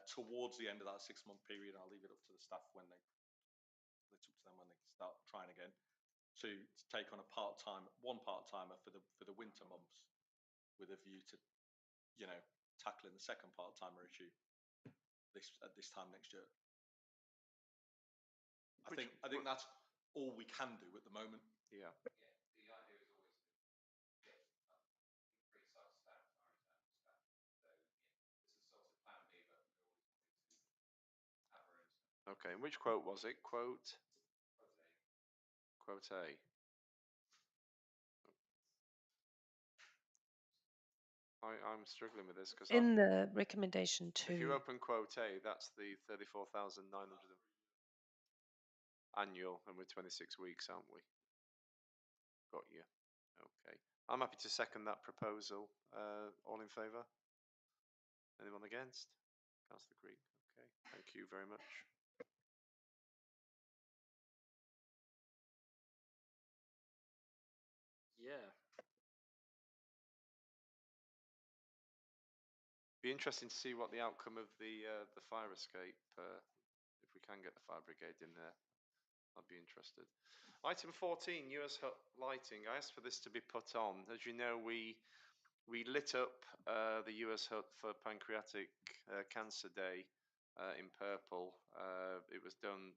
towards the end of that 6-month period. I'll leave it up to the staff it's up to them when they start trying again, to take on one part-timer for the winter months, with a view to, tackling the second part-timer issue at this time next year. I think that's all we can do at the moment. Yeah. The idea is always to get increase our staff, our internal staff. So it's a sort of plan B, but we're always wanting to have our own staff. Okay, and which quote was it? Quote A. I'm struggling with this because In the recommendation if you to open quote A, that's the 34,900 annual, and we're 26 weeks, aren't we? Got you. Okay. I'm happy to second that proposal. All in favour? Anyone against? Councillor Green. Okay. Thank you very much. Yeah. Be interesting to see what the outcome of the fire escape, if we can get the fire brigade in there. I'd be interested. Item 14, US Hut lighting. I asked for this to be put on. As you know, we lit up the US Hut for Pancreatic Cancer Day in purple. It was done.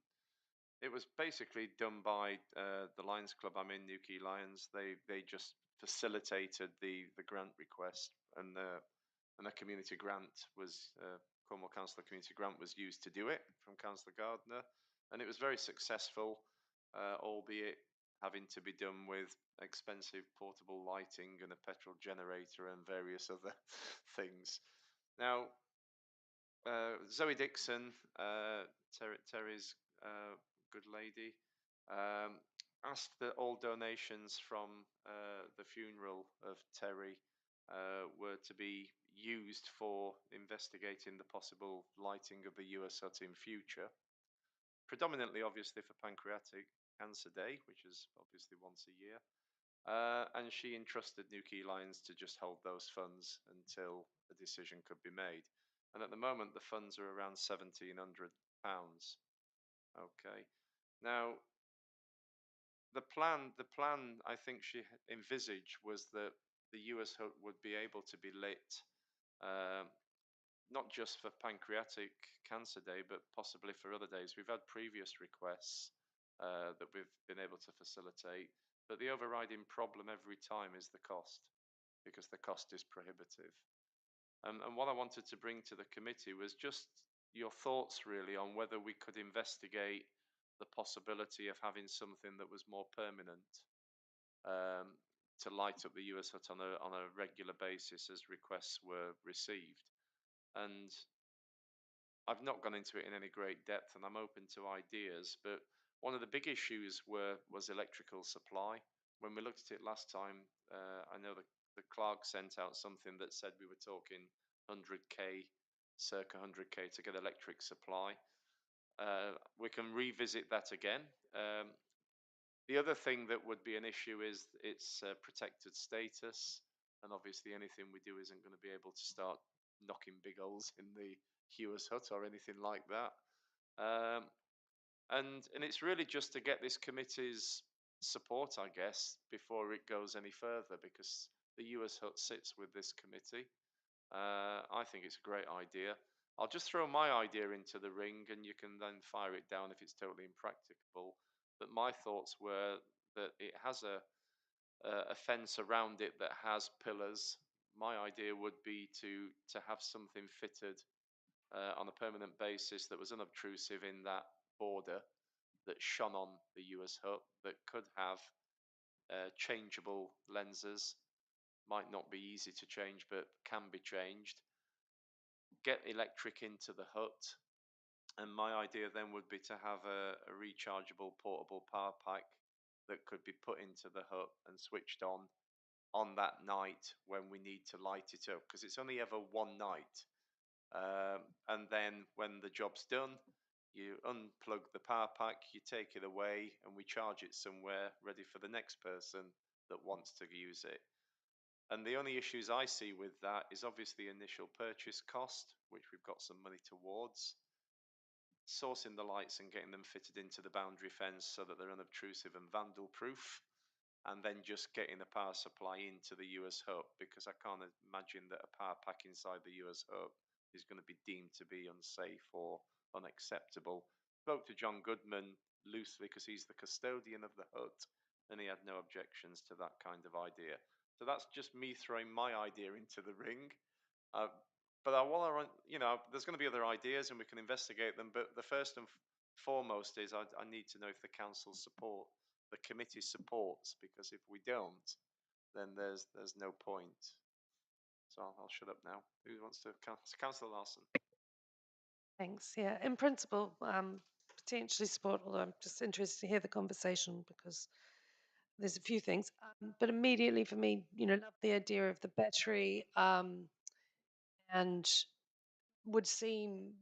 It was basically done by the Lions Club. I'm in, Newquay Lions. They just facilitated the grant request, and a community grant was Cornwall Council Community Grant was used to do it from Councillor Gardner, and it was very successful, albeit having to be done with expensive portable lighting and a petrol generator and various other things. Now, Zoe Dixon, Terry's good lady, Asked that all donations from the funeral of Terry were to be used for investigating the possible lighting of the US hut in future, predominantly obviously for Pancreatic Cancer Day, which is obviously once a year. And she entrusted Newquay Lions to just hold those funds until a decision could be made. And at the moment, the funds are around £1,700. Okay. Now, the plan I think she envisaged was that the US hut would be able to be lit, um, not just for Pancreatic Cancer Day, but possibly for other days. We've had previous requests that we've been able to facilitate, but the overriding problem every time is the cost, because the cost is prohibitive. And what I wanted to bring to the committee was just your thoughts really on whether we could investigate the possibility of having something that was more permanent, um, to light up the US hut on a regular basis as requests were received. And I've not gone into it in any great depth, and I'm open to ideas. But one of the big issues was electrical supply. When we looked at it last time, I know the clerk sent out something that said we were talking 100k, circa 100k to get electric supply. We can revisit that again. The other thing that would be an issue is its protected status, and obviously anything we do isn't going to be able to start knocking big holes in the Hewers hut or anything like that. And it's really just to get this committee's support, I guess, before it goes any further, because the US hut sits with this committee. I think it's a great idea. I'll just throw my idea into the ring, and you can then fire it down if it's totally impracticable. But my thoughts were that it has a fence around it that has pillars. My idea would be to have something fitted on a permanent basis that was unobtrusive in that border, that shone on the US hut, that could have changeable lenses. Might not be easy to change, but can be changed. Get electric into the hut, and my idea then would be to have a rechargeable portable power pack that could be put into the hut and switched on that night when we need to light it up, because it's only ever one night. And then when the job's done, you unplug the power pack, you take it away, and we charge it somewhere ready for the next person that wants to use it. And the only issues I see with that is obviously initial purchase cost, which we've got some money towards, sourcing the lights and getting them fitted into the boundary fence so that they're unobtrusive and vandal proof, and then just getting a power supply into the US hub, because I can't imagine that a power pack inside the US hub is going to be deemed to be unsafe or unacceptable. Spoke to John Goodman loosely because he's the custodian of the hut, and he had no objections to that kind of idea. So that's just me throwing my idea into the ring. Uh, but I want to, there's going to be other ideas and we can investigate them. But the first and foremost is I need to know if the council support, the committee supports, because if we don't, then there's no point. So I'll shut up now. Who wants to? Councillor Larson. Thanks. Yeah, in principle, potentially support, although I'm just interested to hear the conversation because there's a few things. But immediately for me, love the idea of the battery, and would seem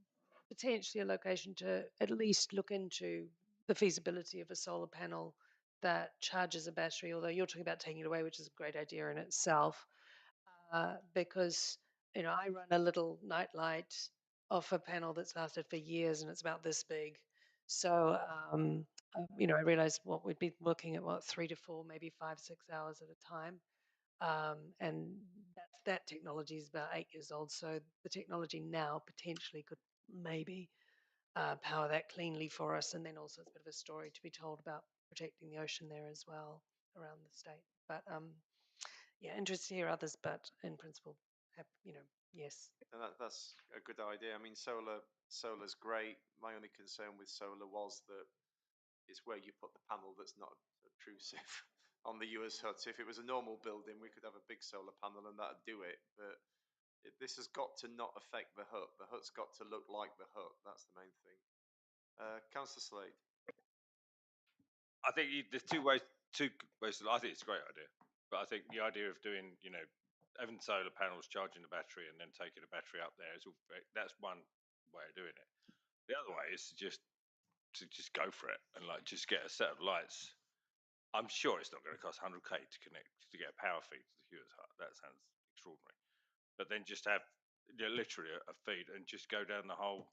potentially a location to at least look into the feasibility of a solar panel that charges a battery, although you're talking about taking it away, which is a great idea in itself. Because I run a little nightlight off a panel that's lasted for years, and it's about this big. So I realize what we'd be looking at, what, 3 to 4, maybe 5, 6 hours at a time. And that technology is about 8 years old. So the technology now potentially could maybe power that cleanly for us. And then also it's a bit of a story to be told about protecting the ocean there as well around the state. But yeah, interested to hear others, but in principle, yes. And that's a good idea. I mean, solar's great. My only concern with solar was that it's where you put the panel that's not obtrusive on the US hut. If it was a normal building, we could have a big solar panel and that'd do it. But this has got to not affect the hut. The hut's got to look like the hut. That's the main thing. Councillor Slade. I think there's two ways. I think it's a great idea, but I think the idea of doing, having solar panels, charging the battery, and then taking the battery up there is all. That's one way of doing it. The other way is to just go for it and like just get a set of lights. I'm sure it's not going to cost 100k to connect to get a power feed to the Hewitt's Hut. That sounds extraordinary. But then just have literally a feed and just go down the whole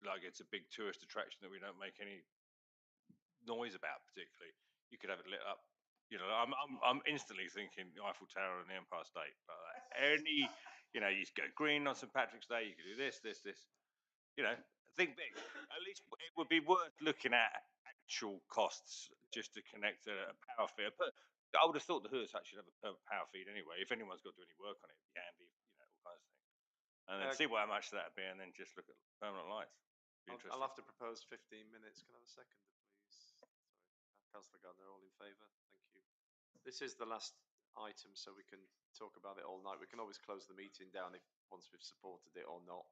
like it's a big tourist attraction that we don't make any noise about particularly. You could have it lit up. I'm instantly thinking the Eiffel Tower and the Empire State. But you go green on St Patrick's Day. You could do this. Think big. At least it would be worth looking at actual costs just to connect a power feed. But I would have thought the Hewitt's actually have a power feed anyway. If anyone's got to do any work on it, it'd be handy. All kinds of things. And then see how much that'd be, and then just look at permanent lights. I'll have to propose 15 minutes. Can I have a seconder, please? Sorry, Councillor Gardner, all in favour? Thank you. This is the last item, so we can talk about it all night. We can always close the meeting down if once we've supported it or not.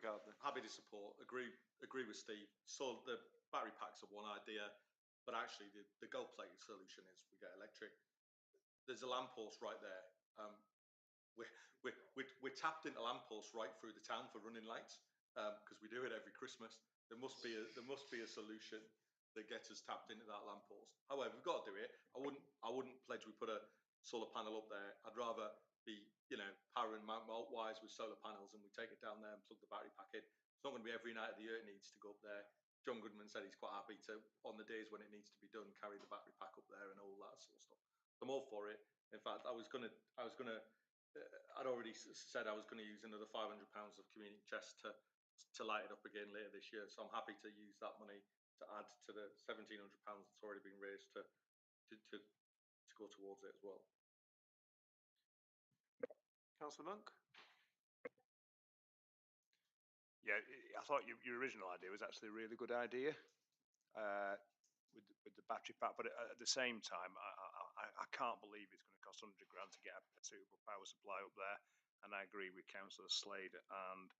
Gardner. Happy to support. Agree with Steve. So the battery packs are one idea, but actually the gold-plated solution is we get electric. There's a lamppost right there. We're tapped into lampposts right through the town for running lights because we do it every Christmas. There must be a solution that gets us tapped into that lamppost. However, we've got to do it. I wouldn't pledge we put a solar panel up there. I'd rather be powering Mount Maltwise with solar panels and we take it down there and plug the battery pack in. It's not going to be every night of the year it needs to go up there. John Goodman said he's quite happy to, on the days when it needs to be done, carry the battery pack up there and all that sort of stuff. I'm all for it. In fact, I'd already said I was going to use another £500 of community chest to light it up again later this year. So I'm happy to use that money to add to the £1,700 that's already been raised to go towards it as well. Councillor Monk? Yeah, I thought your original idea was actually a really good idea with the battery pack, but at the same time, I can't believe it's going to cost 100 grand to get a suitable power supply up there. And I agree with Councillor Slade and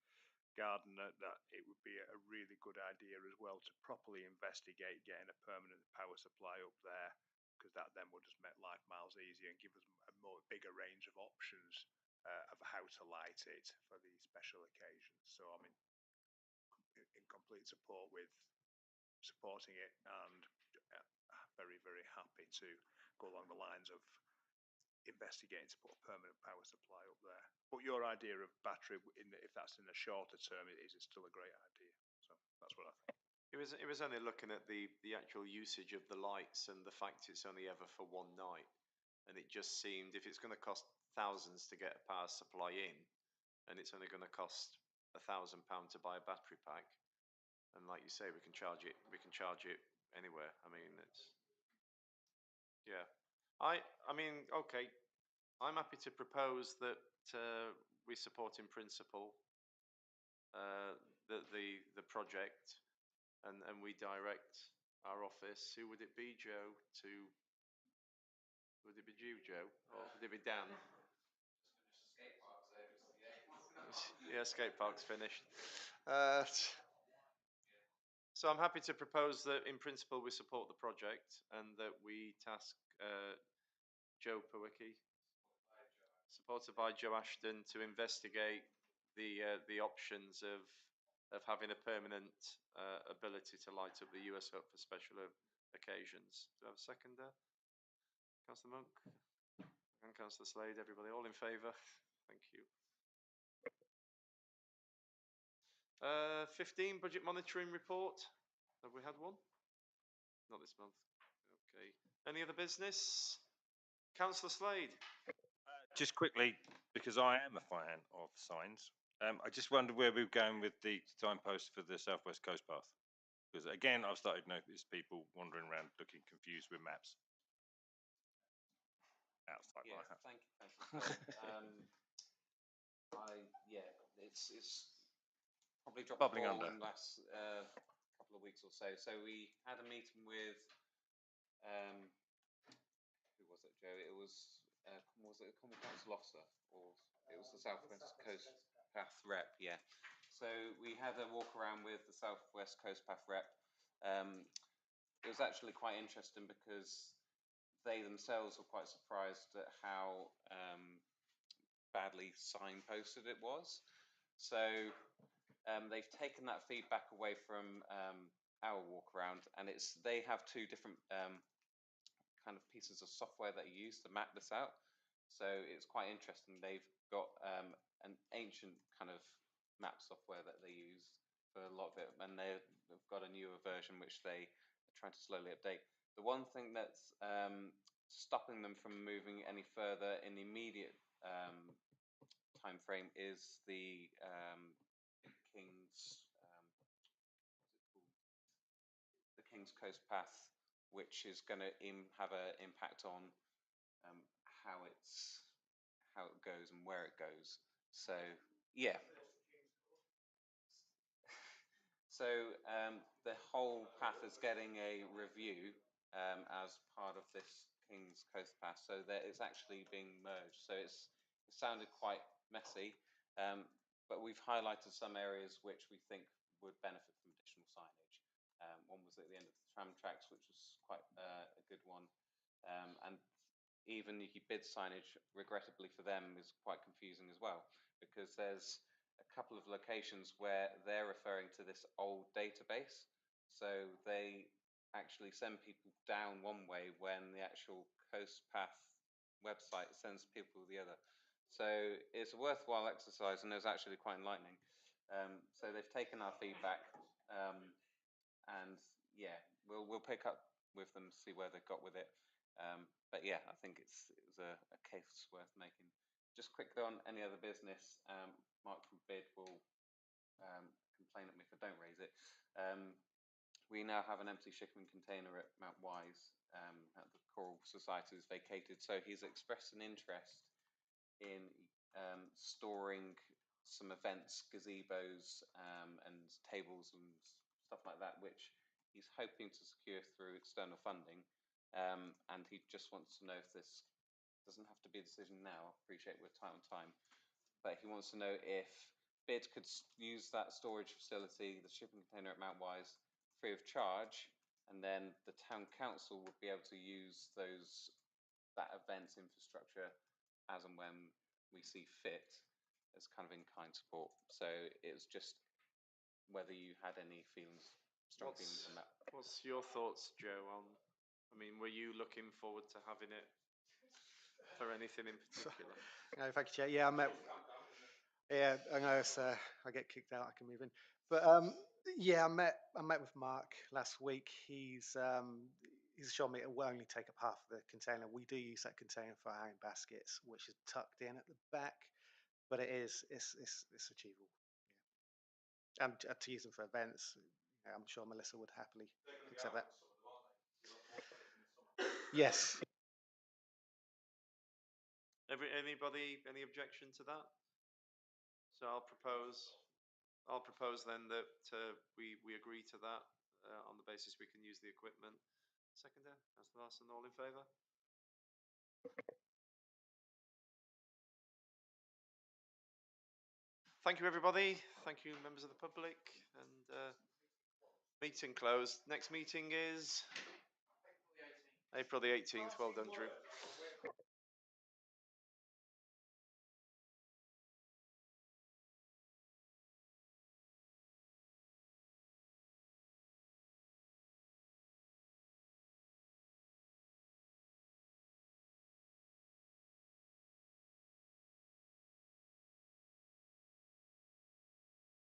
Gardner that it would be a really good idea as well to properly investigate getting a permanent power supply up there, because that then will just make life miles easier and give us a bigger range of options of how to light it for these special occasions. So I'm in complete support with supporting it, and very, very happy to go along the lines of investigating to put a permanent power supply up there. But your idea of battery, if that's in the shorter term, it's still a great idea. So that's what I think. It was only looking at the actual usage of the lights and the fact it's only ever for one night, and it just seemed if it's going to cost thousands to get a power supply in, and it's only going to cost £1,000 to buy a battery pack, and like you say, we can charge it anywhere. I mean, yeah. I mean, okay. I'm happy to propose that we support in principle the project, and we direct our office. Who would it be, Joe? Would it be you, Joe, or would it be Dan? Yeah, skate park's finished. So I'm happy to propose that in principle we support the project and that we task Joe Pawicki, supported by Joe Ashton, to investigate the options of having a permanent ability to light up the US Hut for special occasions. Do I have a seconder? Councillor Monk and Councillor Slade, everybody, all in favour? Thank you. 15, budget monitoring report. Have we had one? Not this month. Okay. Any other business? Councillor Slade. Just quickly, because I am a fan of signs, I just wondered where we were going with the signpost for the South West Coast Path. Because again, I've started to notice people wandering around looking confused with maps. Outside my house. Thank you. It's probably dropped Bubbling the ball under. in the last couple of weeks or so. So we had a meeting with who was it, Joe? It was it Common Council Officer, or it was the South West Coast Path Rep? Yeah. So we had a walk around with the South West Coast Path Rep. it was actually quite interesting because they themselves were quite surprised at how badly signposted it was. So they've taken that feedback away from our walk around, and they have two different kind of pieces of software that you use to map this out. So it's quite interesting. They've got an ancient kind of map software that they use for a lot of it, and they've got a newer version which they are trying to slowly update. The one thing that's stopping them from moving any further in the immediate time frame is the King's the King's Coast Path, which is going to have an impact on um, how it goes and where it goes. So yeah. So the whole path is getting a review as part of this King's Coast Path. So that it's actually being merged. So it sounded quite messy, but we've highlighted some areas which we think would benefit from additional signage. One was at the end of the tram tracks, which was quite a good one, and even the bid signage, regrettably for them, is quite confusing as well, because there's a couple of locations where they're referring to this old database. So they actually send people down one way when the actual Coast Path website sends people the other. So it's a worthwhile exercise, and it's actually quite enlightening. So they've taken our feedback, and yeah, we'll pick up with them, see where they've got with it. But yeah, I think it was a case worth making. Just quickly on any other business, Mark from Bid will complain at me if I don't raise it. We now have an empty shipping container at Mount Wise at the Coral Society is vacated, so he's expressed an interest in storing some events, gazebos, and tables and stuff like that, which he's hoping to secure through external funding. And he just wants to know if this doesn't have to be a decision now. I appreciate we're tight on time, but he wants to know if BID could use that storage facility, the shipping container at Mount Wise, free of charge, and then the town council would be able to use that events infrastructure as and when we see fit as kind of in-kind support. So it was just whether you had any strong feelings on that. What's your thoughts, Joe? I mean, were you looking forward to having it for anything in particular? No, thank you, Chair. Yeah, yeah, I know I get kicked out, I can move in. But yeah, I met with Mark last week. He's assured me it will only take up half of the container. We do use that container for hanging baskets, which is tucked in at the back, but it's achievable. Yeah. And to use them for events, I'm sure Melissa would happily accept that. Yes. Anybody, any objection to that? So I'll propose then that we agree to that on the basis we can use the equipment. Seconder, Councillor Larson, all in favour? Thank you, everybody. Thank you, members of the public. And meeting closed. Next meeting is April the 18th. Well done, Drew.